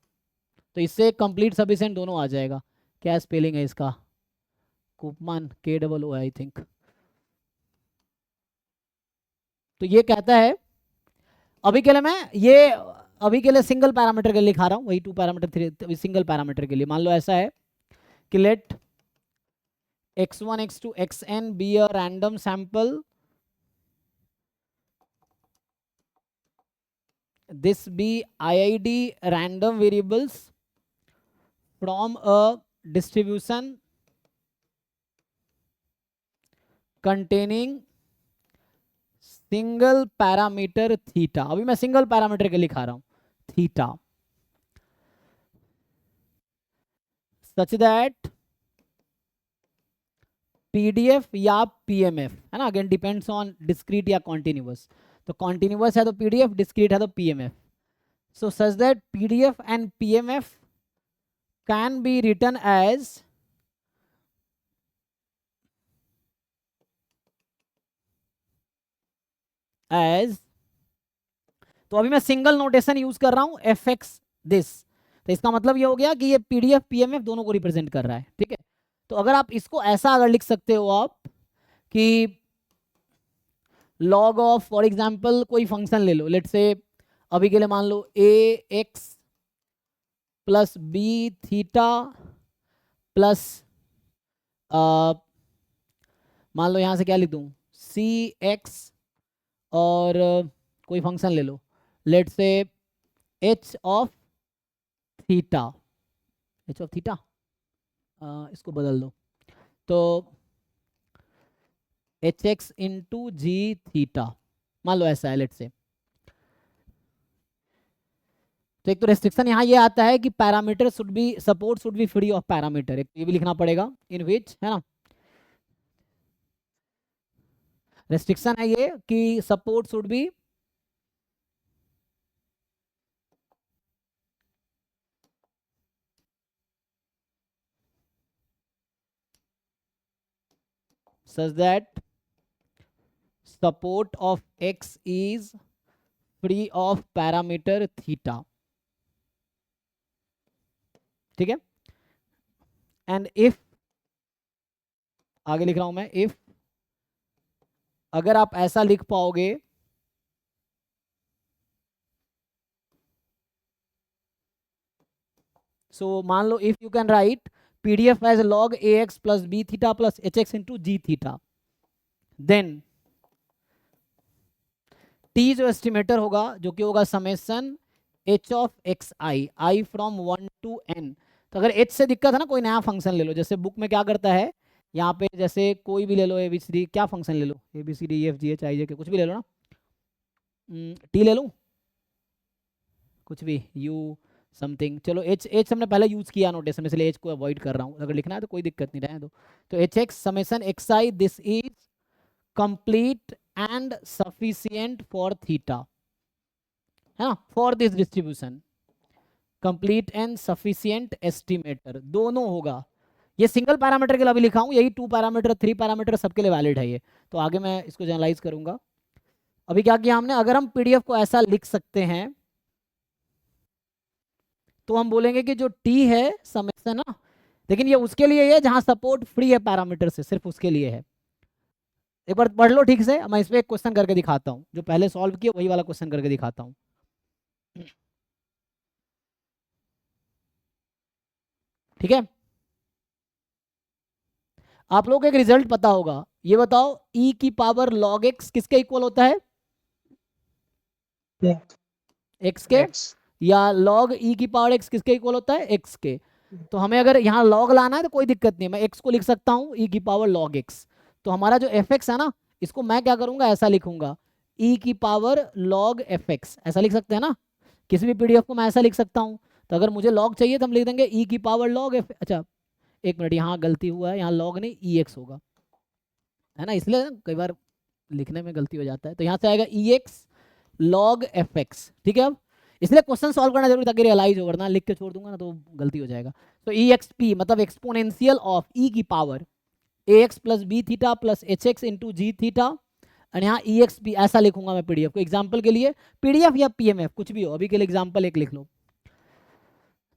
तो इससे कंप्लीट सफिशिएंट दोनों आ जाएगा। क्या स्पेलिंग है इसका, कुपमैन KOO आई थिंक। तो ये कहता है, अभी के लिए मैं ये अभी के लिए सिंगल पैरामीटर के लिए लिखा रहा हूँ, वही 2 पैरामीटर 3 सिंगल पैरामीटर के लिए। मान लो ऐसा है कि late x1 x2 xn be a random sample, this be IID random variables from a distribution containing single parameter theta. अभी मैं सिंगल पैरामीटर के लिखा रहा हूं, थीटा, सच दैट PDF या PMF, है ना, अगेन डिपेंड्स ऑन डिस्क्रीट या कॉन्टिन्यूअस। तो कॉन्टिन्यूअस है तो PDF, डिस्क्रीट है तो PMF। So such that PDF and PMF can be written as तो अभी मैं सिंगल नोटेशन यूज कर रहा हूं FX दिस। तो इसका मतलब ये हो गया कि ये PDF PMF दोनों को रिप्रेजेंट कर रहा है, ठीक है। तो अगर आप इसको ऐसा अगर लिख सकते हो आप कि log ऑफ, फॉर एग्जांपल कोई फंक्शन ले लो, लेट से अभी के लिए मान लो AX plus B theta plus मान लो यहां से क्या लिख दूं, CX और कोई फंक्शन ले लो, लेट से H ऑफ थीटा, इसको बदल दो तो HX इंटू G थीटा, मान लो ऐसा है लेट से। तो एक तो रेस्ट्रिक्शन यहाँ ये आता है कि parameter should be, support should be free of parameter, एक ये भी लिखना पड़ेगा, इन विच, है ना, रेस्ट्रिक्शन है ये कि support should be such that support of X is free of parameter theta, ठीक है। एंड इफ, आगे लिख रहा हूं मैं, इफ अगर आप ऐसा लिख पाओगे सो मान लो if you can write PDF as log AX plus B theta plus HX into G theta, then T जो एस्टिमेटर होगा जो कि होगा summation H of XI, I from 1 to N। तो अगर H से दिक्कत है ना, कोई नया फंक्शन ले लो, जैसे बुक में क्या करता है यहाँ पे, जैसे कोई भी ले लो ABCD, क्या फंक्शन ले लो, ABCD EF GH IJ के कुछ भी ले लो ना, T ले लूँ, कुछ भी U समथिंग, चलो H हमने पहले यूज किया नोटेशन में, इसलिए H को अवॉइड कर रहा हूँ, अगर लिखना है तो कोई दिक्कत नहीं, रहे दो। तो HX summation XI, this is complete and sufficient for theta, है ना, for this distribution, complete and sufficient estimator दोनों होगा। ये सिंगल पैरामीटर के लिए अभी लिखा हूं, यही 2 पैरामीटर 3 पैरामीटर सबके लिए वैलिड है ये। तो आगे मैं इसको जनरलाइज करूंगा। अभी क्या किया हमने, अगर हम PDF को ऐसा लिख सकते हैं तो हम बोलेंगे कि जो T है समेशन ना लेकिन ये उसके लिए है जहां सपोर्ट फ्री है पैरामीटर से, सिर्फ उसके लिए है। एक बार पढ़ लो ठीक से, मैं इस पे एक क्वेश्चन करके दिखाता हूँ, जो पहले सॉल्व किया वही वाला क्वेश्चन करके दिखाता हूँ। ठीक है, आप लोगों को एक रिजल्ट पता होगा, ये बताओ e की पावर log x किसके इक्वल होता है? x के, या log e की पावर x किसके इक्वल होता है? x के। तो हमें अगर यहाँ log लाना है तो कोई दिक्कत नहीं है, मैं x को लिख सकता हूँ e की पावर log x। तो हमारा जो fx है ना, इसको मैं क्या करूंगा, ऐसा लिखूंगा e की पावर log fx, ऐसा लिख सकते हैं ना, किसी भी पीडीएफ को मैं ऐसा लिख सकता हूँ। तो अगर मुझे log चाहिए तो हम लिख देंगे e की पावर log f। अच्छा एक मिनट, यहाँ गलती हुआ है, यहाँ log नहीं ex होगा, है ना, इसलिए कई बार लिखने में गलती हो जाता है। तो यहाँ से आएगा ex log fx। ठीक है, अब इसलिए क्वेश्चन सॉल्व करना जरूरी, ताकि रियलाइज हो, वरना लिख के छोड़ दूंगा ना तो गलती हो जाएगा। तो exp मतलब एक्सपोनेंशियल ऑफ e की power ax plus B theta plus hx into G theta, और यहाँ exp ऐसा लिखूंगा मैं पीडीएफ को। एग्जाम्पल के लिए पीडीएफ या पीएमएफ कुछ भी हो, अभी के लिए एग्जाम्पल एक लिख लो।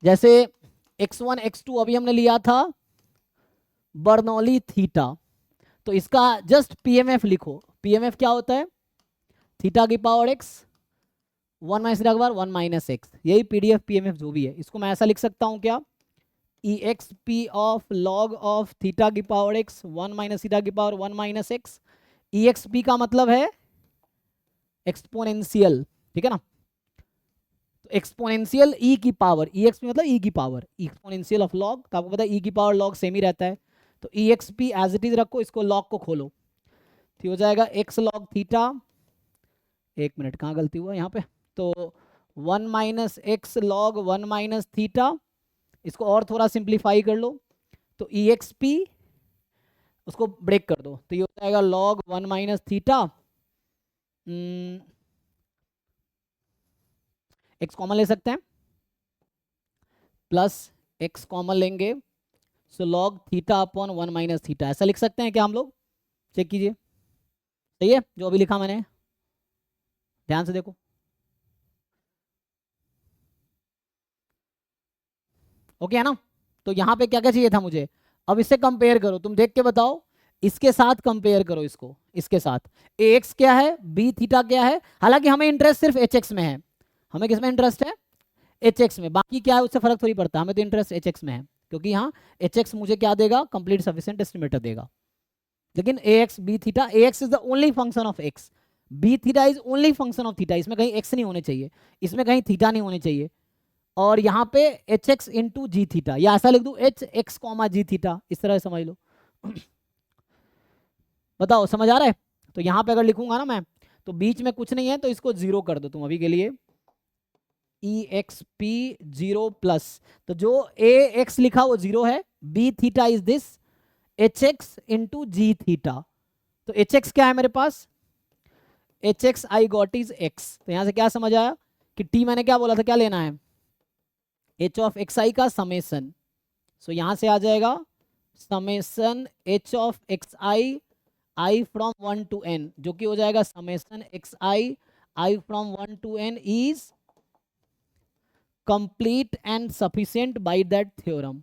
जैसे x1 x2 अभी हमने लिया था बर्नौली थीटा, तो इसका जस्ट पीएमएफ लिखो। पीएमएफ क्या होता है? थीटा की पावर x 1 माइनस थीटा की पावर 1 माइनस एक्स, यही पीडीएफ पीएमएफ जो भी है। इसको मैं ऐसा लिख सकता हूँ क्या, exp of log of theta की पावर x 1 माइनस थीटा की पावर 1 माइनस एक्स। exp का मतलब है एक्सपोनेंशियल, ठीक है ना, एक्सपोनेंशियल e की पावर, exp मतलब e की पावर, एक्सपोनेंशियल ऑफ log, तो आपको पता है e की पावर log सेम ही रहता है। तो exp एज इट इज रखो, इसको log को खोलो, तो हो जाएगा x log थीटा, एक मिनट कहाँ गलती हुआ यहाँ पे, तो 1 minus x log 1 minus theta, इसको और थोड़ा सिंप्लीफाई कर लो, तो exp उसको ब्रेक कर दो, तो ये हो जाएगा log 1 minus theta, x common ले सकते हैं, प्लस x कॉमन लेंगे, सो log theta upon 1 minus theta, ऐसा लिख सकते हैं क्या हम लोग? चेक कीजिए, सही है जो अभी लिखा मैंने, ध्यान से देखो। ओके है ना, तो यहाँ पे क्या क्या चाहिए था मुझे, अब इससे कंपेयर करो, तुम देख के बताओ, इसके साथ कंपेयर करो, इसको इसके साथ, ax क्या है, b थीटा क्या है। हालांकि हमें इंटरेस्ट सिर्फ hx में है, हमें किस में इंटरेस्ट है? hx में, बाकी क्या है उससे फर्क थोड़ी पड़ता, हमें तो इंटरेस्ट hx में है, क्योंकि यहाँ hx मुझे क्या देगा, कंप्लीट सफिशिएंट एस्टिमेटर देगा। लेकिन ax b theta, ax is the only function of x, b theta is only function of theta, इसमें कहीं x नहीं होने चाहिए, इसमें कहीं थीटा नहीं होने चाहिए, और यहाँ पे H X into G theta, या ऐसा लिख दूं एच एक्स कॉमा जी थीटा, इस तरह समझ लो। बताओ समझ आ रहा है? तो यहाँ पे अगर लिखूंगा ना मैं, तो बीच में कुछ नहीं है, तो इसको जीरो कर दो तुम अभी के लिए, E X P zero plus, तो जो ए एक्स लिखा वो जीरो है, B theta is this H X into G theta, तो एच एक्स क्या है मेरे पास, H X I got is X. तो यहाँ से क्या समझ आया कि टी मैंने क्या बोला था, क्या लेना है, एच ऑफ एक्स आई का समेसन, सो यहां से आ जाएगा summation H of X I from 1 to n, जो कि हो जाएगा summation x I from 1 to n is complete and sufficient by that theorem,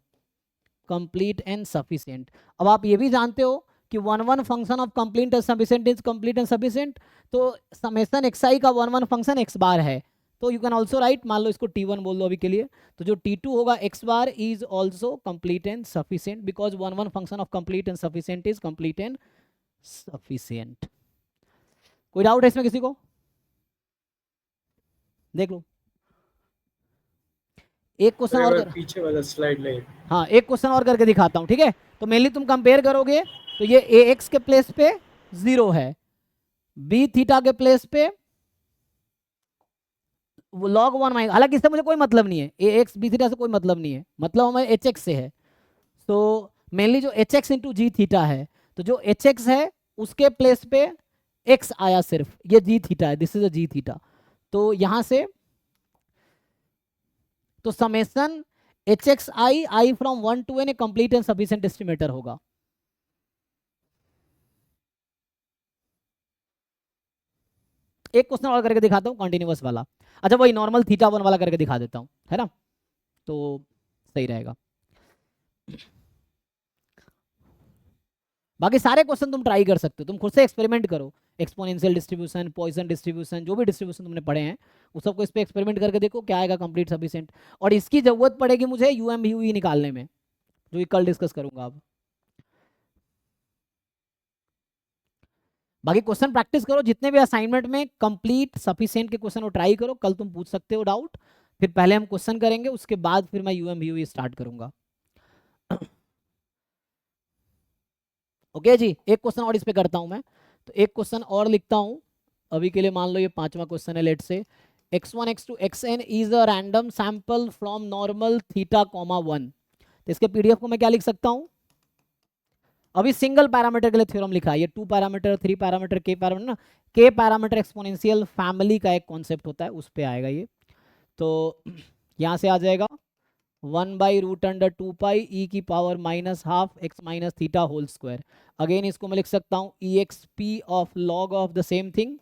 complete and sufficient. अब आप ये भी जानते हो कि one function of complete and sufficient is complete and sufficient, तो समेसन एक्स आई का वन फंक्शन एक्स बार है, तो यू कैन ऑल्सो राइट, मान लो इसको T1 बोल दो अभी के लिए, तो जो T2 होगा x bar is also complete and sufficient, because one function of complete and sufficient is complete and sufficient. कोई डाउट है इसमें किसी को? देख लो एक क्वेश्चन और कर, पीछे वाला स्लाइड ले। हाँ एक क्वेश्चन और करके दिखाता हूँ, ठीक है। तो मेनली तुम कंपेयर करोगे, तो ये ax के प्लेस पे 0 है, b थीटा के प्लेस पे log 1 माइनस, हालांकि इससे मुझे कोई मतलब नहीं है, ax b थीटा से कोई मतलब नहीं है, मतलब हमें hx से है, तो मेनली जो hx इंटू जी थीटा है, तो जो hx है उसके प्लेस पे x आया सिर्फ, ये जी थीटा है, this is a G theta, तो यहां से तो summation H X I from 1 to n complete and sufficient estimator होगा। एक क्वेश्चन और करके दिखाता हूँ कॉन्टिन्यूअस वाला, अच्छा वही नॉर्मल थीटा 1 वाला करके दिखा देता हूँ, है ना, तो सही रहेगा। बाकी सारे क्वेश्चन तुम ट्राई कर सकते हो, तुम खुद से एक्सपेरिमेंट करो, एक्सपोनेंशियल डिस्ट्रीब्यूशन, पॉइसन डिस्ट्रीब्यूशन, जो भी डिस्ट्रीब्यूशन तुमने पढ़े हैं उस सबको इस पे एक्सपेरिमेंट करके देखो क्या आएगा कंप्लीट सफिशिएंट। और इसकी जरूरत पड़ेगी मुझे यूएमवीयू निकालने में, जो ये कल डिस्कस करूंगा अब। बाकी क्वेश्चन प्रैक्टिस करो, जितने भी असाइनमेंट में कंप्लीट सफिशिएंट के क्वेश्चन वो ट्राई करो, कल तुम पूछ सकते हो डाउट, फिर पहले हम क्वेश्चन करेंगे उसके बाद फिर मैं यूएमवीयू स्टार्ट करूंगा। ओके जी, एक क्वेश्चन और इस पे करता हूं मैं, तो एक क्वेश्चन और लिखता हूं अभी के लिए। मान लो ये 5वां क्वेश्चन है, लेट से x1 x2 xn is a random sample from normal theta comma 1। तो इसके पीडीएफ को मैं क्या लिख सकता हूं, अभी सिंगल पैरामीटर के लिए थ्योरम लिखा है, ये 2 पैरामीटर 3 पैरामीटर के पैरामीटर ना, के पैरामीटर एक्सपोनेंशियल फैमिली का एक कॉन्सेप्ट होता है, उस पे आएगा ये। तो यहां से आ जाएगा 1/√2 पाई e की power -½ x minus theta whole square. Again इसको मैं लिख सकता हूं exp of log of the same thing,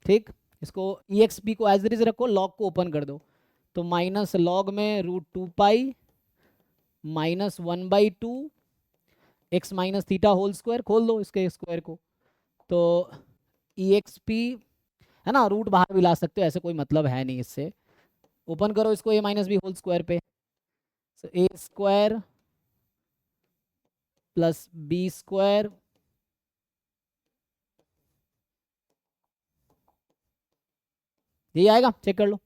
ठीक। इसको exp को एज इट इज रखो, log को ओपन कर दो, तो माइनस लॉग में √2 pi minus 1/2 x minus theta whole square, खोल दो इसके स्क्वायर को, तो exp है ना, रूट बाहर भी ला सकते हो, ऐसे कोई मतलब है नहीं इससे। ओपन करो इसको a minus B whole square पे, so a square plus B square यही आएगा, चेक कर लो।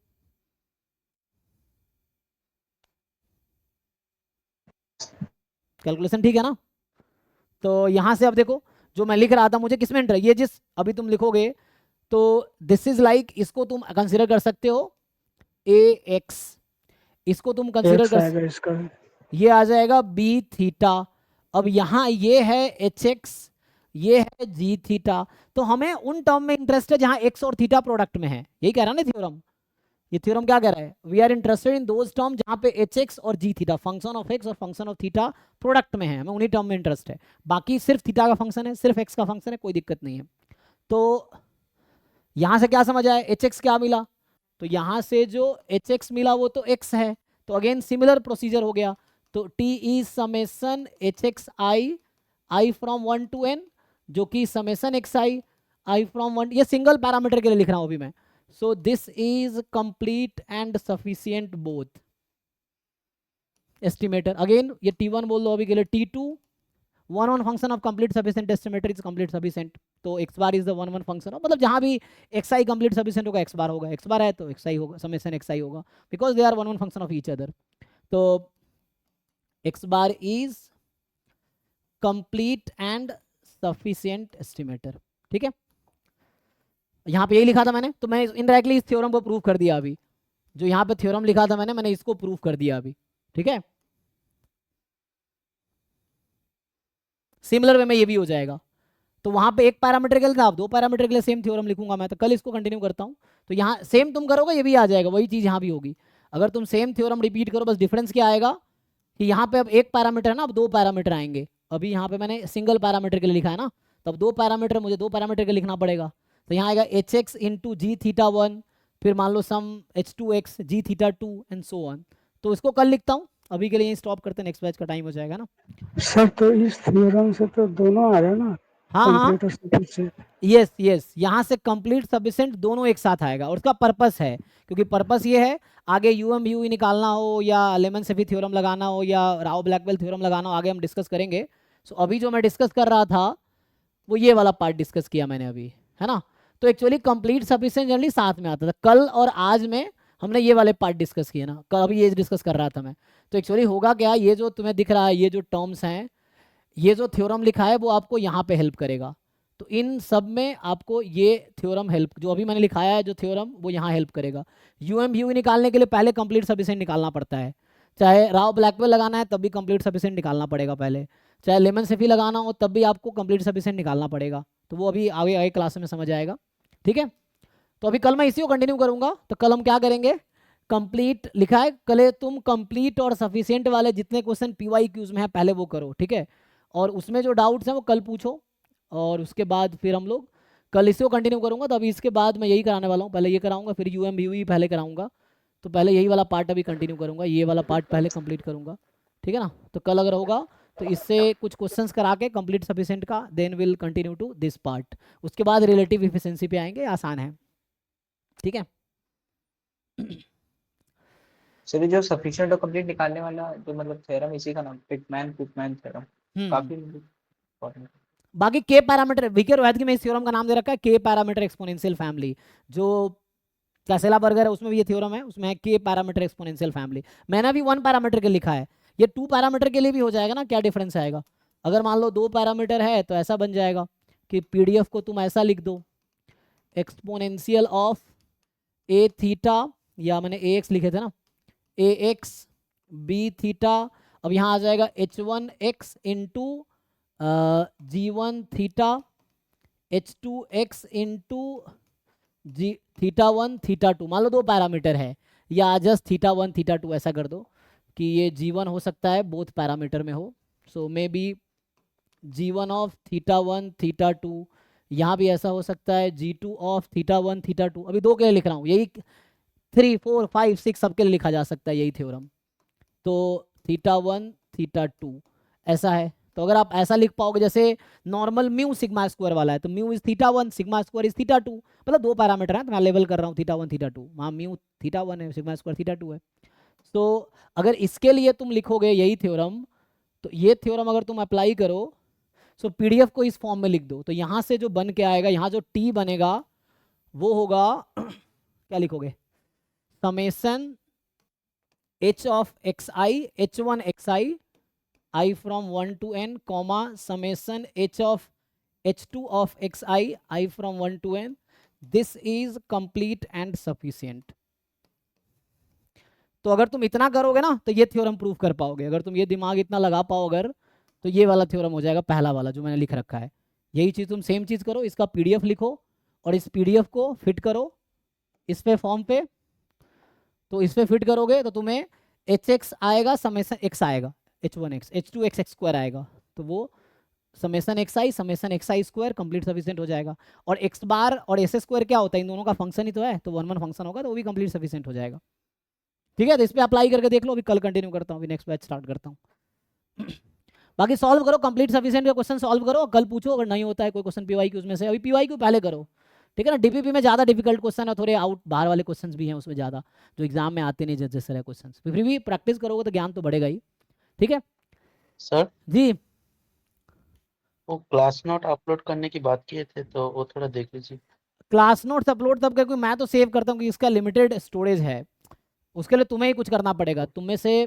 कैलकुलेशन ठीक है ना। तो यहां से अब देखो जो मैं लिख रहा था, मुझे किसमें इंटरेस्ट, ये जिस अभी तुम लिखोगे तो दिस इज लाइक, इसको तुम कंसीडर कर सकते हो ax, इसको तुम कंसीडर एक्स कर, आएगा इसका, ये आ जाएगा b थीटा। अब यहाँ ये है hx, ये है g थीटा, तो हमें उन टर्म में इंटरेस्ट है जहां x और थीटा प्रोडक्ट में है, यही कह रहा ना थ्योरम। ये थ्योरम क्या कह रहा है, we are interested in those term जहां पे hx और g theta, function of x और फंक्शन ऑफ थीटा प्रोडक्ट में है, हमें उन्हीं टर्म में इंटरेस्ट है। बाकी सिर्फ थीटा का फंक्शन है, सिर्फ x का फंक्शन है, कोई दिक्कत नहीं है। तो यहां से क्या समझ आया, hx क्या मिला, तो यहां से जो hx मिला वो तो x है, तो अगेन सिमिलर प्रोसीजर हो गया, तो t is summation hx i from 1 to n, जो कि समेसन xi i फ्रॉम 1, ये सिंगल पैरामीटर के लिए लिख रहा हूं अभी मैं। So this is complete and sufficient both. Estimator again ये T1 बोल दो अभी के लिए, T2 1 function of complete sufficient estimator is complete sufficient, तो x bar is the 1 function of, मतलब जहां भी xi complete sufficient होगा x bar होगा, x bar है तो xi होगा, summation xi होगा, because they are 1 function of each other। तो x bar is complete and sufficient estimator, ठीक है। यहाँ पे यही लिखा था मैंने, तो मैंने इनडायरेक्टली इस थ्योरम को प्रूव कर दिया अभी, जो यहाँ पे थ्योरम लिखा था मैंने इसको प्रूव कर दिया अभी, ठीक है। सिमिलर वे में ये भी हो जाएगा, तो वहां पे एक पैरामीटर के लिए था, अब 2 पैरामीटर के लिए सेम थ्योरम लिखूंगा मैं, तो कल इसको कंटिन्यू करता हूँ। तो यहाँ सेम तुम करोगे ये भी आ जाएगा, वही चीज यहाँ भी होगी। अगर तुम सेम थ्योरम रिपीट करो, बस डिफरेंस क्या आएगा कि यहाँ पे अब एक पैरामीटर है ना, अब 2 पैरामीटर आएंगे। अभी यहाँ पे मैंने सिंगल पैरामीटर के लिए लिखा है ना, तब 2 पैरामीटर मुझे 2 पैरामीटर के लिखना पड़ेगा, तो यहाँ आएगा hx इंटू जी थीटा 1, फिर मान लो some h2x G theta 2 and so on. तो इसको कल लिखता हूँ, अभी के लिए स्टॉप करते हैं, नेक्स्ट बैच का टाइम हो जाएगा ना। सर तो इस थ्योरम से तो दोनों आ रहे हैं ना, हाँ हाँ, कंप्लीट और सफिशिएंट। यस यस, यहाँ से कंप्लीट सफिशिएंट दोनों एक साथ आएगा, और उसका पर्पस है, क्योंकि पर्पस ये है आगे यूएमवीयू निकालना हो या लेमन सेफी थ्योरम लगाना हो या राव ब्लैकवेल थ्योरम लगाना हो, आगे हम डिस्कस करेंगे। सो अभी जो मैं डिस्कस कर रहा था वो ये वाला पार्ट डिस्कस किया मैंने अभी, है ना। तो एक्चुअली कंप्लीट सफिशिएंट जनरली साथ में आता था, कल और आज में हमने ये वाले पार्ट डिस्कस किए ना, कल अभी ये डिस्कस कर रहा था मैं। तो एक्चुअली होगा क्या, ये जो तुम्हें दिख रहा है, ये जो टर्म्स हैं, ये जो थ्योरम लिखा है वो आपको यहाँ पे हेल्प करेगा, तो इन सब में आपको ये थ्योरम हेल्प, जो अभी मैंने लिखाया है जो थ्योरम, वो यहाँ हेल्प करेगा। यूएमवीयू निकालने के लिए पहले कंप्लीट सफिशिएंट निकालना पड़ता है, चाहे राव ब्लैकवेल लगाना है तब भी कंप्लीट सफिशिएंट निकालना पड़ेगा पहले, चाहे लेमन सेफी लगाना हो तब भी आपको कंप्लीट सफिशिएंट निकालना पड़ेगा। तो वो अभी आगे आगे क्लास में समझ आएगा, ठीक है। तो अभी कल मैं इसी को कंटिन्यू करूंगा, तो कल हम क्या करेंगे, कंप्लीट लिखा है, कल तुम कंप्लीट और सफिशिएंट वाले जितने क्वेश्चन PYQs में है पहले वो करो, ठीक है। और उसमें जो डाउट्स हैं वो कल पूछो, और उसके बाद फिर हम लोग कल इसी को कंटिन्यू करूंगा। तो अभी इसके बाद मैं यही कराने वाला हूँ, पहले ये कराऊंगा, फिर यूएमवीयू पहले कराऊंगा, तो पहले यही वाला पार्ट अभी कंटिन्यू करूंगा, ये वाला पार्ट पहले कंप्लीट करूंगा, ठीक है ना। तो कल अगर होगा तो इससे कुछ क्वेश्चंस करा के कंप्लीट सफिशिएंट का, then will continue to this part. उसके बाद रिलेटिव इफिशिएंसी पे आएंगे, आसान है, ठीक है। सर जो सफिशिएंट और कंप्लीट निकालने वाला जो मतलब थ्योरम इसी का नाम पिटमैन कुकमैन थ्योरम, काफी इंपॉर्टेंट। बाकी के पैरामीटर, वीके रोहतगी में इस थ्योरम का नाम दे रखा है के पैरामीटर एक्सपोनेंशियल फैमिली। जो कैसेला बर्गर है उसमें भी ये थ्योरम है, उसमें है के पैरामीटर एक्सपोनेंशियल फैमिली। मैंने अभी 1 पैरामीटर के लिखा है, ये 2 पैरामीटर के लिए भी हो जाएगा ना। क्या डिफरेंस आएगा, अगर मान लो 2 पैरामीटर है तो ऐसा बन जाएगा कि पीडीएफ को तुम ऐसा लिख दो, एक्सपोनेंशियल ऑफ ए थीटा, या मैंने ए एक्स लिखे थे ना, ए एक्स बी थीटा। अब यहाँ आ जाएगा h1 x into g1 theta, h2 x into G theta 1 theta 2। मान लो 2 पैरामीटर है, या जस्ट थीटा 1 थीटा 2 ऐसा कर दो कि ये g1 हो सकता है बोथ पैरामीटर में हो, so may be g1 of theta 1 theta 2। यहाँ भी ऐसा हो सकता है g2 ऑफ थीटा 1 थीटा 2। अभी 2 के लिए लिख रहा हूँ, यही 3 4 5 6 सबके लिए लिखा जा सकता है यही थ्योरम। तो थीटा 1 थीटा 2 ऐसा है। तो अगर आप ऐसा लिख पाओगे, जैसे नॉर्मल म्यू सिग्मा स्क्वायर वाला है, तो mu is theta 1 sigma square is theta 2, मतलब 2 पैरामीटर हैं तो मैं लेवल कर रहा हूँ थीटा 1 थीटा 2, वहाँ म्यू थीटा 1 है सिग्मा स्क्वायर थीटा 2 है। तो अगर इसके लिए तुम लिखोगे यही थ्योरम, तो ये थ्योरम अगर तुम अप्लाई करो, सो पीडीएफ को इस फॉर्म में लिख दो, तो यहाँ से जो बन के आएगा, यहाँ जो टी बनेगा वो होगा क्या लिखोगे, summation h of xi h1 xi I from 1 to n, comma summation h of h2 of xi I from 1 to n. This is complete and sufficient. तो अगर तुम इतना करोगे ना तो ये थ्योरम प्रूव कर पाओगे। अगर तुम ये दिमाग इतना लगा पाओ अगर, तो ये वाला थ्योरम हो जाएगा पहला वाला जो मैंने लिख रखा है। यही चीज़ तुम सेम चीज़ करो, इसका पीडीएफ लिखो और इस पीडीएफ को फिट करो इस पे फॉर्म पे। तो इस पे फिट करोगे तो तुम्हें एच एक्स आएगा, समेसन एक्स आएगा, h1x h2 x स्क्वायर आएगा, तो वो summation x i square complete sufficient हो जाएगा। और x बार और एस स्क्वायर क्या होता है, इन दोनों का फंक्शन ही तो है, तो 1 1 फंक्शन होगा तो वो भी कंप्लीट सफिशिएंट हो जाएगा। ठीक है, तो इस पे अप्लाई करके देख लो। अभी कल कंटिन्यू करता हूँ, अभी नेक्स्ट बैच स्टार्ट करता हूँ। बाकी सॉल्व करो, कंप्लीट सफिशिएंट का क्वेश्चन सॉल्व करो, कल पूछो अगर नहीं होता है कोई क्वेश्चन पीवाईक्यूज में से। अभी पीवाईक्यू पहले करो, ठीक है ना। डीपीपी में ज़्यादा डिफिकल्ट क्वेश्चन है, थोड़े आउट बाहर वाले क्वेश्चन भी हैं उसमें ज़्यादा, जो एग्जाम में आते नहीं जैसे रहे क्वेश्चन। फिर भी प्रैक्टिस करोगे तो ज्ञान तो बढ़ेगा ही, ठीक है सर। जी। वो क्लास नोट अपलोड करने की बात किए थे, तो वो थोड़ा देख लीजिए। क्लास नोट्स अपलोड तब क्योंकि मैं तो सेव करता हूँ कि इसका लिमिटेड स्टोरेज है, उसके लिए तुम्हें ही कुछ करना पड़ेगा। तुम में से